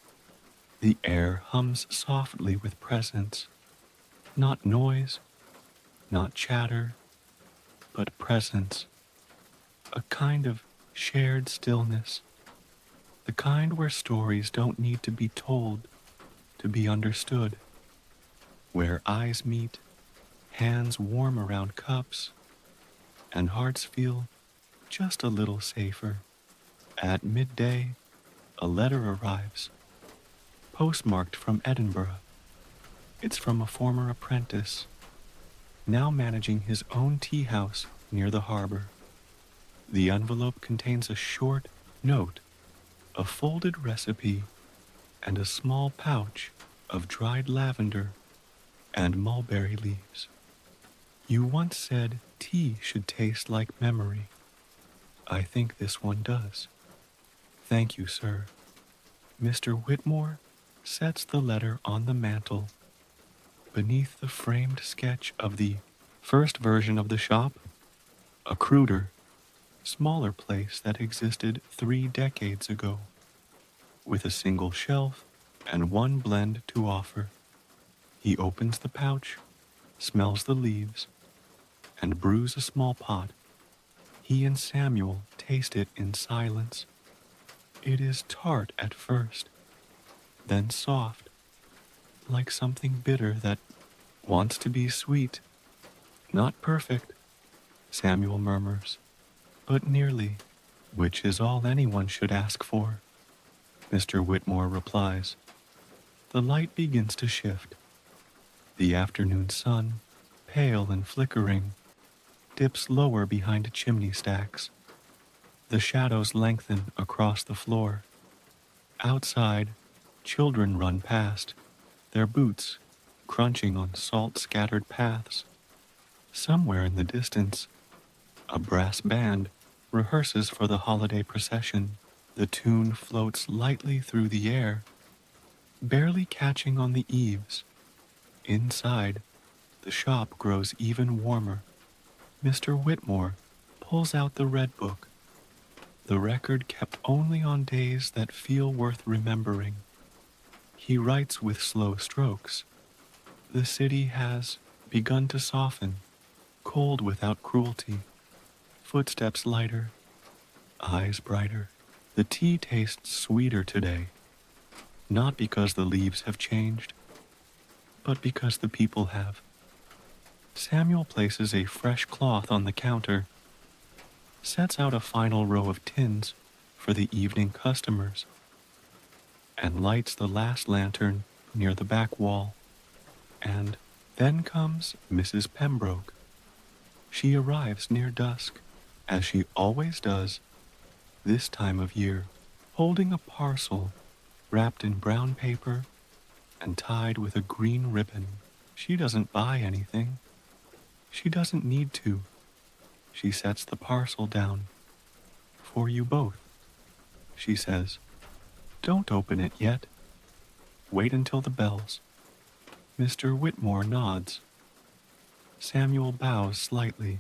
The air hums softly with presence, not noise, not chatter, but presence, a kind of shared stillness, the kind where stories don't need to be told to be understood, where eyes meet, hands warm around cups, and hearts feel just a little safer. At midday, a letter arrives, postmarked from Edinburgh. It's from a former apprentice, now managing his own tea house near the harbor. The envelope contains a short note, a folded recipe, and a small pouch of dried lavender and mulberry leaves. You once said tea should taste like memory. I think this one does. Thank you, sir. Mr. Whitmore sets the letter on the mantel beneath the framed sketch of the first version of the shop, a cruder, smaller place that existed 3 decades ago, with a single shelf and one blend to offer. He opens the pouch, smells the leaves, and brews a small pot. He and Samuel taste it in silence. It is tart at first, then soft, like something bitter that wants to be sweet. Not perfect, Samuel murmurs, but nearly, which is all anyone should ask for. Mr. Whitmore replies. The light begins to shift. The afternoon sun, pale and flickering, dips lower behind chimney stacks. The shadows lengthen across the floor. Outside, children run past, their boots crunching on salt-scattered paths. Somewhere in the distance, a brass band rehearses for the holiday procession. The tune floats lightly through the air, barely catching on the eaves. Inside, the shop grows even warmer. Mr. Whitmore pulls out the red book, the record kept only on days that feel worth remembering. He writes with slow strokes. The city has begun to soften, cold without cruelty, footsteps lighter, eyes brighter. The tea tastes sweeter today, not because the leaves have changed, but because the people have. Samuel places a fresh cloth on the counter, sets out a final row of tins for the evening customers, and lights the last lantern near the back wall. And then comes Mrs. Pembroke. She arrives near dusk, as she always does this time of year, holding a parcel wrapped in brown paper and tied with a green ribbon. She doesn't buy anything. She doesn't need to. She sets the parcel down. For you both, she says. Don't open it yet. Wait until the bells. Mr. Whitmore nods. Samuel bows slightly.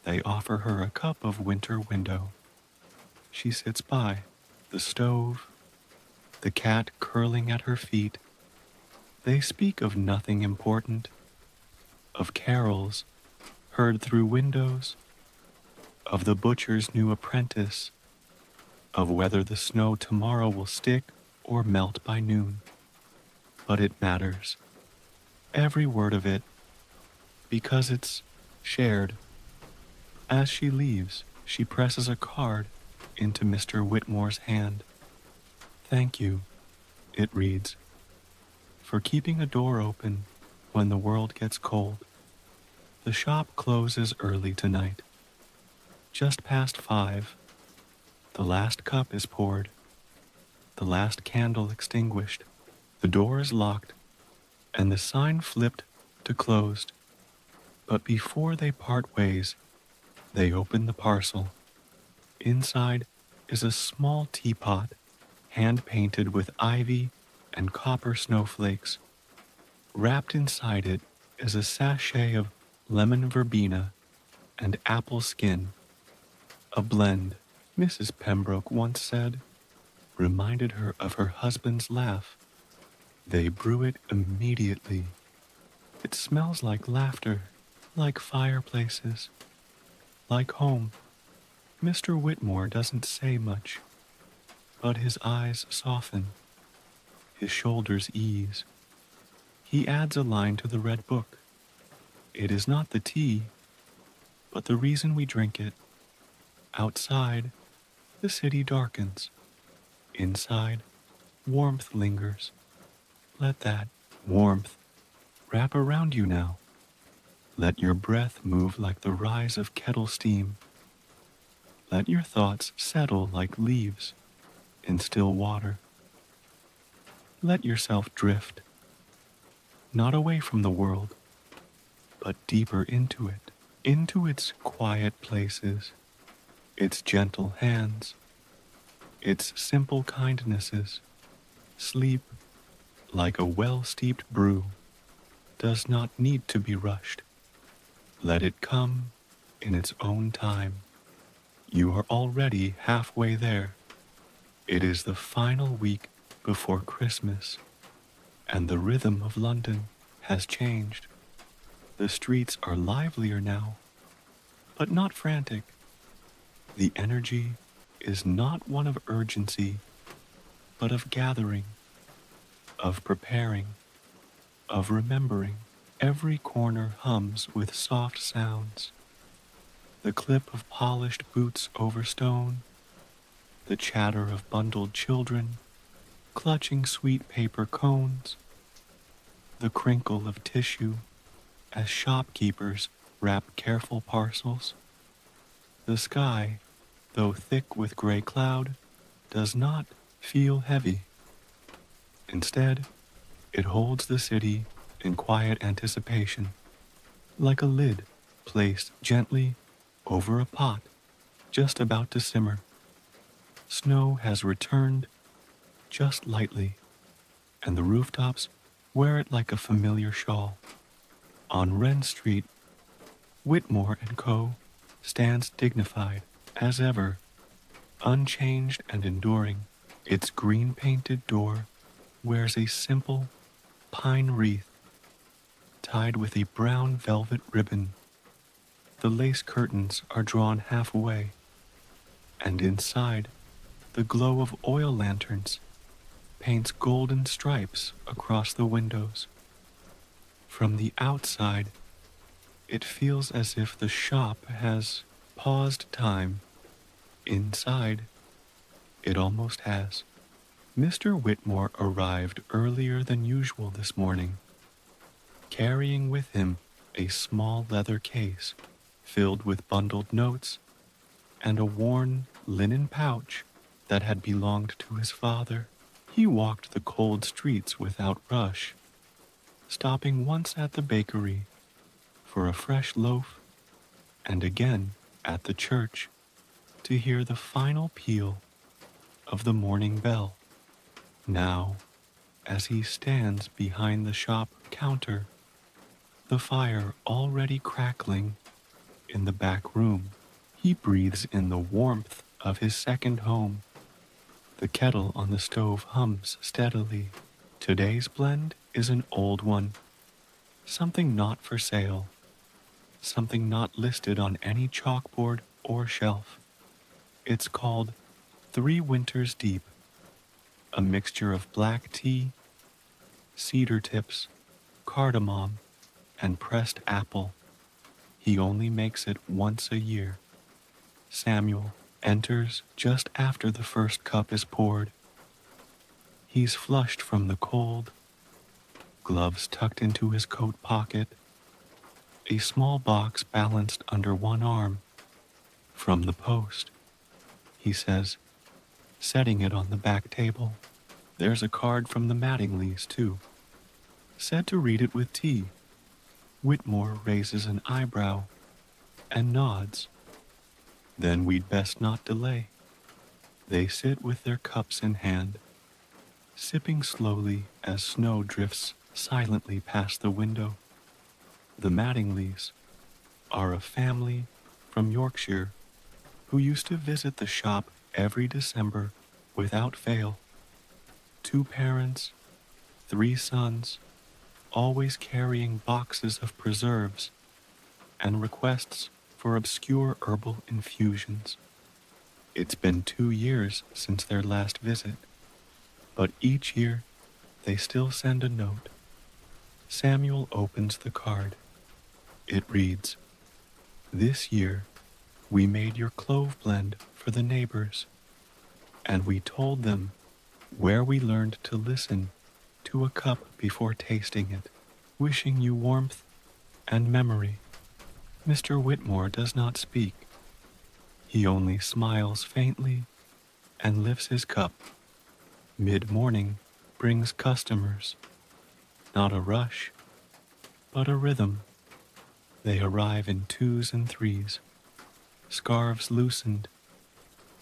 They offer her a cup of winter window. She sits by, the stove, the cat curling at her feet. They speak of nothing important, of carols heard through windows, of the butcher's new apprentice, of whether the snow tomorrow will stick or melt by noon. But it matters, every word of it, because it's shared. As she leaves, she presses a card into Mr. Whitmore's hand. Thank you, it reads, for keeping a door open when the world gets cold. The shop closes early tonight. Just past 5, the last cup is poured. the last candle extinguished. The door is locked, and the sign flipped to closed. But before they part ways, they open the parcel. Inside is a small teapot, hand-painted with ivy and copper snowflakes. Wrapped inside it is a sachet of lemon verbena and apple skin, a blend, Mrs. Pembroke once said, reminded her of her husband's laugh. They brew it immediately. It smells like laughter, like fireplaces, like home. Mr. Whitmore doesn't say much, but his eyes soften, his shoulders ease. He adds a line to the red book. It is not the tea, but the reason we drink it. Outside, the city darkens. Inside, warmth lingers. Let that warmth wrap around you now. Let your breath move like the rise of kettle steam. Let your thoughts settle like leaves in still water. Let yourself drift, not away from the world, but deeper into it, into its quiet places, its gentle hands, its simple kindnesses. Sleep, like a well-steeped brew, does not need to be rushed. Let it come in its own time. You are already halfway there. It is the final week before Christmas, and the rhythm of London has changed. The streets are livelier now, but not frantic. The energy is not one of urgency, but of gathering, of preparing, of remembering. Every corner hums with soft sounds. The clip of polished boots over stone, the chatter of bundled children, clutching sweet paper cones, the crinkle of tissue as shopkeepers wrap careful parcels. The sky, though thick with gray cloud, does not feel heavy. Instead, it holds the city in quiet anticipation, like a lid placed gently over a pot just about to simmer. Snow has returned just lightly, and the rooftops wear it like a familiar shawl. On Wren Street, Whitmore and Co. stands dignified as ever, unchanged and enduring. Its green-painted door wears a simple pine wreath tied with a brown velvet ribbon. The lace curtains are drawn half away, and inside, the glow of oil lanterns paints golden stripes across the windows. From the outside, it feels as if the shop has paused time. Inside, it almost has. Mr. Whitmore arrived earlier than usual this morning, carrying with him a small leather case filled with bundled notes and a worn linen pouch that had belonged to his father. He walked the cold streets without rush, stopping once at the bakery for a fresh loaf and again at the church to hear the final peal of the morning bell. Now, as he stands behind the shop counter, the fire already crackling in the back room, he breathes in the warmth of his second home. The kettle on the stove hums steadily. Today's blend is an old one, something not for sale, something not listed on any chalkboard or shelf. It's called 3 Winters Deep, a mixture of black tea, cedar tips, cardamom, and pressed apple. He only makes it once a year. Samuel enters just after the first cup is poured. He's flushed from the cold, gloves tucked into his coat pocket, a small box balanced under one arm. From the post, he says, setting it on the back table. There's a card from the Mattingleys, too. Said to read it with tea. Whitmore raises an eyebrow and nods. Then we'd best not delay. They sit with their cups in hand, sipping slowly as snow drifts silently past the window. The Mattingleys are a family from Yorkshire who used to visit the shop every December without fail. Two parents, three sons, always carrying boxes of preserves and requests for obscure herbal infusions. It's been 2 years since their last visit, but each year they still send a note. Samuel opens the card. It reads, "This year we made your clove blend for the neighbors, and we told them where we learned to listen to a cup before tasting it, wishing you warmth and memory." Mr. Whitmore does not speak. He only smiles faintly and lifts his cup. Mid-morning brings customers. Not a rush, but a rhythm. They arrive in twos and threes, scarves loosened,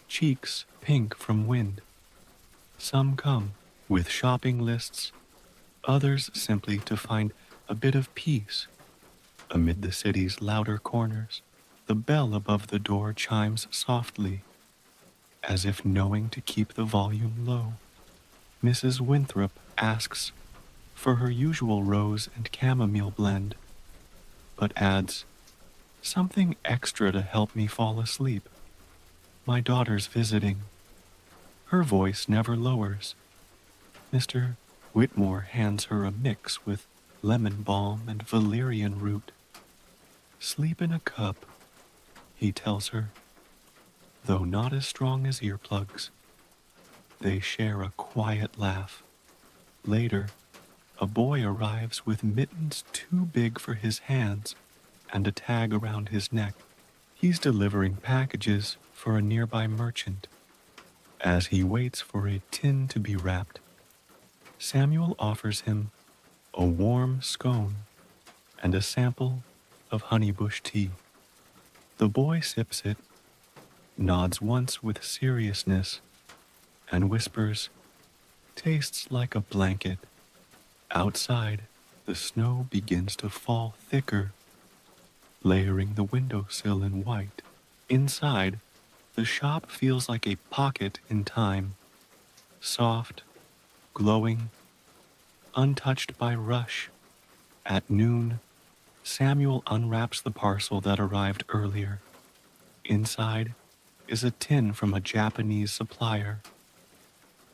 cheeks pink from wind. Some come with shopping lists, others simply to find a bit of peace amid the city's louder corners. The bell above the door chimes softly, as if knowing to keep the volume low. Mrs. Winthrop asks for her usual rose and chamomile blend, but adds, "Something extra to help me fall asleep. My daughter's visiting." Her voice never lowers. Mr. Whitmore hands her a mix with lemon balm and valerian root. "Sleep in a cup," he tells her, though not as strong as earplugs. They share a quiet laugh. Later, a boy arrives with mittens too big for his hands and a tag around his neck. He's delivering packages for a nearby merchant. As he waits for a tin to be wrapped, Samuel offers him a warm scone and a sample of honeybush tea. The boy sips it, nods once with seriousness, and whispers, "Tastes like a blanket." Outside, the snow begins to fall thicker, layering the windowsill in white. Inside, the shop feels like a pocket in time, soft, glowing, untouched by rush. At noon, Samuel unwraps the parcel that arrived earlier. Inside is a tin from a Japanese supplier.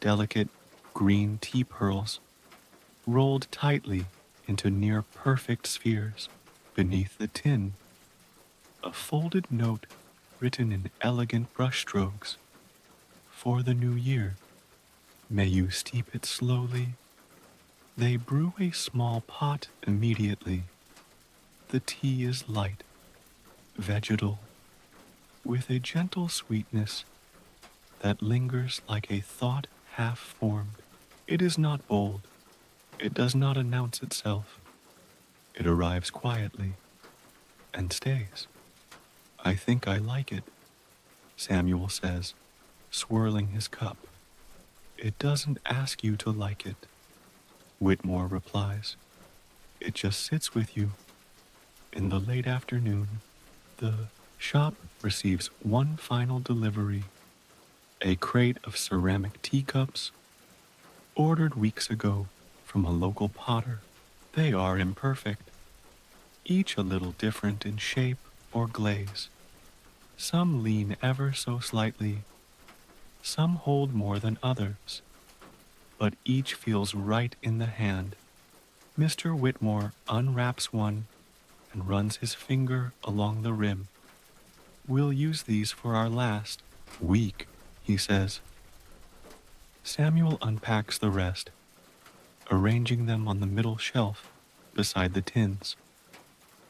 Delicate green tea pearls, rolled tightly into near-perfect spheres. Beneath the tin, a folded note written in elegant brushstrokes. "For the new year, may you steep it slowly." They brew a small pot immediately. The tea is light, vegetal, with a gentle sweetness that lingers like a thought half-formed. It is not bold. It does not announce itself. It arrives quietly and stays. "I think I like it," Samuel says, swirling his cup. "It doesn't ask you to like it," Whitmore replies. "It just sits with you." In the late afternoon, the shop receives one final delivery, a crate of ceramic teacups, ordered weeks ago from a local potter. They are imperfect, each a little different in shape or glaze. Some lean ever so slightly, some hold more than others, but each feels right in the hand. Mr. Whitmore unwraps one and runs his finger along the rim. "We'll use these for our last week," he says. Samuel unpacks the rest, arranging them on the middle shelf beside the tins.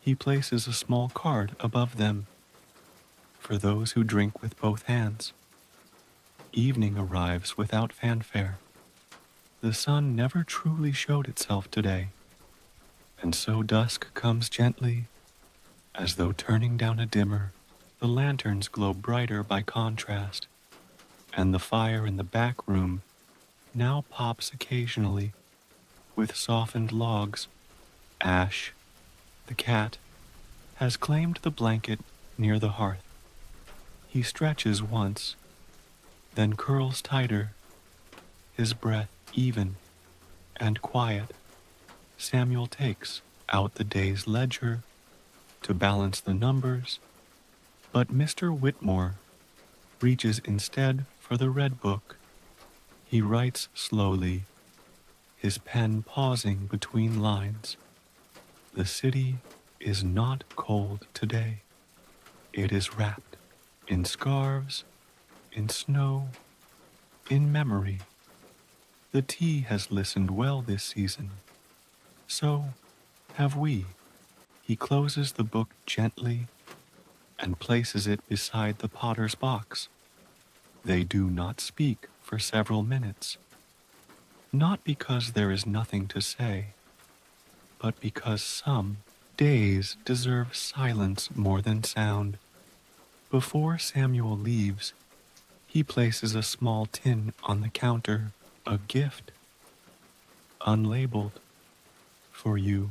He places a small card above them, "For those who drink with both hands." Evening arrives without fanfare. The sun never truly showed itself today, and so dusk comes gently, as though turning down a dimmer. The lanterns glow brighter by contrast, and the fire in the back room now pops occasionally with softened logs. Ash, the cat, has claimed the blanket near the hearth. He stretches once, then curls tighter, his breath even and quiet. Samuel takes out the day's ledger to balance the numbers, but Mr. Whitmore reaches instead for the red book. He writes slowly, his pen pausing between lines. The city is not cold today. It is wrapped in scarves, in snow, in memory. The tea has listened well this season. So have we. He closes the book gently and places it beside the potter's box. They do not speak for several minutes, not because there is nothing to say, but because some days deserve silence more than sound. Before Samuel leaves, he places a small tin on the counter, a gift, unlabeled, for you,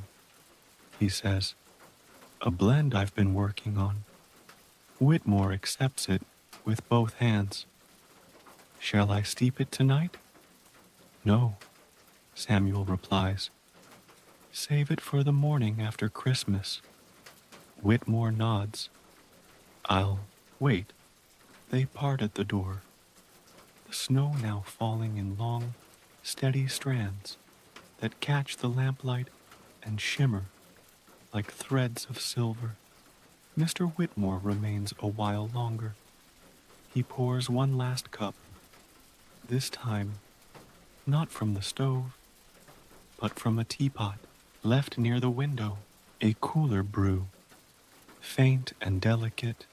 he says, a blend I've been working on. Whitmore accepts it with both hands. Shall I steep it tonight? No, Samuel replies. Save it for the morning after Christmas. Whitmore nods. I'll wait. They part at the door, the snow now falling in long, steady strands that catch the lamplight and shimmer like threads of silver. Mr. Whitmore remains a while longer. He pours one last cup, this time not from the stove, but from a teapot left near the window, a cooler brew, faint and delicate.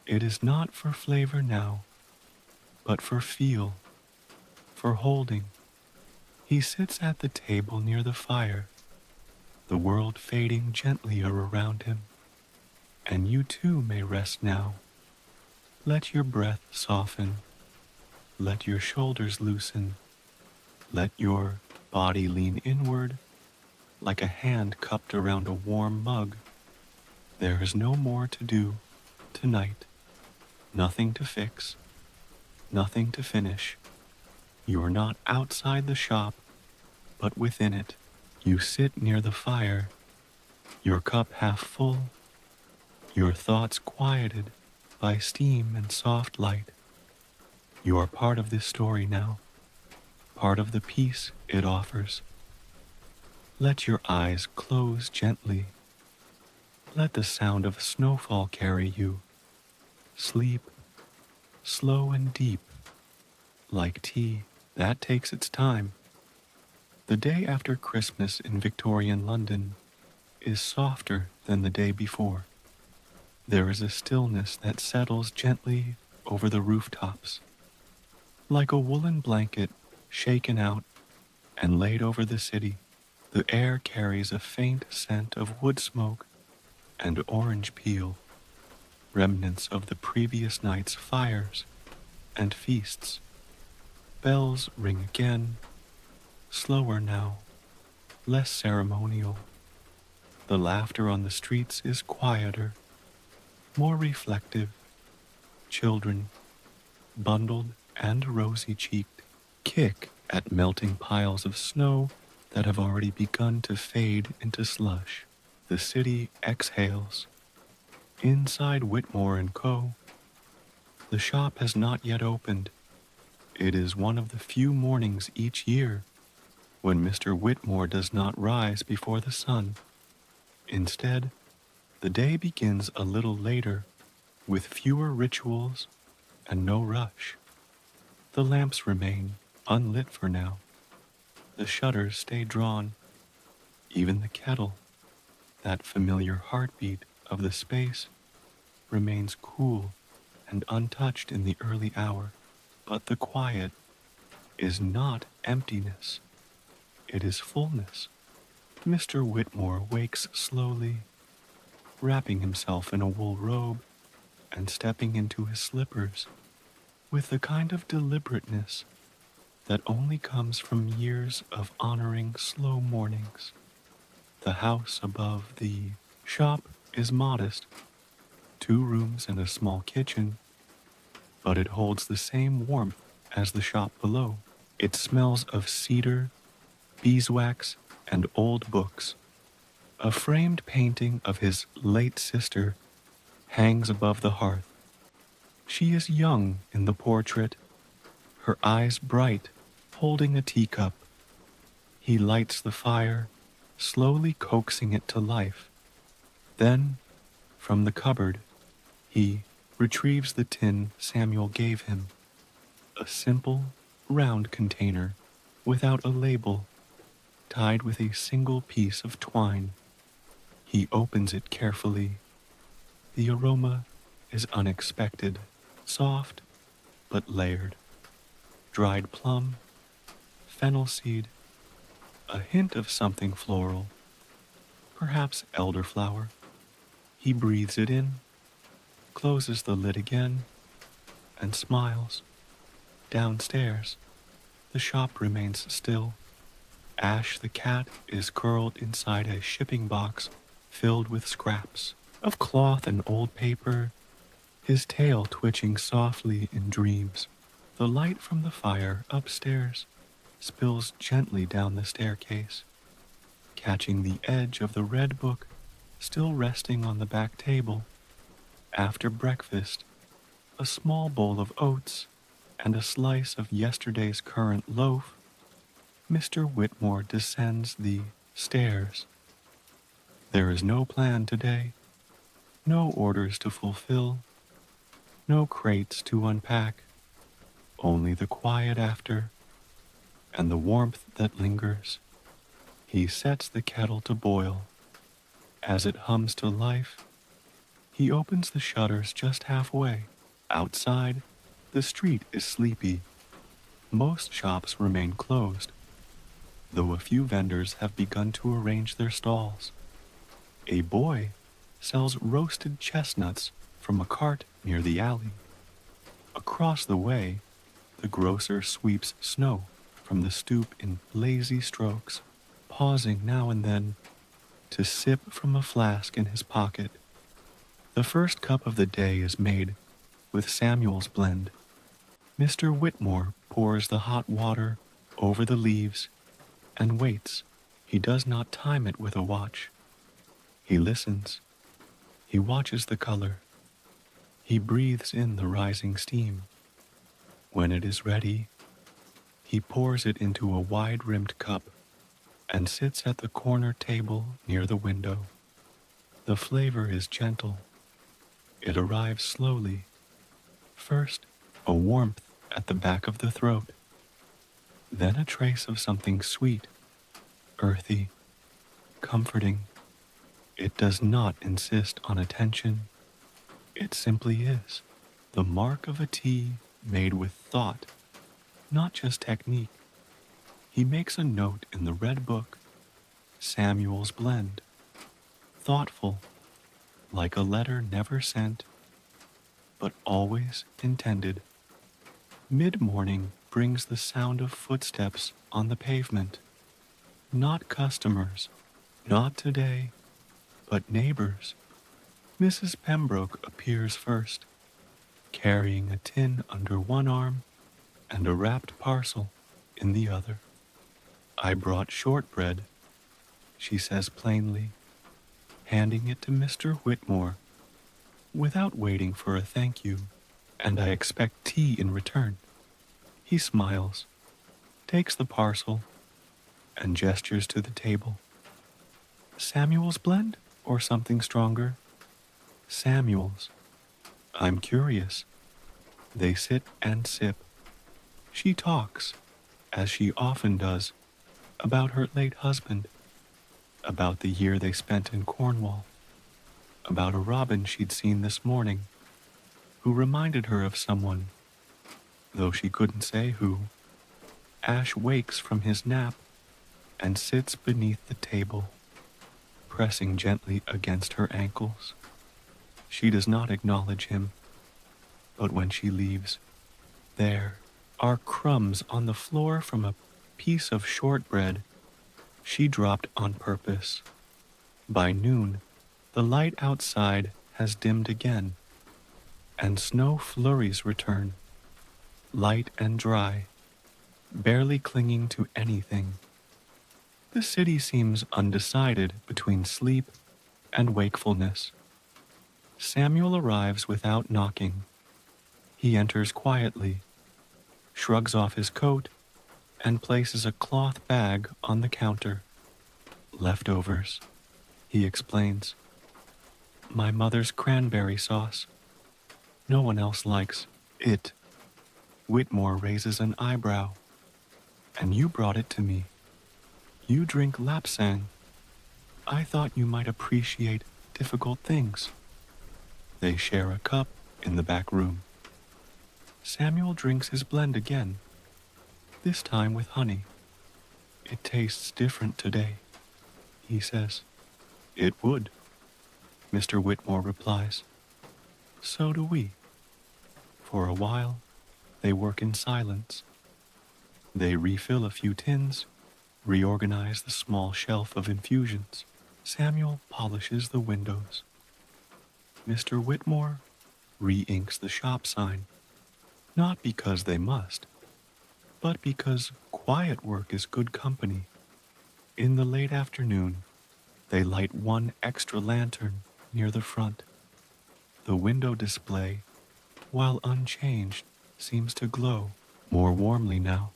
It is not for flavor now, but for feel, for holding. He sits at the table near the fire, the world fading gently around him. And you too may rest now. Let your breath soften. Let your shoulders loosen. Let your body lean inward like a hand cupped around a warm mug. There is no more to do tonight. Nothing to fix. Nothing to finish. You are not outside the shop, but within it. You sit near the fire, your cup half full, your thoughts quieted by steam and soft light. You are part of this story now, part of the peace it offers. Let your eyes close gently. Let the sound of snowfall carry you. Sleep, slow and deep, like tea. That takes its time. The day after Christmas in Victorian London is softer than the day before. There is a stillness that settles gently over the rooftops, like a woolen blanket shaken out and laid over the city. The air carries a faint scent of wood smoke and orange peel, remnants of the previous night's fires and feasts. Bells ring again, slower now, less ceremonial. The laughter on the streets is quieter, more reflective. Children, bundled and rosy-cheeked, kick at melting piles of snow that have already begun to fade into slush. The city exhales. Inside Whitmore & Co., the shop has not yet opened. It is one of the few mornings each year when Mr. Whitmore does not rise before the sun. Instead, the day begins a little later, with fewer rituals and no rush. The lamps remain unlit for now. The shutters stay drawn. Even the kettle, that familiar heartbeat of the space, remains cool and untouched in the early hour. But the quiet is not emptiness, it is fullness. Mr. Whitmore wakes slowly, wrapping himself in a wool robe and stepping into his slippers with the kind of deliberateness that only comes from years of honoring slow mornings. The house above the shop is modest, 2 rooms and a small kitchen, but it holds the same warmth as the shop below. It smells of cedar, beeswax, and old books. A framed painting of his late sister hangs above the hearth. She is young in the portrait, her eyes bright, holding a teacup. He lights the fire, slowly coaxing it to life. Then, from the cupboard, he retrieves the tin Samuel gave him, a simple, round container without a label, tied with a single piece of twine. He opens it carefully. The aroma is unexpected, soft but layered. Dried plum, fennel seed, a hint of something floral, perhaps elderflower. He breathes it in, closes the lid again, and smiles. Downstairs, the shop remains still. Ash the cat is curled inside a shipping box filled with scraps of cloth and old paper, his tail twitching softly in dreams. The light from the fire upstairs spills gently down the staircase, catching the edge of the red book still resting on the back table. After breakfast, a small bowl of oats and a slice of yesterday's currant loaf, Mr. Whitmore descends the stairs. There is no plan today, no orders to fulfill, no crates to unpack, only the quiet after and the warmth that lingers. He sets the kettle to boil. As it hums to life, he opens the shutters just halfway. Outside, the street is sleepy. Most shops remain closed, though a few vendors have begun to arrange their stalls. A boy sells roasted chestnuts from a cart near the alley. Across the way, the grocer sweeps snow from the stoop in lazy strokes, pausing now and then to sip from a flask in his pocket. The first cup of the day is made with Samuel's blend. Mr. Whitmore pours the hot water over the leaves and waits. He does not time it with a watch. He listens. He watches the color. He breathes in the rising steam. When it is ready, he pours it into a wide-rimmed cup and sits at the corner table near the window. The flavor is gentle. It arrives slowly. First, a warmth at the back of the throat, then a trace of something sweet, earthy, comforting. It does not insist on attention. It simply is. The mark of a tea made with thought, not just technique. He makes a note in the red book, Samuel's blend. Thoughtful, like a letter never sent, but always intended. Mid-morning brings the sound of footsteps on the pavement. Not customers, not today, but neighbors. Mrs. Pembroke appears first, carrying a tin under one arm and a wrapped parcel in the other. "I brought shortbread," she says plainly, handing it to Mr. Whitmore without waiting for a thank you, "and I expect tea in return." He smiles, takes the parcel, and gestures to the table. "Samuel's blend or something stronger?" "Samuel's." "I'm curious." They sit and sip. She talks, as she often does, about her late husband, about the year they spent in Cornwall, about a robin she'd seen this morning, who reminded her of someone, Though she couldn't say who, Ash wakes from his nap and sits beneath the table, pressing gently against her ankles. She does not acknowledge him, but when she leaves, there are crumbs on the floor from a piece of shortbread she dropped on purpose. By noon, the light outside has dimmed again, and snow flurries return, light and dry, barely clinging to anything. The city seems undecided between sleep and wakefulness. Samuel arrives without knocking. He enters quietly, shrugs off his coat, and places a cloth bag on the counter. Leftovers, he explains. My mother's cranberry sauce. No one else likes it. Whitmore raises an eyebrow. And you brought it to me. You drink lapsang. I thought you might appreciate difficult things. They share a cup in the back room. Samuel drinks his blend again, this time with honey. It tastes different today, he says. It would, Mr. Whitmore replies. So do we. For a while, they work in silence. They refill a few tins, reorganize the small shelf of infusions. Samuel polishes the windows. Mr. Whitmore re-inks the shop sign, not because they must, but because quiet work is good company. In the late afternoon, they light one extra lantern near the front. The window display, while unchanged, seems to glow more warmly now.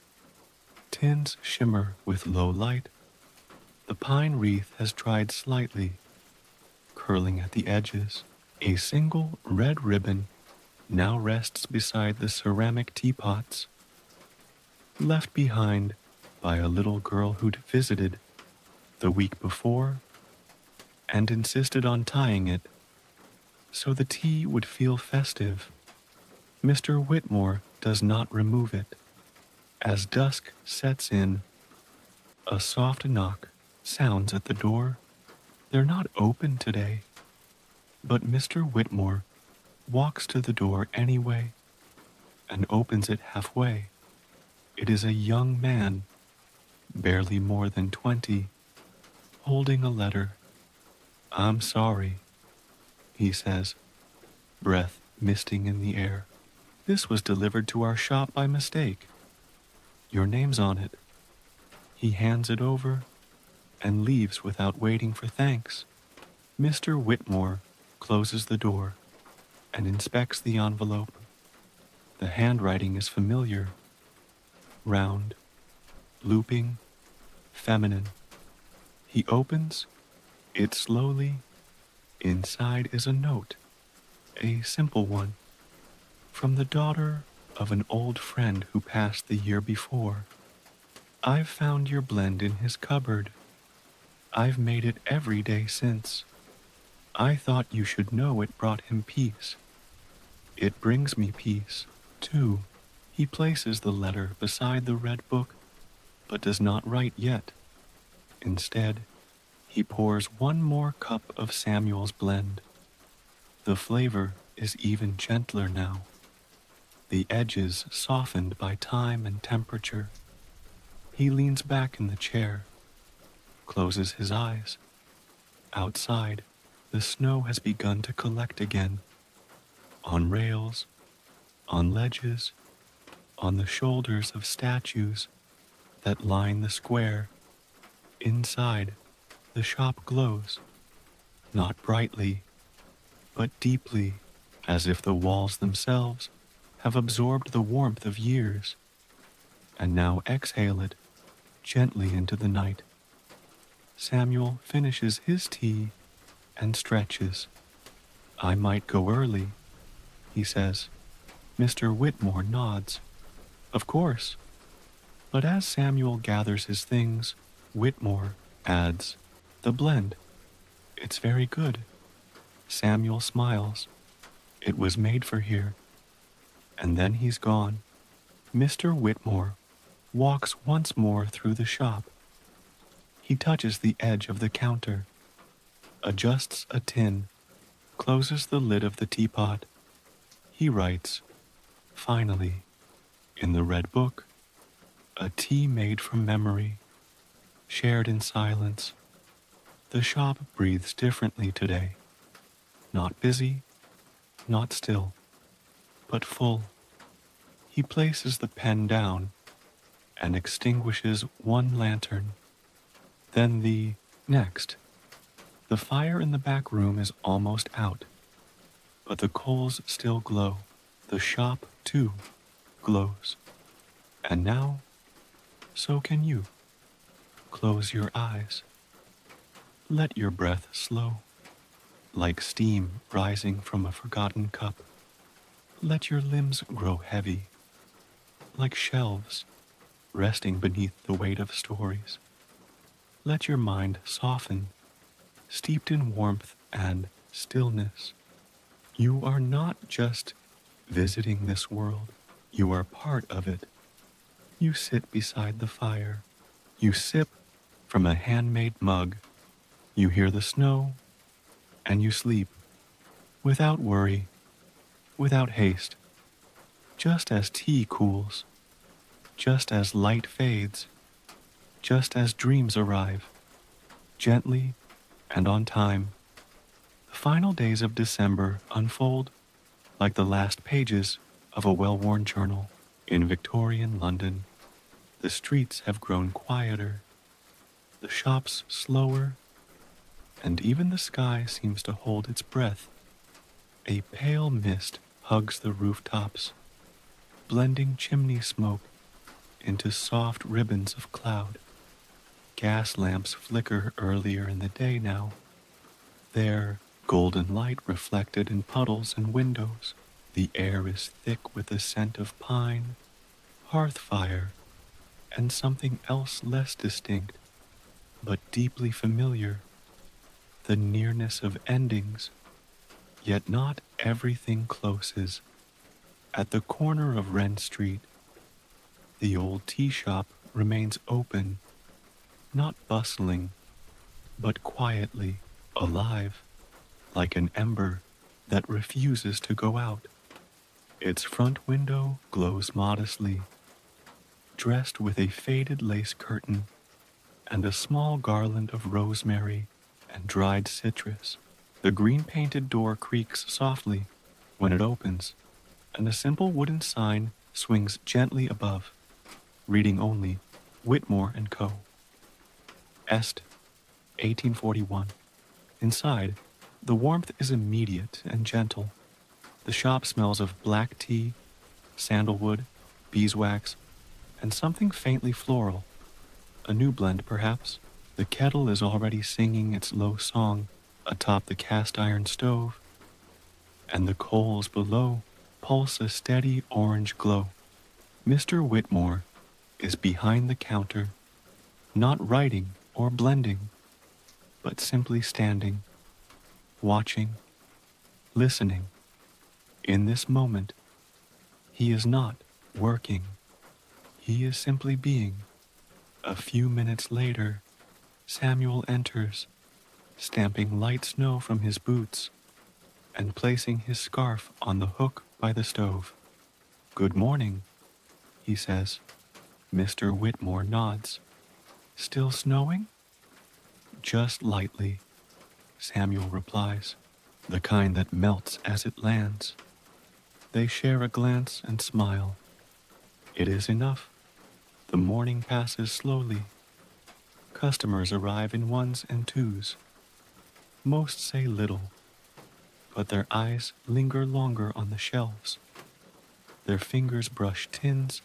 Tins shimmer with low light. The pine wreath has dried slightly, curling at the edges. A single red ribbon now rests beside the ceramic teapots, left behind by a little girl who'd visited the week before and insisted on tying it so the tea would feel festive. Mr. Whitmore does not remove it. As dusk sets in, a soft knock sounds at the door. They're not open today, but Mr. Whitmore walks to the door anyway and opens it halfway. It is a young man, barely more than 20, holding a letter. I'm sorry, he says, breath misting in the air. This was delivered to our shop by mistake. Your name's on it. He hands it over and leaves without waiting for thanks. Mr. Whitmore closes the door and inspects the envelope. The handwriting is familiar, round, looping, feminine. He opens it slowly. Inside is a note, a simple one, from the daughter of an old friend who passed the year before. I've found your blend in his cupboard. I've made it every day since. I thought you should know it brought him peace. It brings me peace, too. He places the letter beside the red book, but does not write yet. Instead, he pours one more cup of Samuel's blend. The flavor is even gentler now, the edges softened by time and temperature. He leans back in the chair, closes his eyes. Outside, the snow has begun to collect again, on rails, on ledges, on the shoulders of statues that line the square. Inside, the shop glows, not brightly, but deeply, as if the walls themselves have absorbed the warmth of years, and now exhale it gently into the night. Samuel finishes his tea and stretches. I might go early, he says. Mr. Whitmore nods. Of course. But as Samuel gathers his things, Whitmore adds, the blend. It's very good. Samuel smiles. It was made for here. And then he's gone. Mr. Whitmore walks once more through the shop. He touches the edge of the counter, adjusts a tin, closes the lid of the teapot. He writes, finally, in the red book, a tea made from memory, shared in silence. The shop breathes differently today. Not busy, not still, but full. He places the pen down and extinguishes one lantern. Then the next. The fire in the back room is almost out, but the coals still glow. The shop, too, glows. And now, so can you. Close your eyes. Let your breath slow, like steam rising from a forgotten cup. Let your limbs grow heavy, like shelves resting beneath the weight of stories. Let your mind soften, steeped in warmth and stillness. You are not just visiting this world, you are part of it. You sit beside the fire. You sip from a handmade mug. You hear the snow, and you sleep, without worry, without haste. Just as tea cools, just as light fades, just as dreams arrive, gently and on time. The final days of December unfold like the last pages of a well-worn journal. In Victorian London, the streets have grown quieter, the shops slower, and even the sky seems to hold its breath. A pale mist hugs the rooftops, blending chimney smoke into soft ribbons of cloud. Gas lamps flicker earlier in the day now, their golden light reflected in puddles and windows. The air is thick with the scent of pine, hearth fire, and something else less distinct, but deeply familiar, the nearness of endings. Yet not everything closes. At the corner of Wren Street, the old tea shop remains open, not bustling, but quietly alive, like an ember that refuses to go out. Its front window glows modestly, dressed with a faded lace curtain and a small garland of rosemary and dried citrus. The green-painted door creaks softly when it opens, and a simple wooden sign swings gently above, reading only Whitmore & Co. Est, 1841. Inside, the warmth is immediate and gentle. The shop smells of black tea, sandalwood, beeswax, and something faintly floral. A new blend, perhaps. The kettle is already singing its low song atop the cast-iron stove, and the coals below pulse a steady orange glow. Mr. Whitmore is behind the counter, not writing or blending, but simply standing, watching, listening. In this moment, he is not working. He is simply being. A few minutes later, Samuel enters, stamping light snow from his boots and placing his scarf on the hook by the stove. "Good morning," he says. Mr. Whitmore nods. "Still snowing?" "Just lightly," Samuel replies, "the kind that melts as it lands." They share a glance and smile. It is enough. The morning passes slowly. Customers arrive in ones and twos. Most say little, but their eyes linger longer on the shelves. Their fingers brush tins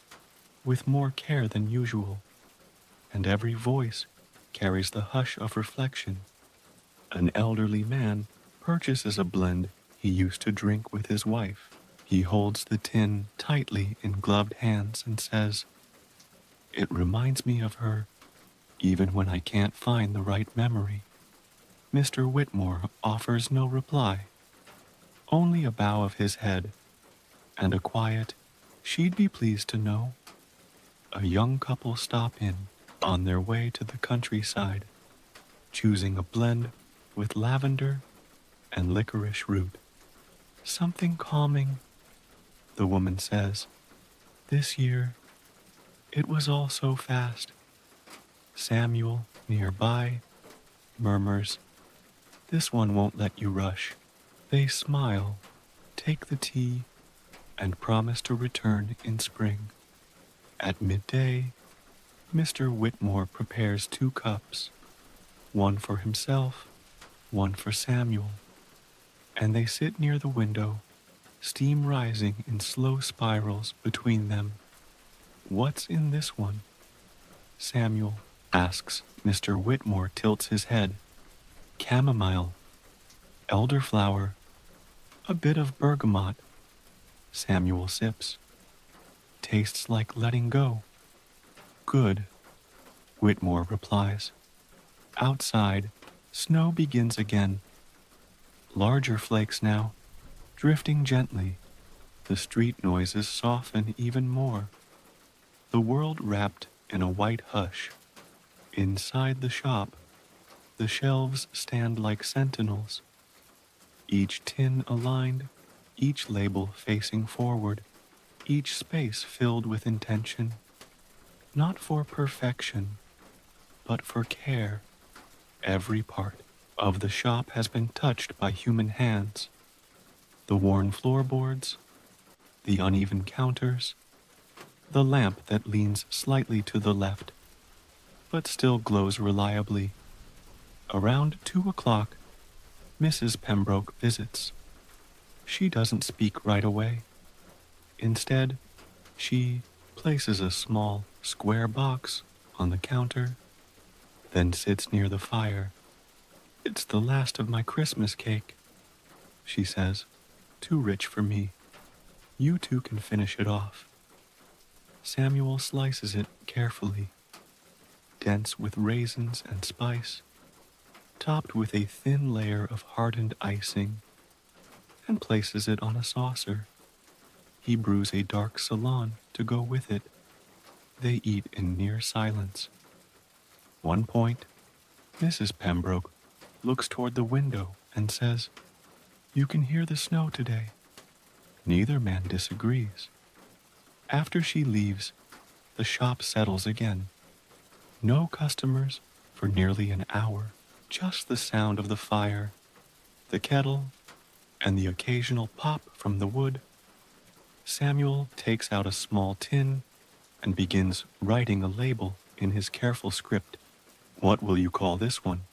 with more care than usual, and every voice carries the hush of reflection. An elderly man purchases a blend he used to drink with his wife. He holds the tin tightly in gloved hands and says, "It reminds me of her, even when I can't find the right memory." Mr. Whitmore offers no reply, only a bow of his head and a quiet She'd be pleased to know a young couple stop in on their way to the countryside, choosing a blend with lavender and licorice root. Something calming, the woman says. This year, it was all so fast. Samuel, nearby, murmurs, "This one won't let you rush." They smile, take the tea, and promise to return in spring. At midday, Mr. Whitmore prepares 2 cups, one for himself, one for Samuel, and they sit near the window, steam rising in slow spirals between them. "What's in this one?" Samuel asks. Mr. Whitmore tilts his head. "Chamomile, elderflower, a bit of bergamot." Samuel sips. "Tastes like letting go." "Good," Whitmore replies. Outside, snow begins again. Larger flakes now, drifting gently. The street noises soften even more. The world wrapped in a white hush. Inside the shop, the shelves stand like sentinels, each tin aligned, each label facing forward, each space filled with intention, not for perfection, but for care. Every part of the shop has been touched by human hands. The worn floorboards, the uneven counters, the lamp that leans slightly to the left, but still glows reliably. Around 2 o'clock, Mrs. Pembroke visits. She doesn't speak right away. Instead, she places a small, square box on the counter, then sits near the fire. "It's the last of my Christmas cake," she says. "Too rich for me. You two can finish it off." Samuel slices it carefully, dense with raisins and spice, topped with a thin layer of hardened icing, and places it on a saucer. He brews a dark Ceylon to go with it. They eat in near silence. One point, Mrs. Pembroke looks toward the window and says, "You can hear the snow today." Neither man disagrees. After she leaves, the shop settles again. No customers for nearly an hour, just the sound of the fire, the kettle, and the occasional pop from the wood. Samuel takes out a small tin and begins writing a label in his careful script. "What will you call this one?"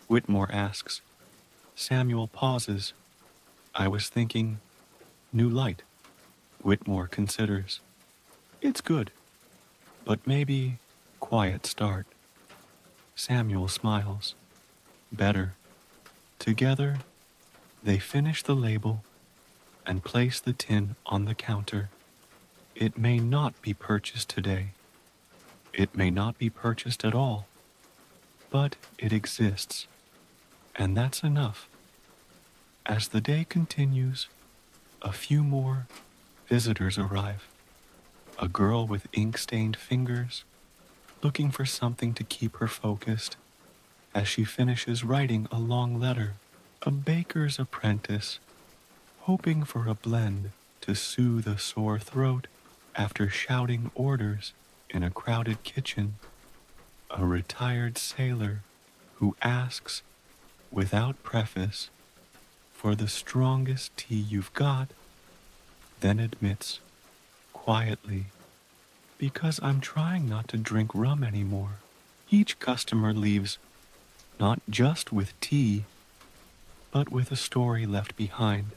Whitmore asks. Samuel pauses. "I was thinking, New Light." Whitmore considers. "It's good, but maybe Quiet Start." Samuel smiles. "Better." Together, they finish the label and place the tin on the counter. It may not be purchased today. It may not be purchased at all. But it exists, and that's enough. As the day continues, a few more visitors arrive. A girl with ink-stained fingers, looking for something to keep her focused as she finishes writing a long letter. A baker's apprentice, hoping for a blend to soothe a sore throat after shouting orders in a crowded kitchen. A retired sailor who asks, without preface, for the strongest tea you've got, then admits, quietly, "Because I'm trying not to drink rum anymore." Each customer leaves not just with tea, but with a story left behind,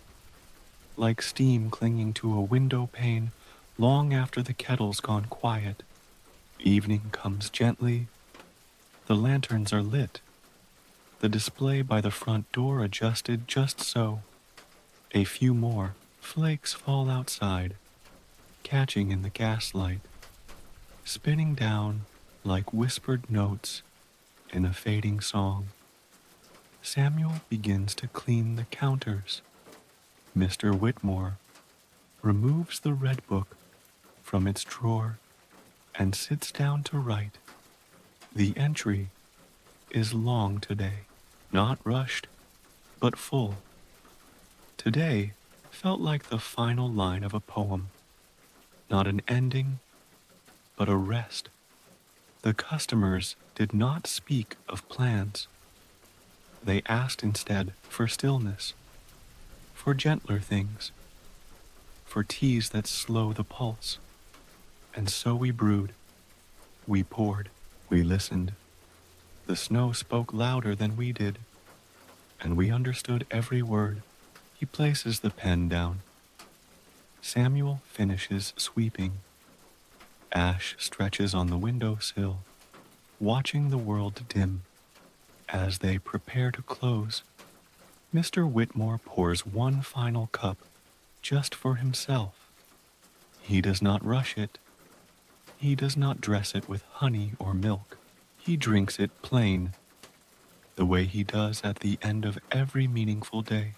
like steam clinging to a window pane long after the kettle's gone quiet. Evening comes gently. The lanterns are lit, the display by the front door adjusted just so. A few more flakes fall outside, catching in the gaslight, spinning down like whispered notes in a fading song. Samuel begins to clean the counters. Mr. Whitmore removes the red book from its drawer and sits down to write. The entry is long today, not rushed, but full. Today felt like the final line of a poem, not an ending, but a rest. The customers did not speak of plans. They asked instead for stillness, for gentler things, for teas that slow the pulse. And so we brewed, we poured, we listened. The snow spoke louder than we did, and we understood every word. He places the pen down. Samuel finishes sweeping. Ash stretches on the window sill, watching the world dim. As they prepare to close, Mr. Whitmore pours one final cup just for himself. He does not rush it. He does not dress it with honey or milk. He drinks it plain, the way he does at the end of every meaningful day.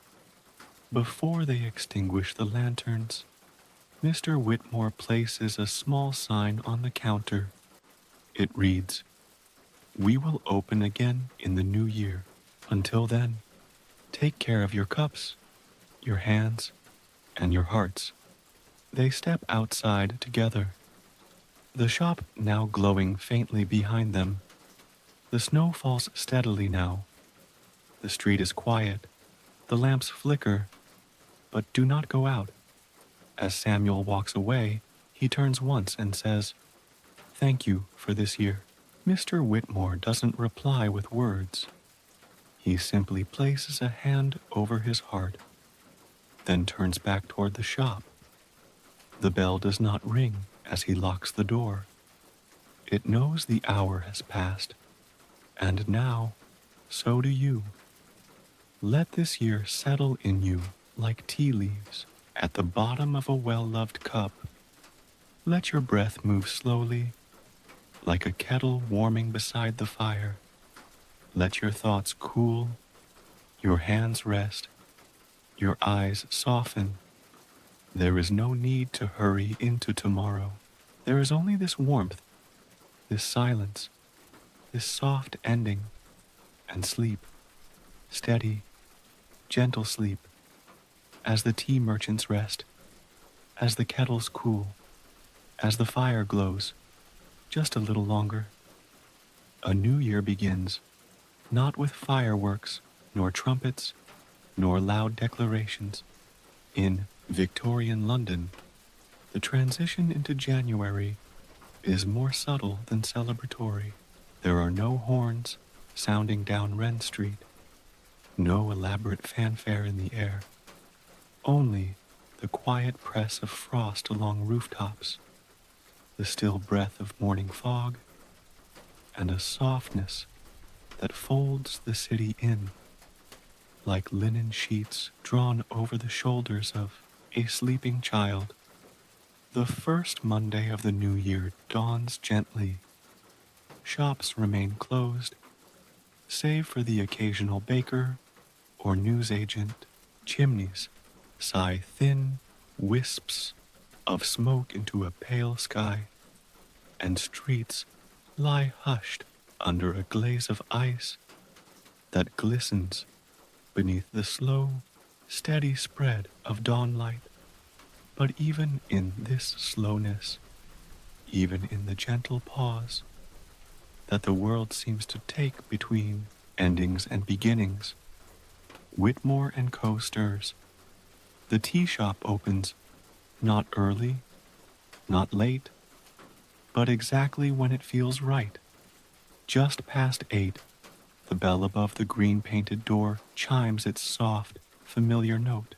Before they extinguish the lanterns, Mr. Whitmore places a small sign on the counter. It reads, "We will open again in the new year. Until then, take care of your cups, your hands, and your hearts." They step outside together, the shop now glowing faintly behind them. The snow falls steadily now. The street is quiet. The lamps flicker, but do not go out. As Samuel walks away, he turns once and says, "Thank you for this year." Mr. Whitmore doesn't reply with words. He simply places a hand over his heart, then turns back toward the shop. The bell does not ring as he locks the door. It knows the hour has passed, and now, so do you. Let this year settle in you like tea leaves at the bottom of a well-loved cup. Let your breath move slowly, like a kettle warming beside the fire. Let your thoughts cool, your hands rest, your eyes soften. There is no need to hurry into tomorrow. There is only this warmth, this silence, this soft ending, and sleep. Steady, gentle sleep, as the tea merchants rest, as the kettles cool, as the fire glows, just a little longer. A new year begins, not with fireworks, nor trumpets, nor loud declarations. In Victorian London, the transition into January is more subtle than celebratory. There are no horns sounding down Wren Street, no elaborate fanfare in the air, only the quiet press of frost along rooftops, the still breath of morning fog, and a softness that folds the city in, like linen sheets drawn over the shoulders of a sleeping child. The first Monday of the new year dawns gently. Shops remain closed, save for the occasional baker or newsagent. Chimneys sigh thin wisps of smoke into a pale sky, and streets lie hushed under a glaze of ice that glistens beneath the slow, steady spread of dawnlight. But even in this slowness, even in the gentle pause that the world seems to take between endings and beginnings, Whitmore and Co. stirs. The tea shop opens, not early, not late, but exactly when it feels right. Just past 8, the bell above the green-painted door chimes its soft, familiar note.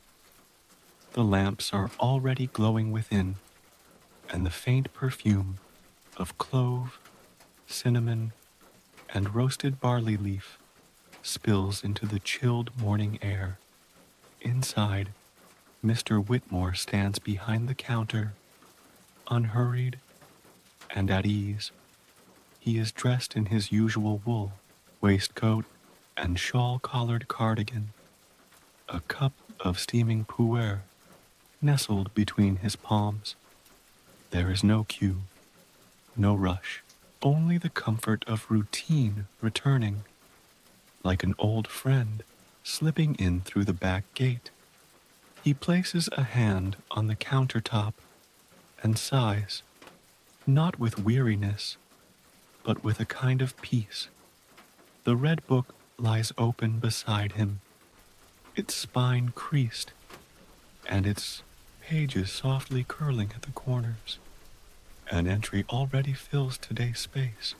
The lamps are already glowing within, and the faint perfume of clove, cinnamon, and roasted barley leaf spills into the chilled morning air. Inside, Mr. Whitmore stands behind the counter, unhurried and at ease. He is dressed in his usual wool, waistcoat, and shawl-collared cardigan, a cup of steaming pu'er nestled between his palms. There is no cue, no rush, only the comfort of routine returning, like an old friend slipping in through the back gate. He places a hand on the countertop and sighs, not with weariness, but with a kind of peace. The red book lies open beside him, its spine creased, and its pages softly curling at the corners. An entry already fills today's space.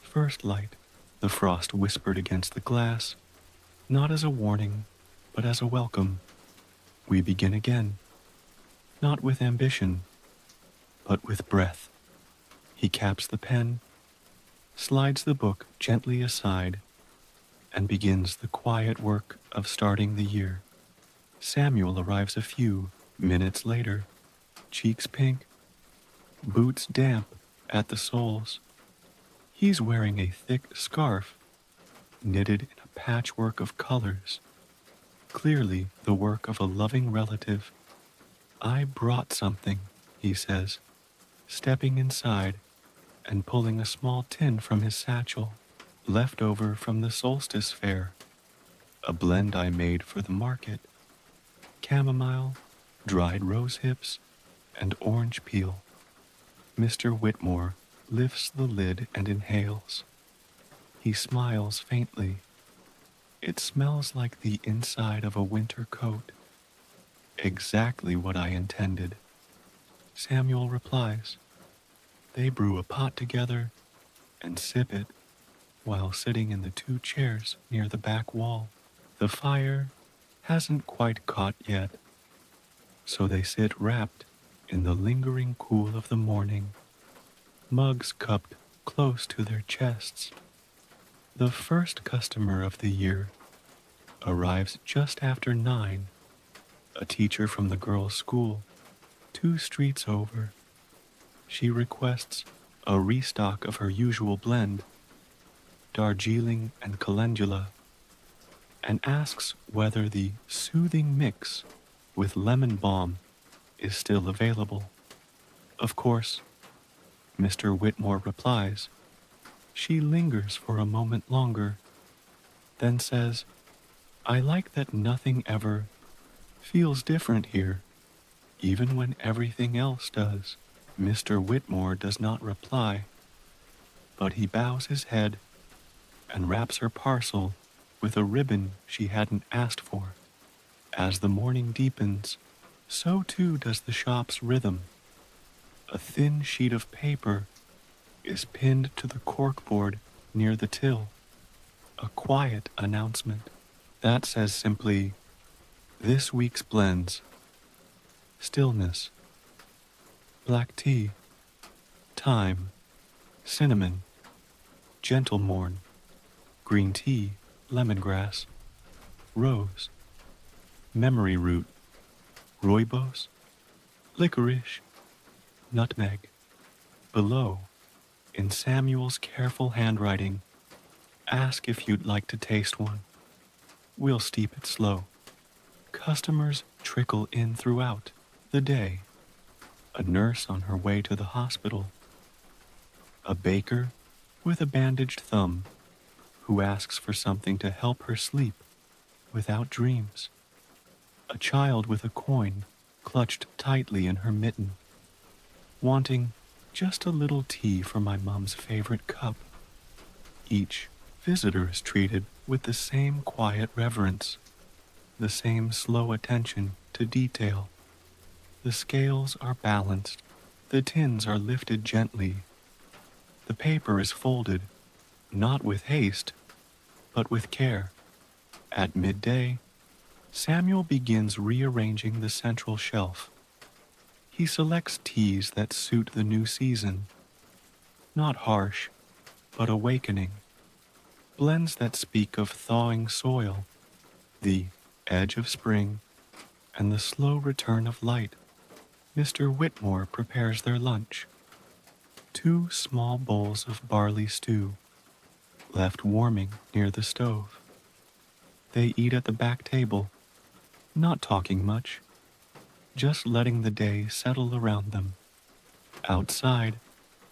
First light, the frost whispered against the glass, not as a warning, but as a welcome. We begin again, not with ambition, but with breath. He caps the pen, slides the book gently aside, and begins the quiet work of starting the year. Samuel arrives a few minutes later, cheeks pink, boots damp at the soles. He's wearing a thick scarf, knitted in a patchwork of colors, clearly the work of a loving relative. I brought something, he says, stepping inside and pulling a small tin from his satchel, left over from the solstice fair, a blend I made for the market: chamomile, dried rose hips, and orange peel. Mr. Whitmore lifts the lid and inhales. He smiles faintly. It smells like the inside of a winter coat. Exactly what I intended. Samuel replies. They brew a pot together and sip it while sitting in the two chairs near the back wall. The fire hasn't quite caught yet, so they sit wrapped in the lingering cool of the morning, mugs cupped close to their chests. The first customer of the year arrives just after 9, a teacher from the girls' school, 2 streets over. She requests a restock of her usual blend, Darjeeling and Calendula, and asks whether the soothing mix with lemon balm is still available. Of course, Mr. Whitmore replies. She lingers for a moment longer, then says, I like that nothing ever feels different here, even when everything else does. Mr. Whitmore does not reply, but he bows his head and wraps her parcel with a ribbon she hadn't asked for. As the morning deepens, so too does the shop's rhythm. A thin sheet of paper is pinned to the corkboard near the till, a quiet announcement that says simply, this week's blends: stillness, black tea, thyme, cinnamon, gentle morn, green tea, lemongrass, rose, memory root, rooibos, licorice, nutmeg. Below, in Samuel's careful handwriting, ask if you'd like to taste one. We'll steep it slow. Customers trickle in throughout the day. A nurse on her way to the hospital. A baker with a bandaged thumb who asks for something to help her sleep without dreams. A child with a coin clutched tightly in her mitten, wanting just a little tea from my mom's favorite cup. Each visitor is treated with the same quiet reverence, the same slow attention to detail. The scales are balanced, the tins are lifted gently. The paper is folded, not with haste, but with care. At midday, Samuel begins rearranging the central shelf. He selects teas that suit the new season, not harsh, but awakening. Blends that speak of thawing soil, the edge of spring, and the slow return of light. Mr. Whitmore prepares their lunch. 2 small bowls of barley stew, left warming near the stove. They eat at the back table, not talking much, just letting the day settle around them. Outside,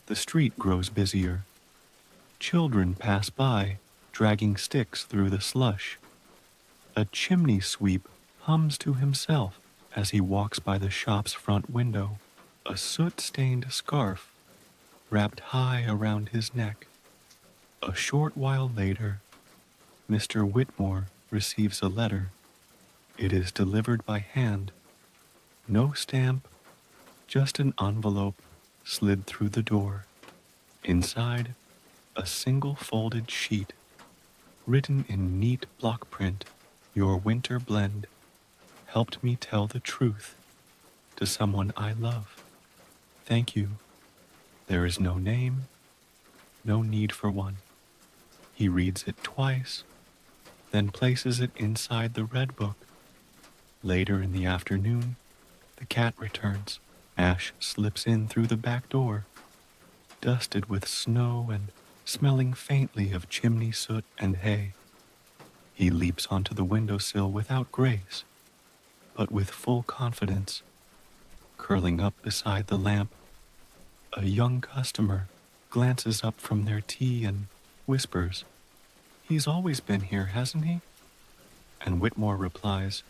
the street grows busier. Children pass by, dragging sticks through the slush. A chimney sweep hums to himself as he walks by the shop's front window, a soot-stained scarf wrapped high around his neck. A short while later, Mr. Whitmore receives a letter. It is delivered by hand. No stamp, just an envelope slid through the door. Inside, a single folded sheet, written in neat block print. Your winter blend helped me tell the truth to someone I love. Thank you. There is no name, no need for one. He reads it twice, then places it inside the red book. Later in the afternoon, the cat returns. Ash slips in through the back door, dusted with snow and smelling faintly of chimney soot and hay. He leaps onto the windowsill without grace, but with full confidence. Curling up beside the lamp, a young customer glances up from their tea and whispers, "He's always been here, hasn't he?" And Whitmore replies,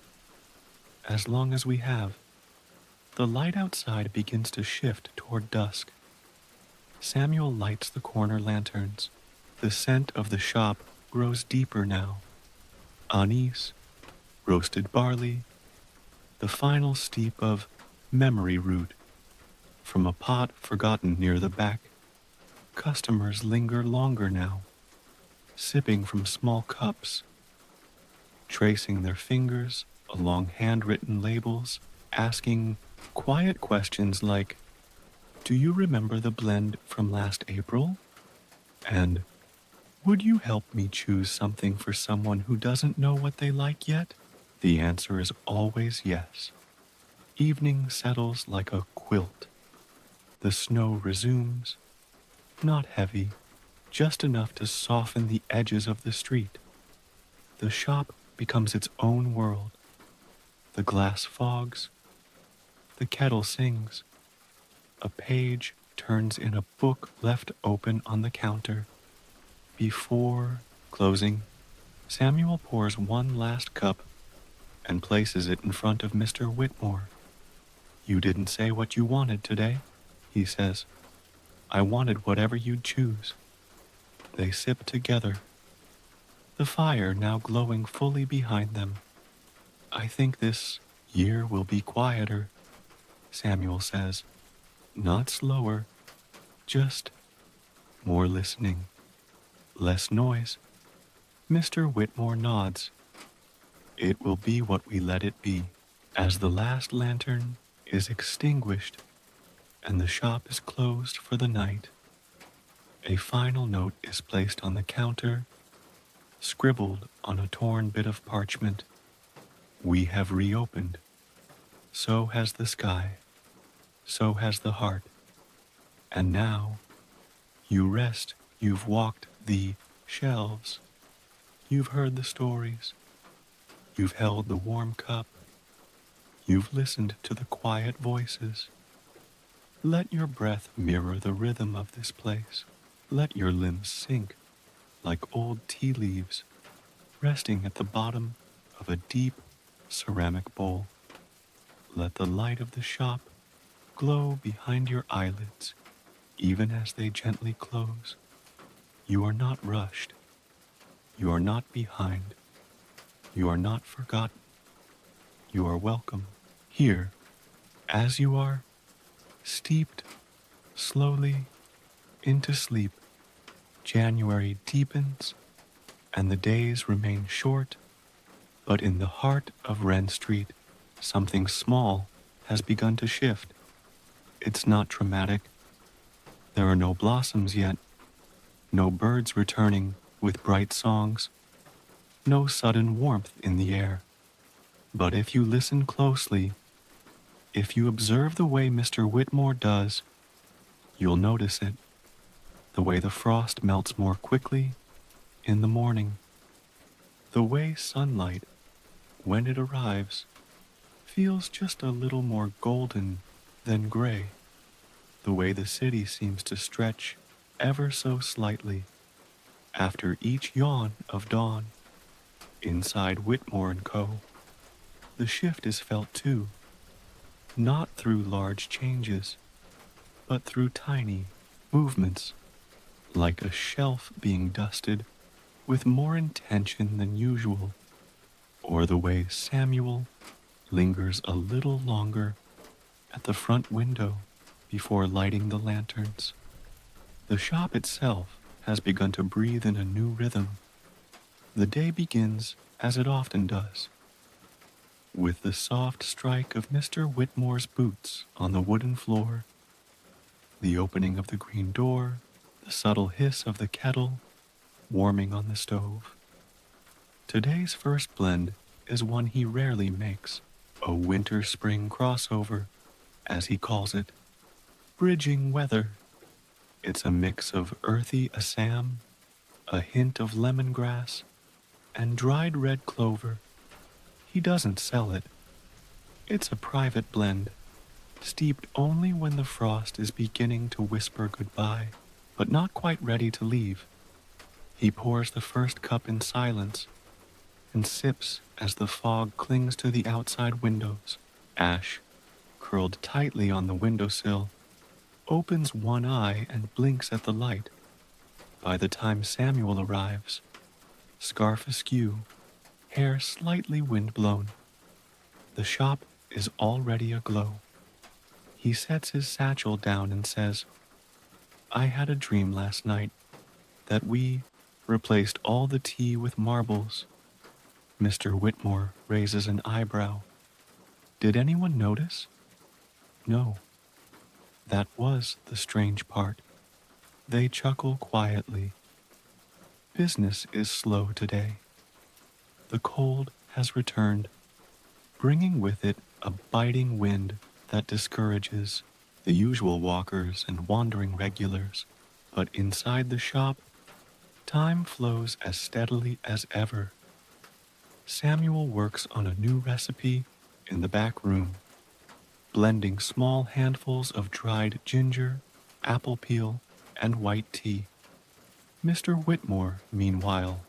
"As long as we have." The light outside begins to shift toward dusk. Samuel lights the corner lanterns. The scent of the shop grows deeper now. Anise, roasted barley, the final steep of memory root from a pot forgotten near the back. Customers linger longer now, sipping from small cups, tracing their fingers along handwritten labels, asking quiet questions like, "Do you remember the blend from last April?" And, "Would you help me choose something for someone who doesn't know what they like yet?" The answer is always yes. Evening settles like a quilt. The snow resumes, not heavy, just enough to soften the edges of the street. The shop becomes its own world. The glass fogs, the kettle sings. A page turns in a book left open on the counter. Before closing, Samuel pours one last cup and places it in front of Mr. Whitmore. "You didn't say what you wanted today," he says. "I wanted whatever you'd choose." They sip together, the fire now glowing fully behind them. "I think this year will be quieter," Samuel says. "Not slower, just more listening, less noise." Mr. Whitmore nods. "It will be what we let it be." As the last lantern is extinguished and the shop is closed for the night, a final note is placed on the counter, scribbled on a torn bit of parchment. "We have reopened. So has the sky. So has the heart. And now, you rest. You've walked the shelves. You've heard the stories. You've held the warm cup. You've listened to the quiet voices. Let your breath mirror the rhythm of this place. Let your limbs sink like old tea leaves resting at the bottom of a deep ceramic bowl. Let the light of the shop glow behind your eyelids, even as they gently close. You are not rushed. You are not behind. You are not forgotten. You are welcome here, as you are, steeped slowly into sleep. January deepens, and the days remain short, but in the heart of Wren Street, something small has begun to shift. It's not dramatic. There are no blossoms yet, no birds returning with bright songs, no sudden warmth in the air. But if you listen closely, if you observe the way Mr. Whitmore does, you'll notice it. The way the frost melts more quickly in the morning. The way sunlight, when it arrives, feels just a little more golden than gray. the way the city seems to stretch ever so slightly after each yawn of dawn. Inside Whitmore and Co., the shift is felt too, not through large changes, but through tiny movements, like a shelf being dusted with more intention than usual, or the way Samuel lingers a little longer at the front window before lighting the lanterns. The shop itself has begun to breathe in a new rhythm. The day begins as it often does, with the soft strike of Mr. Whitmore's boots on the wooden floor, the opening of the green door, the subtle hiss of the kettle warming on the stove. Today's first blend is one he rarely makes, a winter-spring crossover, as he calls it, bridging weather. It's a mix of earthy Assam, a hint of lemongrass, and dried red clover. He doesn't sell it. It's a private blend, steeped only when the frost is beginning to whisper goodbye, but not quite ready to leave. He pours the first cup in silence and sips as the fog clings to the outside windows. Ash, curled tightly on the windowsill, opens one eye and blinks at the light. By the time Samuel arrives, scarf askew, hair slightly windblown, the shop is already aglow. He sets his satchel down and says, "I had a dream last night that we replaced all the tea with marbles." Mr. Whitmore raises an eyebrow. "Did anyone notice?" "No." That was the strange part. They chuckle quietly. Business is slow today. The cold has returned, bringing with it a biting wind that discourages the usual walkers and wandering regulars. But inside the shop, time flows as steadily as ever. Samuel works on a new recipe in the back room, blending small handfuls of dried ginger, apple peel, and white tea. Mr. Whitmore, meanwhile,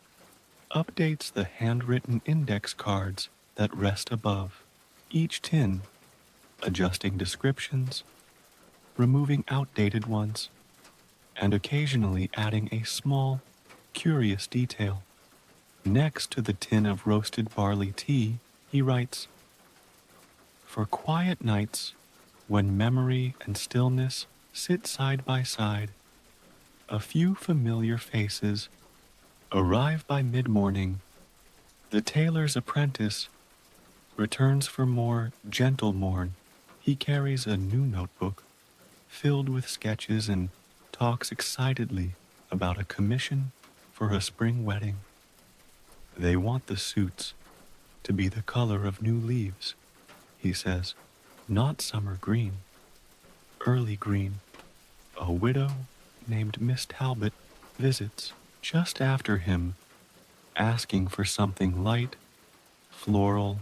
updates the handwritten index cards that rest above each tin, adjusting descriptions, removing outdated ones, and occasionally adding a small, curious detail. Next to the tin of roasted barley tea, he writes, "For quiet nights, when memory and stillness sit side by side, a few familiar faces arrive by mid-morning. The tailor's apprentice returns for more gentle morn. He carries a new notebook filled with sketches and talks excitedly about a commission for a spring wedding. They want the suits to be the color of new leaves," he says, "not summer green, early green." A widow named Miss Talbot visits just after him, asking for something light, floral,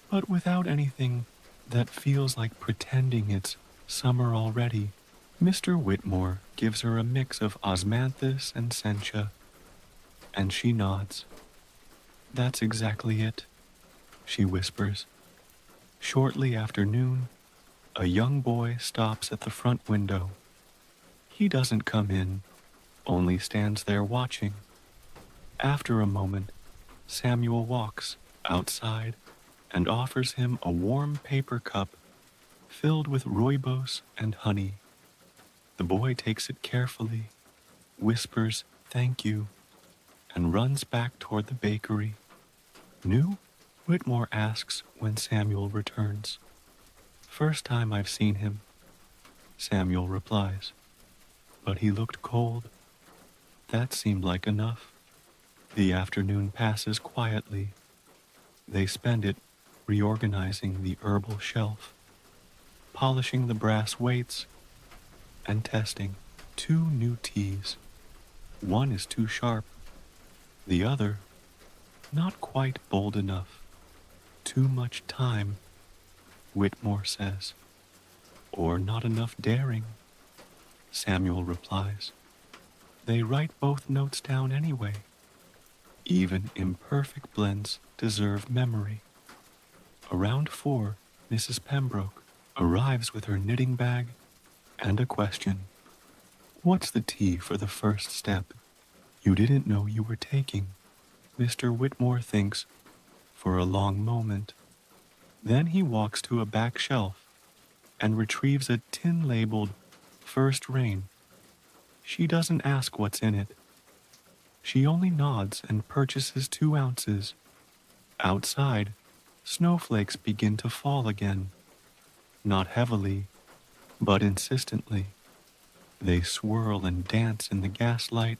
but without anything that feels like pretending it's summer already. Mr. Whitmore gives her a mix of osmanthus and sencha, and she nods. "That's exactly it," she whispers. Shortly after noon, a young boy stops at the front window. He doesn't come in, only stands there watching. After a moment, Samuel walks outside and offers him a warm paper cup filled with rooibos and honey. The boy takes it carefully, whispers "thank you," and runs back toward the bakery. "New?" Whitmore asks when Samuel returns. "First time I've seen him," Samuel replies. "But he looked cold." That seemed like enough. The afternoon passes quietly. They spend it reorganizing the herbal shelf, polishing the brass weights, and testing 2 new teas. One is too sharp, the other not quite bold enough. "Too much time," Whitmore says. or not enough daring, Samuel replies. They write both notes down anyway. Even imperfect blends deserve memory. Around 4, Mrs. Pembroke arrives with her knitting bag and a question. What's the tea for the first step you didn't know you were taking? Mr. Whitmore thinks for a long moment. Then he walks to a back shelf and retrieves a tin labeled First Rain. She doesn't ask what's in it. She only nods and purchases 2 ounces. Outside, snowflakes begin to fall again. Not heavily, but insistently. They swirl and dance in the gaslight,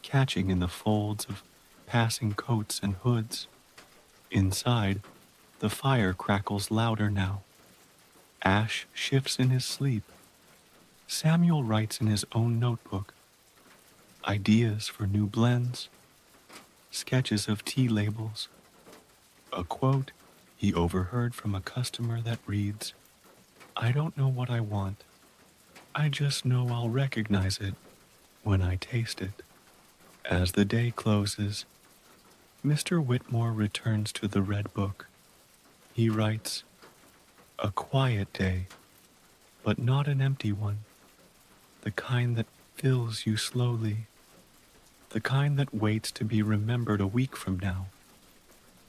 catching in the folds of passing coats and hoods. Inside, the fire crackles louder now. Ash shifts in his sleep. Samuel writes in his own notebook. Ideas for new blends, sketches of tea labels, a quote he overheard from a customer that reads, I don't know what I want. I just know I'll recognize it when I taste it. As the day closes, Mr. Whitmore returns to the red book. He writes, a quiet day, but not an empty one. The kind that fills you slowly. The kind that waits to be remembered a week from now,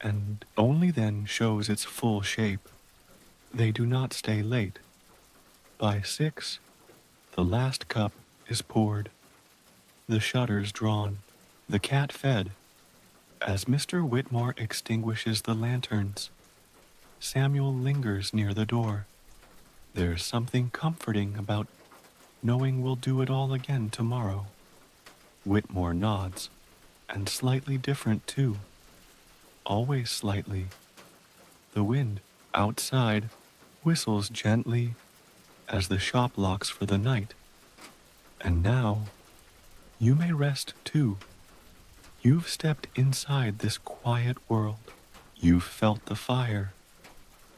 and only then shows its full shape. They do not stay late. By 6, the last cup is poured, the shutters drawn, the cat fed. As Mr. Whitmore extinguishes the lanterns, Samuel lingers near the door. There's something comforting about knowing we'll do it all again tomorrow. Whitmore nods, and slightly different too. Always slightly. The wind outside whistles gently as the shop locks for the night. And now, you may rest too. You've stepped inside this quiet world. You've felt the fire,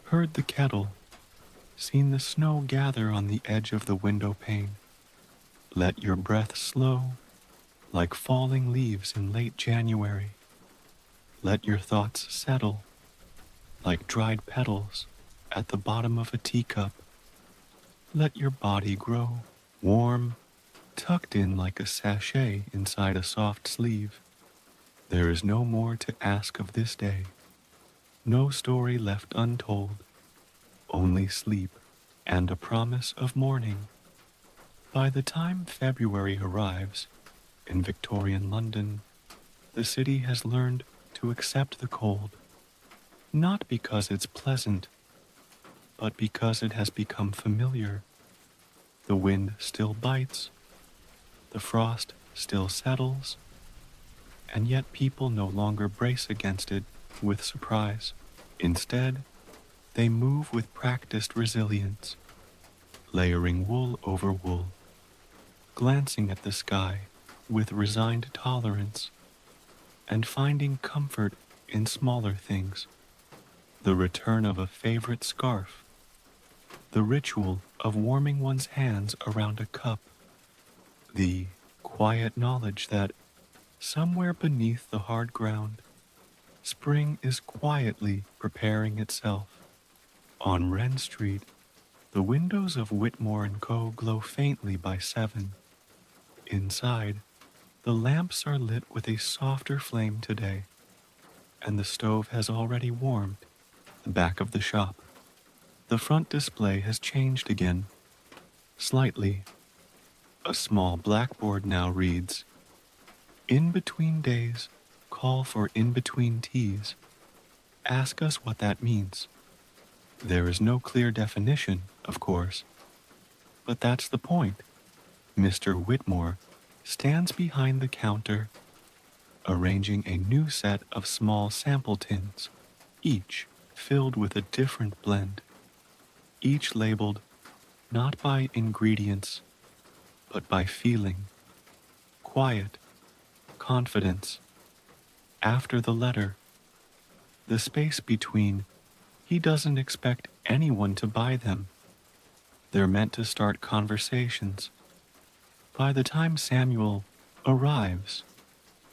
heard the kettle, seen the snow gather on the edge of the window pane. Let your breath slow, like falling leaves in late January. Let your thoughts settle, like dried petals at the bottom of a teacup. Let your body grow, warm, tucked in like a sachet inside a soft sleeve. There is no more to ask of this day, no story left untold, only sleep and a promise of morning. By the time February arrives, in Victorian London, the city has learned to accept the cold, not because it's pleasant, but because it has become familiar. The wind still bites, the frost still settles, and yet people no longer brace against it with surprise. Instead, they move with practiced resilience, layering wool over wool, glancing at the sky with resigned tolerance, and finding comfort in smaller things. The return of a favorite scarf, the ritual of warming one's hands around a cup, the quiet knowledge that somewhere beneath the hard ground, spring is quietly preparing itself. On Wren Street, the windows of Whitmore & Co. glow faintly by 7. Inside, the lamps are lit with a softer flame today, and the stove has already warmed the back of the shop. The front display has changed again, slightly. A small blackboard now reads, In between days, call for in-between teas. Ask us what that means. There is no clear definition, of course, but that's the point. Mr. Whitmore stands behind the counter, arranging a new set of small sample tins, each filled with a different blend, each labeled not by ingredients, but by feeling, quiet, confidence. After the letter, the space between, he doesn't expect anyone to buy them. They're meant to start conversations. By the time Samuel arrives,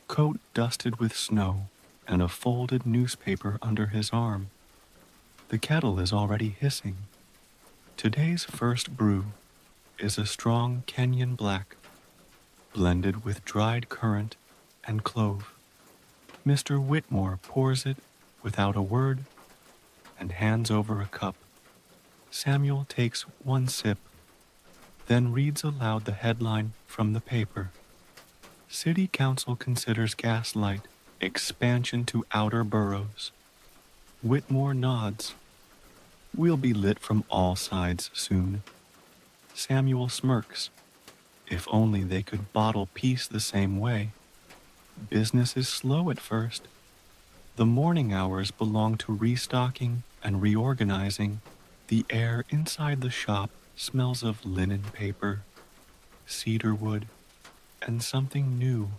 coat dusted with snow and a folded newspaper under his arm, the kettle is already hissing. Today's first brew is a strong Kenyan black, blended with dried currant and clove. Mr. Whitmore pours it without a word and hands over a cup. Samuel takes one sip, then reads aloud the headline from the paper. City Council considers gaslight expansion to outer boroughs. Whitmore nods. We'll be lit from all sides soon. Samuel smirks. If only they could bottle peace the same way. Business is slow at first. The morning hours belong to restocking and reorganizing. The air inside the shop smells of linen paper, cedar wood, and something new,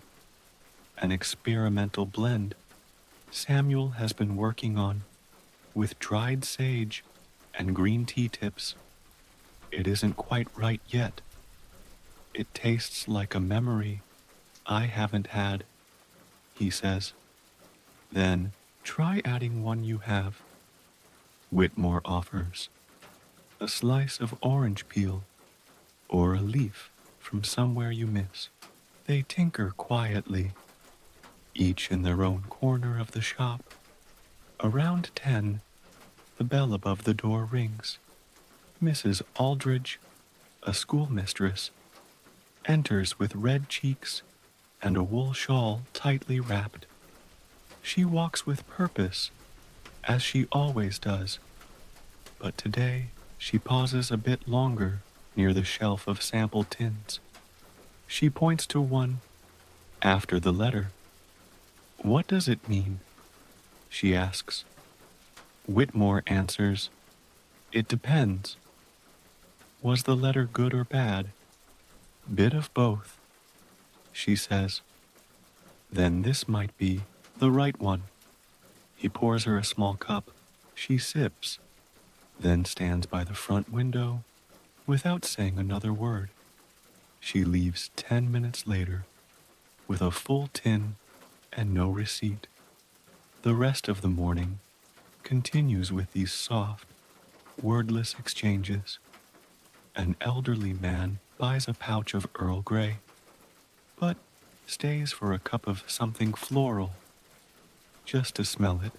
an experimental blend Samuel has been working on with dried sage and green tea tips. It isn't quite right yet. It tastes like a memory I haven't had, he says. Then try adding one you have, Whitmore offers. A slice of orange peel or a leaf from somewhere you miss. They tinker quietly, each in their own corner of the shop. Around 10, the bell above the door rings. Mrs. Aldridge, a schoolmistress, enters with red cheeks and a wool shawl tightly wrapped. She walks with purpose, as she always does, but today she pauses a bit longer near the shelf of sample tins. She points to one after the letter. What does it mean? She asks. Whitmore answers, it depends. Was the letter good or bad? Bit of both, she says. Then this might be the right one. He pours her a small cup. She sips, then stands by the front window without saying another word. She leaves 10 minutes later with a full tin and no receipt. The rest of the morning continues with these soft, wordless exchanges. An elderly man buys a pouch of Earl Grey, but stays for a cup of something floral, just to smell it.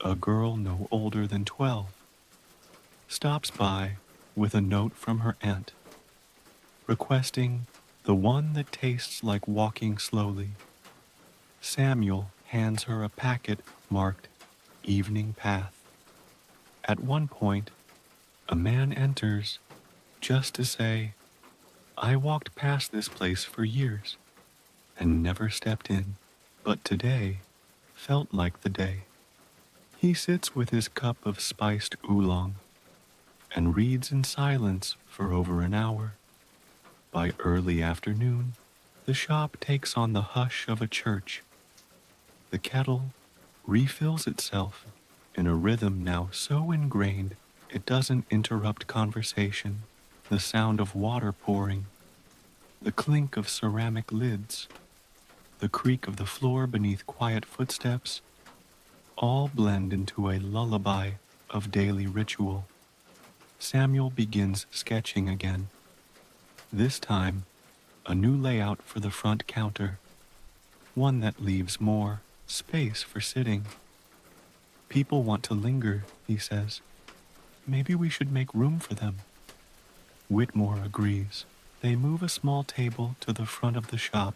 A girl no older than 12 stops by with a note from her aunt, requesting the one that tastes like walking slowly. Samuel hands her a packet marked Evening Path. At one point, a man enters just to say, I walked past this place for years and never stepped in, but today felt like the day. He sits with his cup of spiced oolong and reads in silence for over an hour. By early afternoon, the shop takes on the hush of a church. The kettle refills itself in a rhythm now so ingrained it doesn't interrupt conversation. The sound of water pouring, the clink of ceramic lids, the creak of the floor beneath quiet footsteps, all blend into a lullaby of daily ritual. Samuel begins sketching again. This time, a new layout for the front counter, one that leaves more space for sitting. People want to linger, he says. Maybe we should make room for them. Whitmore agrees. They move a small table to the front of the shop,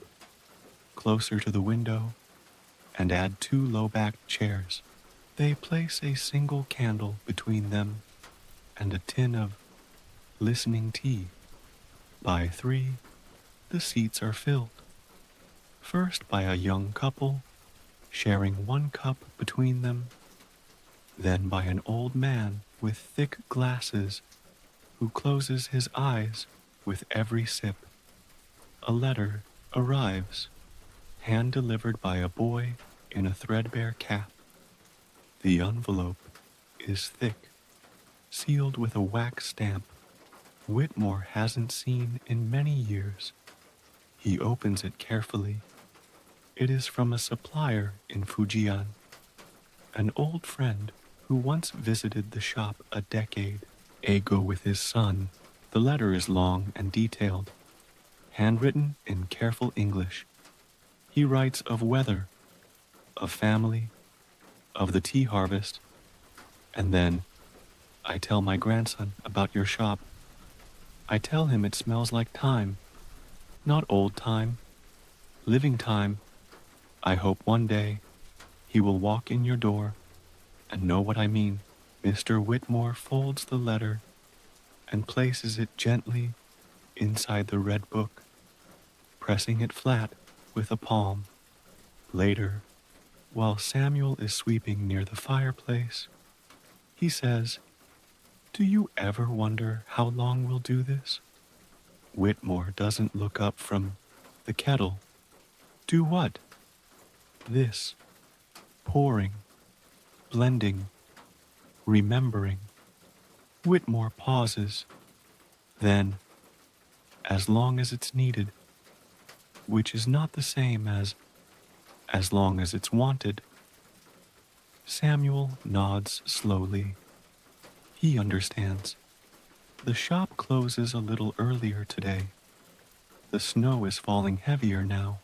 closer to the window, and add 2 low-backed chairs. They place a single candle between them and a tin of listening tea. By 3, the seats are filled. First by a young couple, sharing 1 cup between them, then by an old man with thick glasses who closes his eyes with every sip. A letter arrives, hand-delivered by a boy in a threadbare cap. The envelope is thick, sealed with a wax stamp. Whitmore hasn't seen in many years. He opens it carefully. It is from a supplier in Fujian, an old friend who once visited the shop a decade ago with his son. The letter is long and detailed, handwritten in careful English. He writes of weather, of family, of the tea harvest, and then, I tell my grandson about your shop. I tell him it smells like time, not old time, living time. I hope one day he will walk in your door and know what I mean. Mr. Whitmore folds the letter and places it gently inside the red book, pressing it flat with a palm. Later, while Samuel is sweeping near the fireplace, he says, "Do you ever wonder how long we'll do this?" Whitmore doesn't look up from the kettle. Do what? This. Pouring, blending, remembering. Whitmore pauses. Then, as long as it's needed, which is not the same as long as it's wanted. Samuel nods slowly. He understands. The shop closes a little earlier today. The snow is falling heavier now,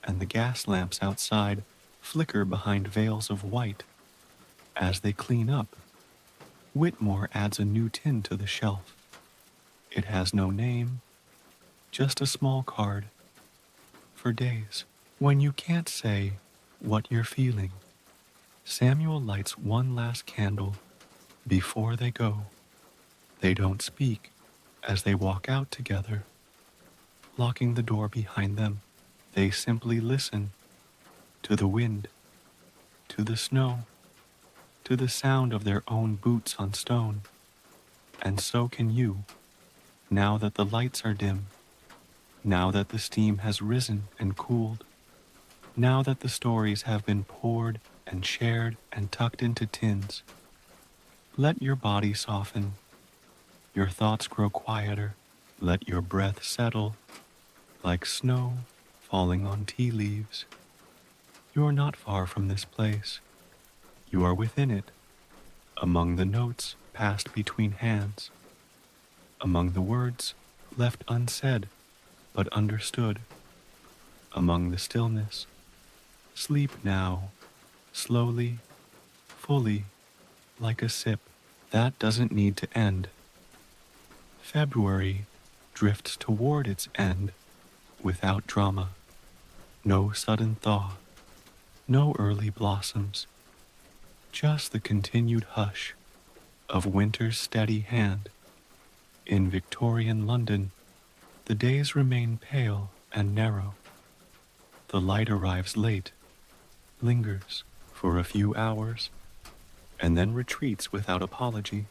and the gas lamps outside flicker behind veils of white. As they clean up, Whitmore adds a new tin to the shelf. It has no name, just a small card. For days, when you can't say what you're feeling, Samuel lights one last candle before they go. They don't speak as they walk out together, locking the door behind them. They simply listen to the wind, to the snow, to the sound of their own boots on stone. And so can you, now that the lights are dim, now that the steam has risen and cooled, now that the stories have been poured and shared and tucked into tins. Let your body soften, your thoughts grow quieter, let your breath settle like snow falling on tea leaves. You are not far from this place. You are within it, among the notes passed between hands, among the words left unsaid but understood, among the stillness. Sleep now, slowly, fully, like a sip. That doesn't need to end. February drifts toward its end without drama. No sudden thaw, no early blossoms, just the continued hush of winter's steady hand. In Victorian London, the days remain pale and narrow. The light arrives late, lingers for a few hours, and then retreats without apology.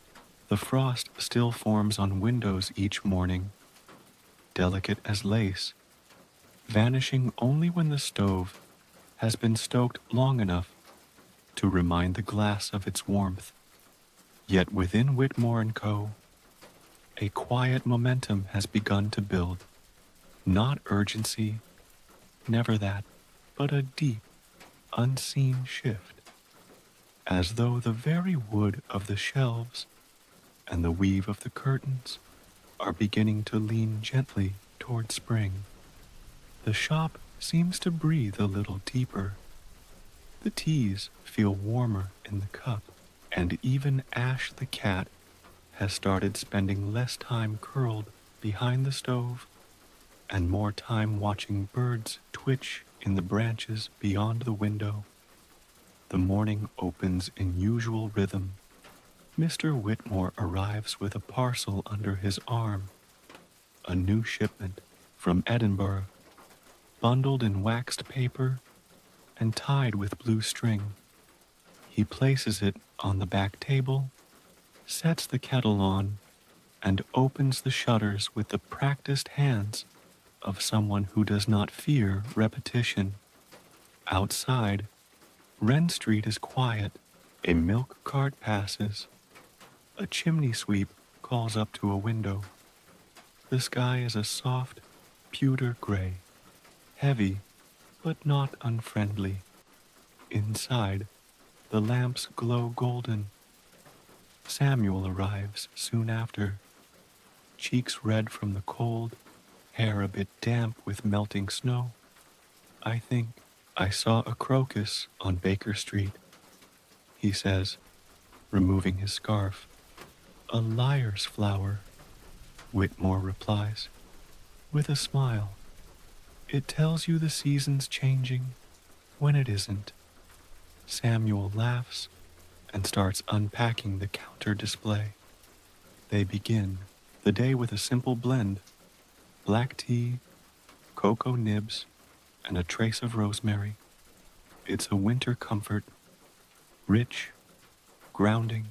The frost still forms on windows each morning, delicate as lace, vanishing only when the stove has been stoked long enough to remind the glass of its warmth. Yet within Whitmore & Co., a quiet momentum has begun to build. Not urgency, never that, but a deep, unseen shift, as though the very wood of the shelves and the weave of the curtains are beginning to lean gently toward spring. The shop seems to breathe a little deeper. The teas feel warmer in the cup, and even Ash the cat has started spending less time curled behind the stove and more time watching birds twitch in the branches beyond the window. The morning opens in usual rhythm. Mr. Whitmore arrives with a parcel under his arm, a new shipment from Edinburgh, bundled in waxed paper and tied with blue string. He places it on the back table, sets the kettle on, and opens the shutters with the practiced hands of someone who does not fear repetition. Outside, Wren Street is quiet. A milk cart passes. A chimney sweep calls up to a window. The sky is a soft, pewter gray, heavy but not unfriendly. Inside, the lamps glow golden. Samuel arrives soon after, cheeks red from the cold, hair a bit damp with melting snow. I think I saw a crocus on Baker Street, he says, removing his scarf. A liar's flower, Whitmore replies, with a smile. It tells you the season's changing when it isn't. Samuel laughs and starts unpacking the counter display. They begin the day with a simple blend: black tea, cocoa nibs, and a trace of rosemary. It's a winter comfort, rich, grounding.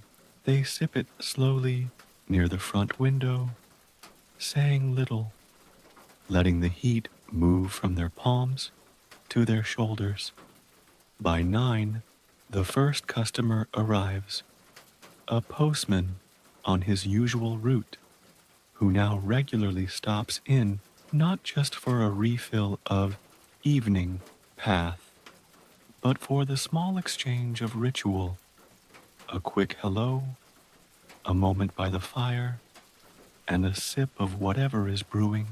They sip it slowly near the front window, saying little, letting the heat move from their palms to their shoulders. By 9, the first customer arrives, a postman on his usual route, who now regularly stops in not just for a refill of evening path, but for the small exchange of ritual, a quick hello, a moment by the fire, and a sip of whatever is brewing.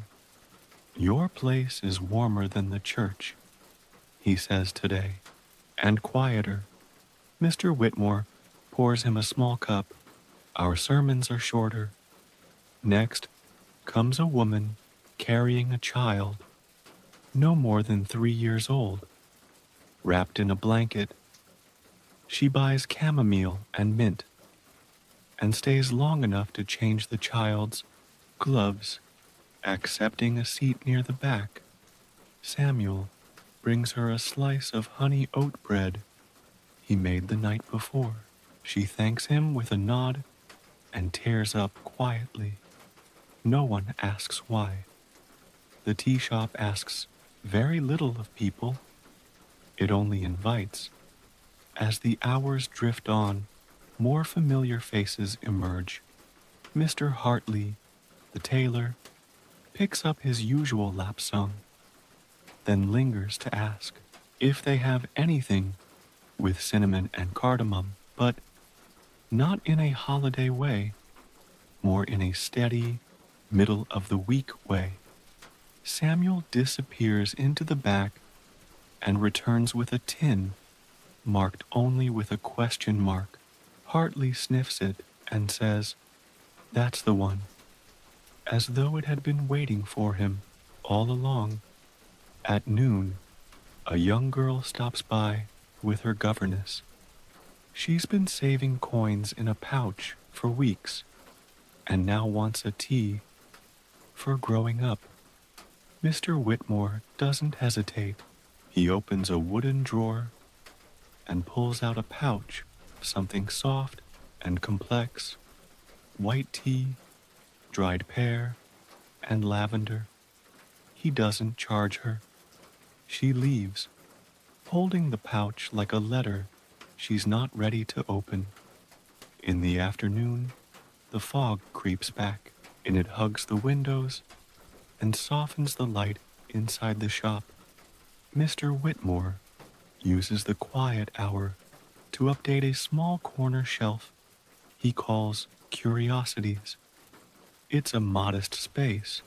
Your place is warmer than the church, he says today, and quieter. Mr. Whitmore pours him a small cup. Our sermons are shorter. Next comes a woman carrying a child, no more than 3 years old, wrapped in a blanket. She buys chamomile and mint, and stays long enough to change the child's gloves, accepting a seat near the back. Samuel brings her a slice of honey oat bread he made the night before. She thanks him with a nod and tears up quietly. No one asks why. The tea shop asks very little of people. It only invites. As the hours drift on, more familiar faces emerge. Mr. Hartley, the tailor, picks up his usual lap song, then lingers to ask if they have anything with cinnamon and cardamom, but not in a holiday way, more in a steady, middle-of-the-week way. Samuel disappears into the back and returns with a tin marked only with a question mark. Hartley sniffs it and says, "That's the one," as though it had been waiting for him all along. At noon, a young girl stops by with her governess. She's been saving coins in a pouch for weeks and now wants a tea for growing up. Mr. Whitmore doesn't hesitate. He opens a wooden drawer and pulls out a pouch of something soft and complex: white tea, dried pear, and lavender. He doesn't charge her. She leaves, holding the pouch like a letter she's not ready to open. In the afternoon, the fog creeps back, and it hugs the windows and softens the light inside the shop. Mr. Whitmore uses the quiet hour to update a small corner shelf he calls Curiosities. It's a modest space,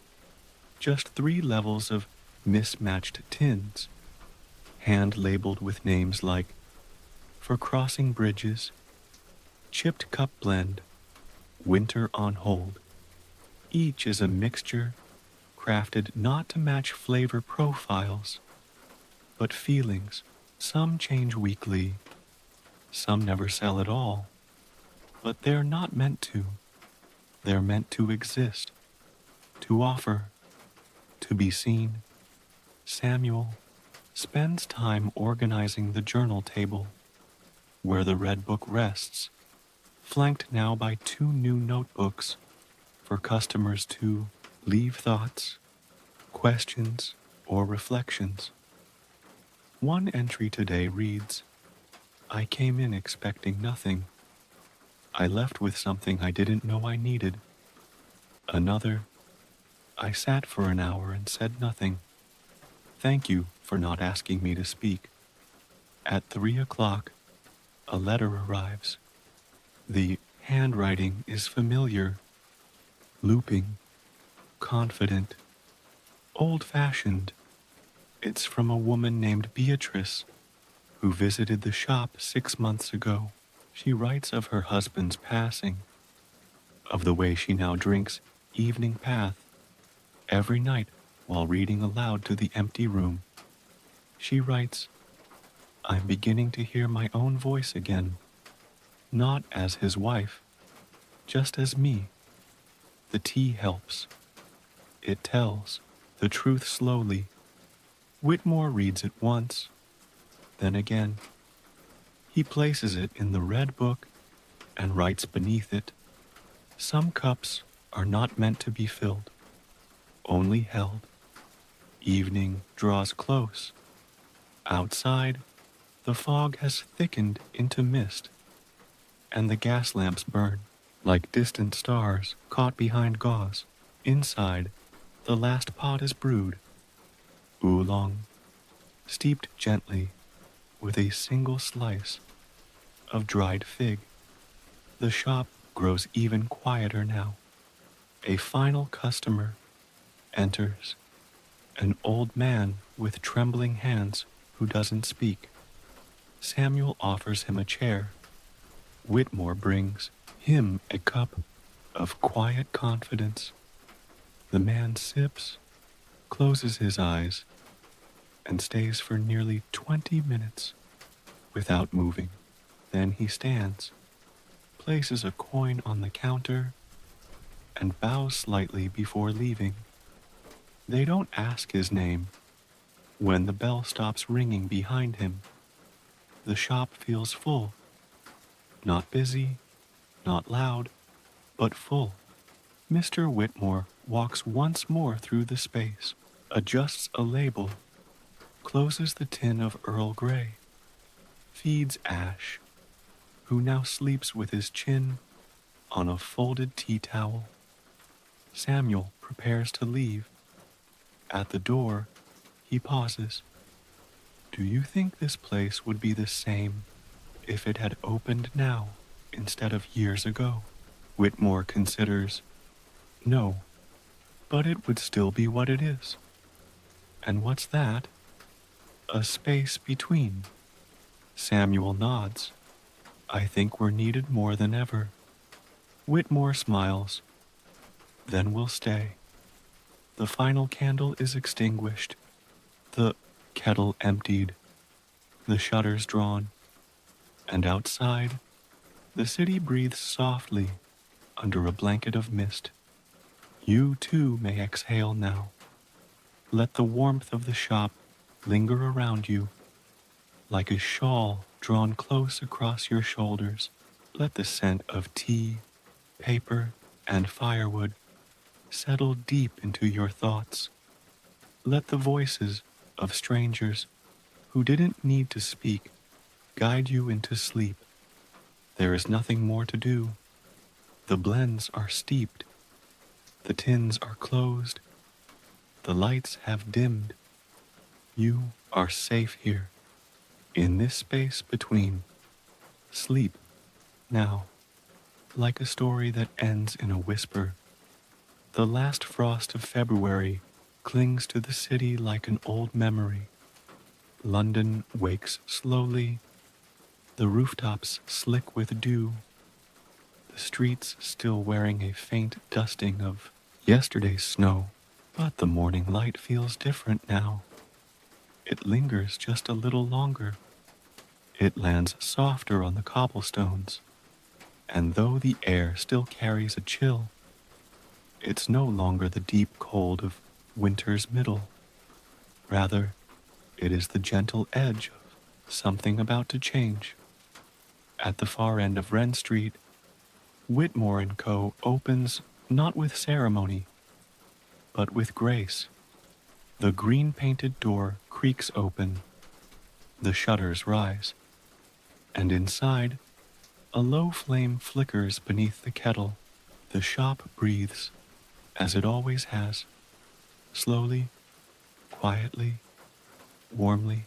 just 3 levels of mismatched tins, hand-labeled with names like For Crossing Bridges, Chipped Cup Blend, Winter on Hold. Each is a mixture crafted not to match flavor profiles, but feelings. Some change weekly, some never sell at all, but they're not meant to. They're meant to exist, to offer, to be seen. Samuel spends time organizing the journal table, where the red book rests, flanked now by 2 new notebooks for customers to leave thoughts, questions, or reflections. One entry today reads, "I came in expecting nothing. I left with something I didn't know I needed." Another, I sat for an hour and said nothing. Thank you for not asking me to speak. At 3 o'clock, a letter arrives. The handwriting is familiar, looping, confident, old-fashioned. It's from a woman named Beatrice, who visited the shop 6 months ago. She writes of her husband's passing, of the way she now drinks evening path every night while reading aloud to the empty room. She writes, I'm beginning to hear my own voice again, not as his wife, just as me. The tea helps. It tells the truth slowly. Whitmore reads it once, then again. He places it in the red book and writes beneath it, some cups are not meant to be filled, only held. Evening draws close. Outside, the fog has thickened into mist, and the gas lamps burn like distant stars caught behind gauze. Inside, the last pot is brewed, oolong, steeped gently with a single slice of dried fig. The shop grows even quieter now. A final customer enters, an old man with trembling hands who doesn't speak. Samuel offers him a chair. Whitmore brings him a cup of quiet confidence. The man sips, closes his eyes, and stays for nearly 20 minutes without moving. Then he stands, places a coin on the counter, and bows slightly before leaving. They don't ask his name. When the bell stops ringing behind him, the shop feels full. Not busy, not loud, but full. Mr. Whitmore walks once more through the space, adjusts a label, closes the tin of Earl Grey, feeds Ash, who now sleeps with his chin on a folded tea towel. Samuel prepares to leave. At the door, he pauses. Do you think this place would be the same if it had opened now instead of years ago? Whitmore considers. No, but it would still be what it is. And what's that? A space between. Samuel nods. I think we're needed more than ever. Whitmore smiles. Then we'll stay. The final candle is extinguished, the kettle emptied, the shutters drawn, and outside, the city breathes softly under a blanket of mist. You too may exhale now. Let the warmth of the shop linger around you, like a shawl drawn close across your shoulders. Let the scent of tea, paper, and firewood settle deep into your thoughts. Let the voices of strangers who didn't need to speak guide you into sleep. There is nothing more to do. The blends are steeped. The tins are closed. The lights have dimmed. You are safe here, in this space between. Sleep, now, like a story that ends in a whisper. The last frost of February clings to the city like an old memory. London wakes slowly, the rooftops slick with dew, the streets still wearing a faint dusting of yesterday's snow. But the morning light feels different now. It lingers just a little longer. It lands softer on the cobblestones, and though the air still carries a chill, it's no longer the deep cold of winter's middle. Rather, it is the gentle edge of something about to change. At the far end of Wren Street, Whitmore & Co. opens not with ceremony, but with grace. The green-painted door creaks open, the shutters rise, and inside, a low flame flickers beneath the kettle. The shop breathes. as it always has, slowly, quietly, warmly.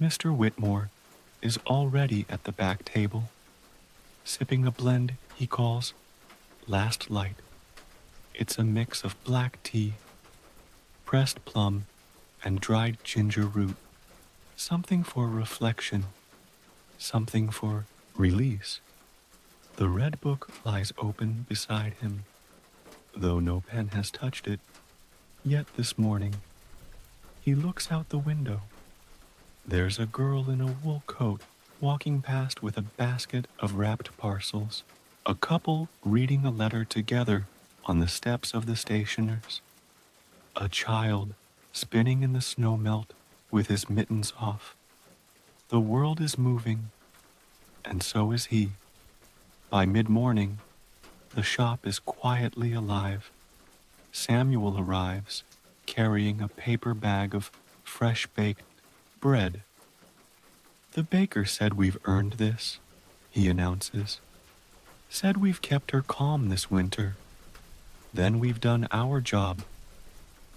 Mr. Whitmore is already at the back table, sipping a blend he calls Last Light. It's a mix of black tea, pressed plum, and dried ginger root. Something for reflection, something for release. The red book lies open beside him, though no pen has touched it. Yet this morning, he looks out the window. There's a girl in a wool coat walking past with a basket of wrapped parcels. A couple reading a letter together on the steps of the stationer's. A child spinning in the snowmelt with his mittens off. The world is moving, and so is he. By mid-morning, the shop is quietly alive. Samuel arrives, carrying a paper bag of fresh-baked bread. The baker said we've earned this, he announces. Said we've kept her calm this winter. Then we've done our job,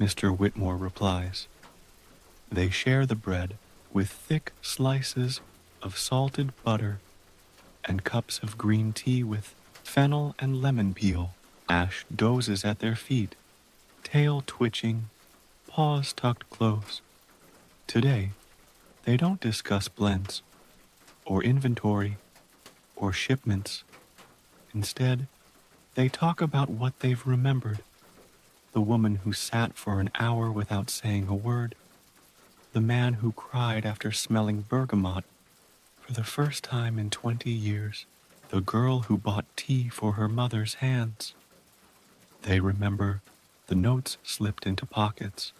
Mr. Whitmore replies. They share the bread with thick slices of salted butter and cups of green tea with fennel and lemon peel. Ash dozes at their feet, tail twitching, paws tucked close. Today, they don't discuss blends, or inventory, or shipments. Instead, they talk about what they've remembered. The woman who sat for an hour without saying a word. The man who cried after smelling bergamot for the first time in 20 years. The girl who bought tea for her mother's hands. They remember the notes slipped into pockets.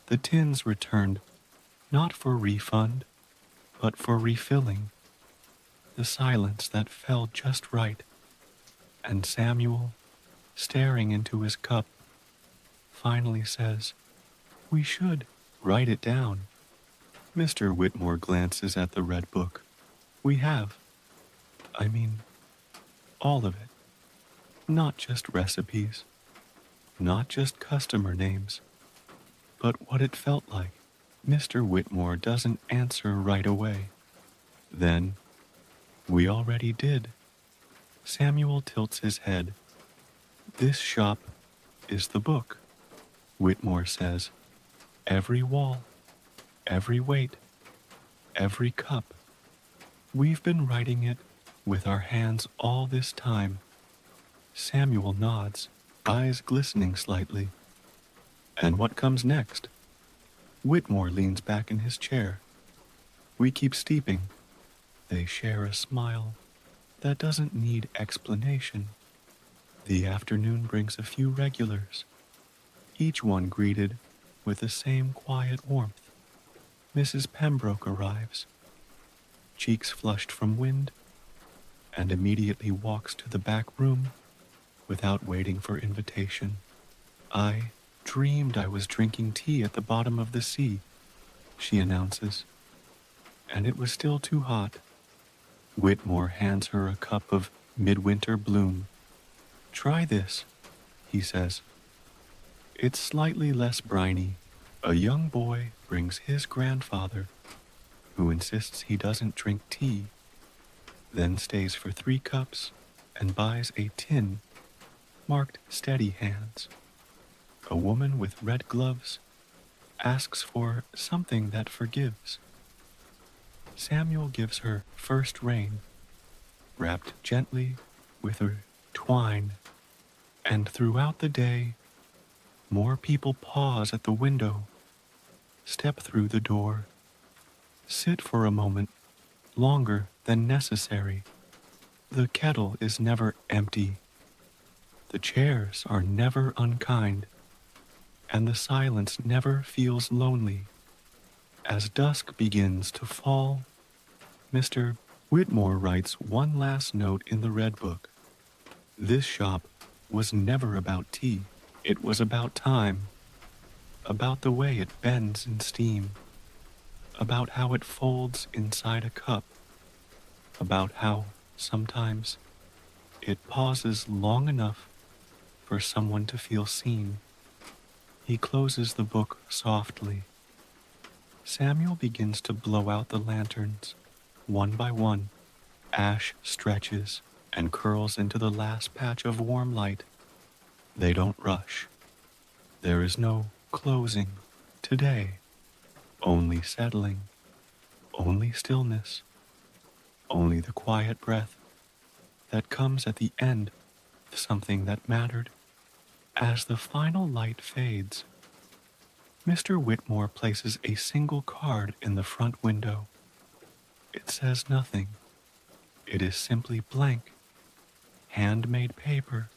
The tins returned, not for refund, but for refilling. The silence that fell just right. And Samuel, staring into his cup, finally says, "We should write it down." Mr. Whitmore glances at the red book. We have. I mean, all of it. Not just recipes, not just customer names, but what it felt like. Mr. Whitmore doesn't answer right away. Then, we already did. Samuel tilts his head. This shop is the book, Whitmore says. Every wall, every weight, every cup. We've been writing it with our hands all this time. Samuel nods, eyes glistening slightly. And what comes next? Whitmore leans back in his chair. We keep steeping. They share a smile that doesn't need explanation. The afternoon brings a few regulars, each one greeted with the same quiet warmth. Mrs. Pembroke arrives, cheeks flushed from wind, and immediately walks to the back room without waiting for invitation. I dreamed I was drinking tea at the bottom of the sea, she announces, and it was still too hot. Whitmore hands her a cup of midwinter bloom. Try this, he says. It's slightly less briny. A young boy brings his grandfather, who insists he doesn't drink tea, then stays for 3 cups and buys a tin marked steady hands. A woman with red gloves asks for something that forgives. Samuel gives her first rain, wrapped gently with a twine, and throughout the day, more people pause at the window, step through the door, sit for a moment longer than necessary. The kettle is never empty. The chairs are never unkind, and the silence never feels lonely. As dusk begins to fall, Mr. Whitmore writes one last note in the red book. This shop was never about tea. It was about time, about the way it bends in steam, about how it folds inside a cup, about how, sometimes, it pauses long enough for someone to feel seen. He closes the book softly. Samuel begins to blow out the lanterns. One by one, ash stretches and curls into the last patch of warm light. They don't rush. There is no closing today, only settling, only stillness, only the quiet breath that comes at the end of something that mattered. As the final light fades, Mr. Whitmore places a single card in the front window. It says nothing. It is simply blank, handmade paper,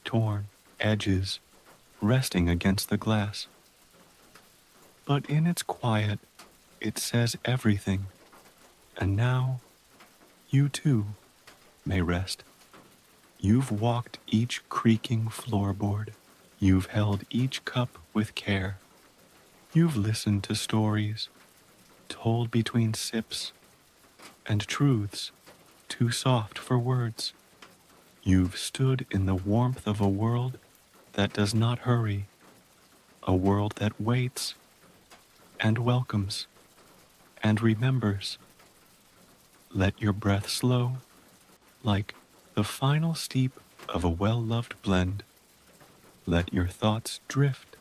torn edges resting against the glass. But in its quiet, it says everything. And now, you too may rest. You've walked each creaking floorboard. You've held each cup with care. You've listened to stories told between sips and truths too soft for words. You've stood in the warmth of a world that does not hurry, a world that waits and welcomes and remembers. Let your breath slow, like the final steep of a well-loved blend. Let your thoughts drift,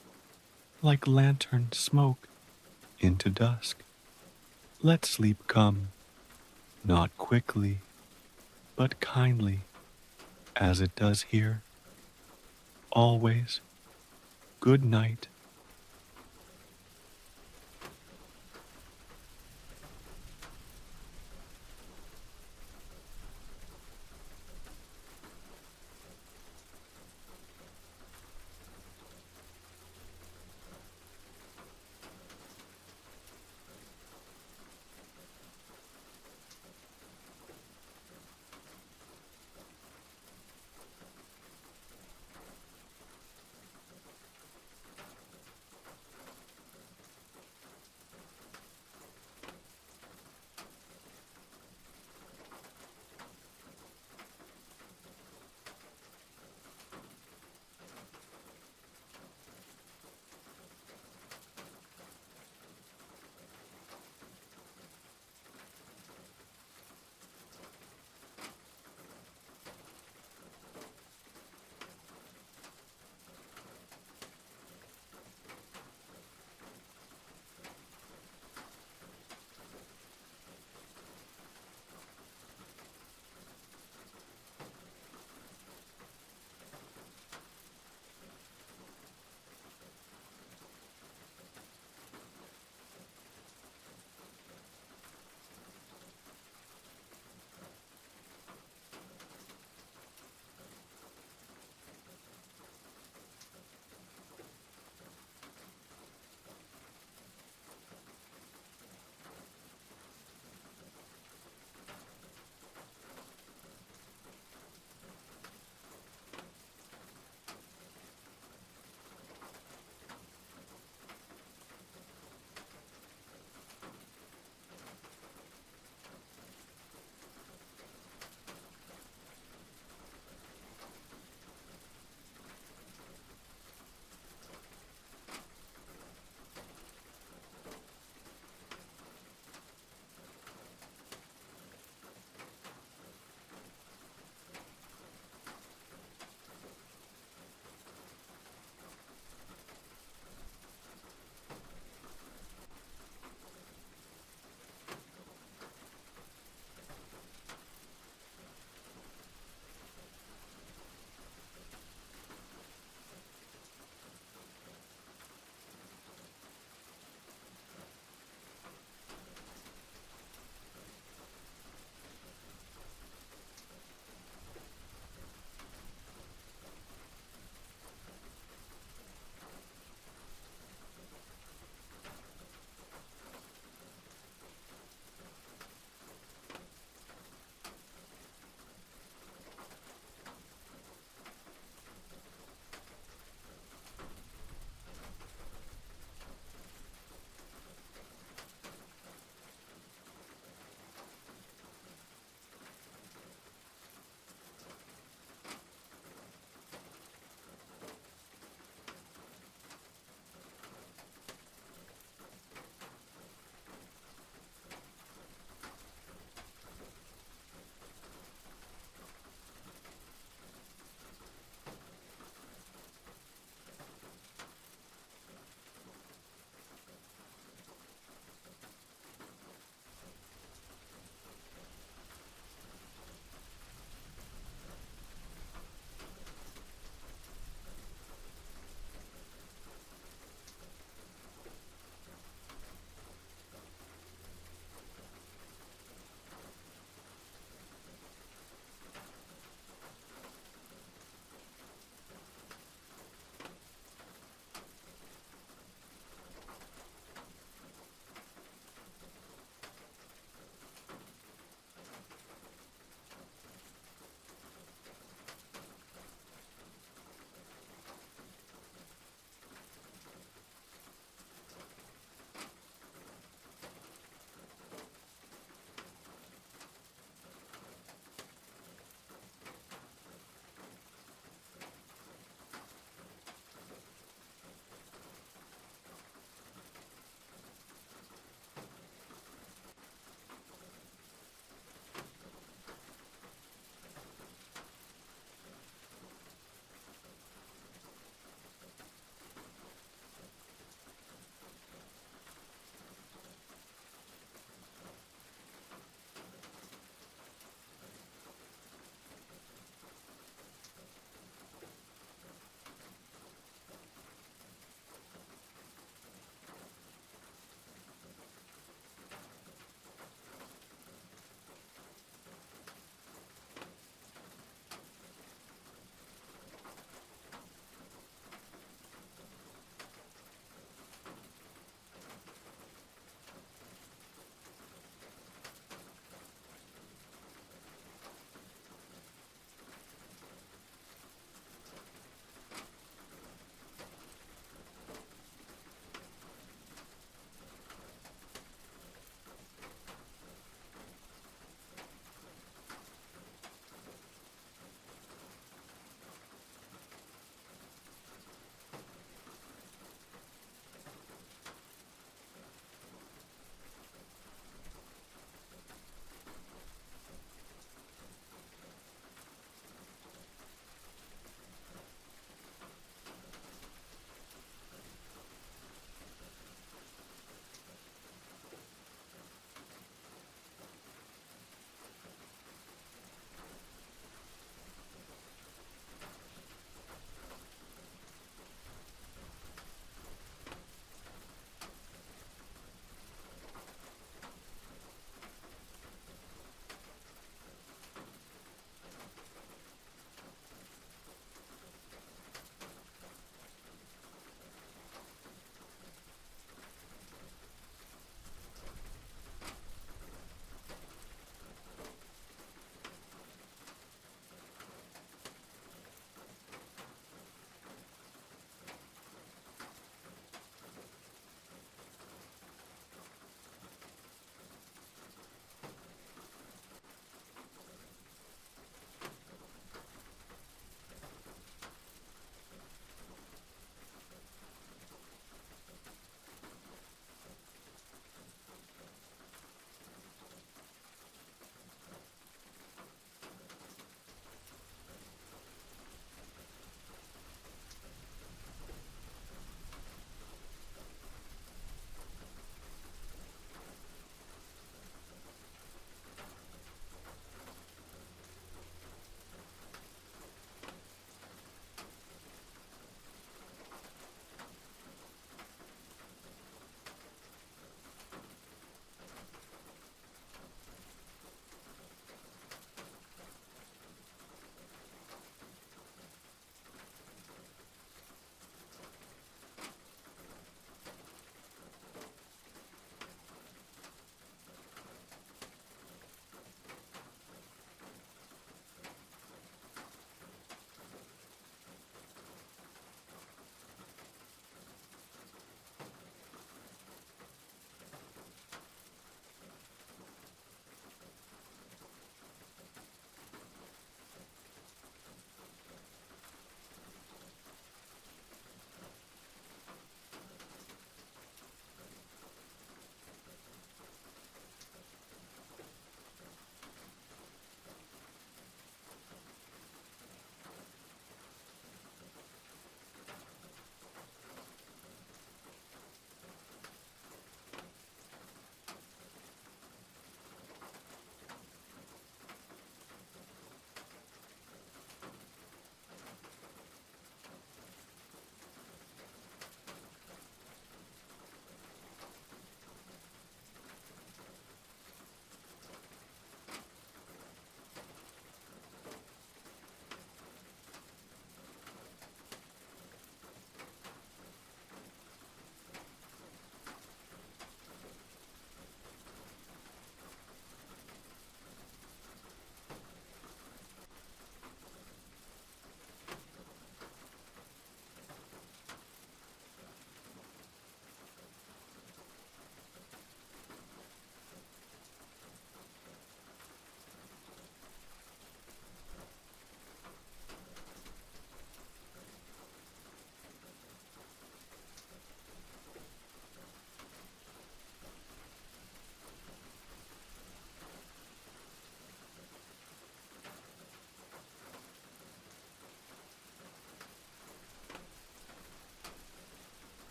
like lantern smoke, into dusk. Let sleep come, not quickly, but kindly, as it does here. Always, good night,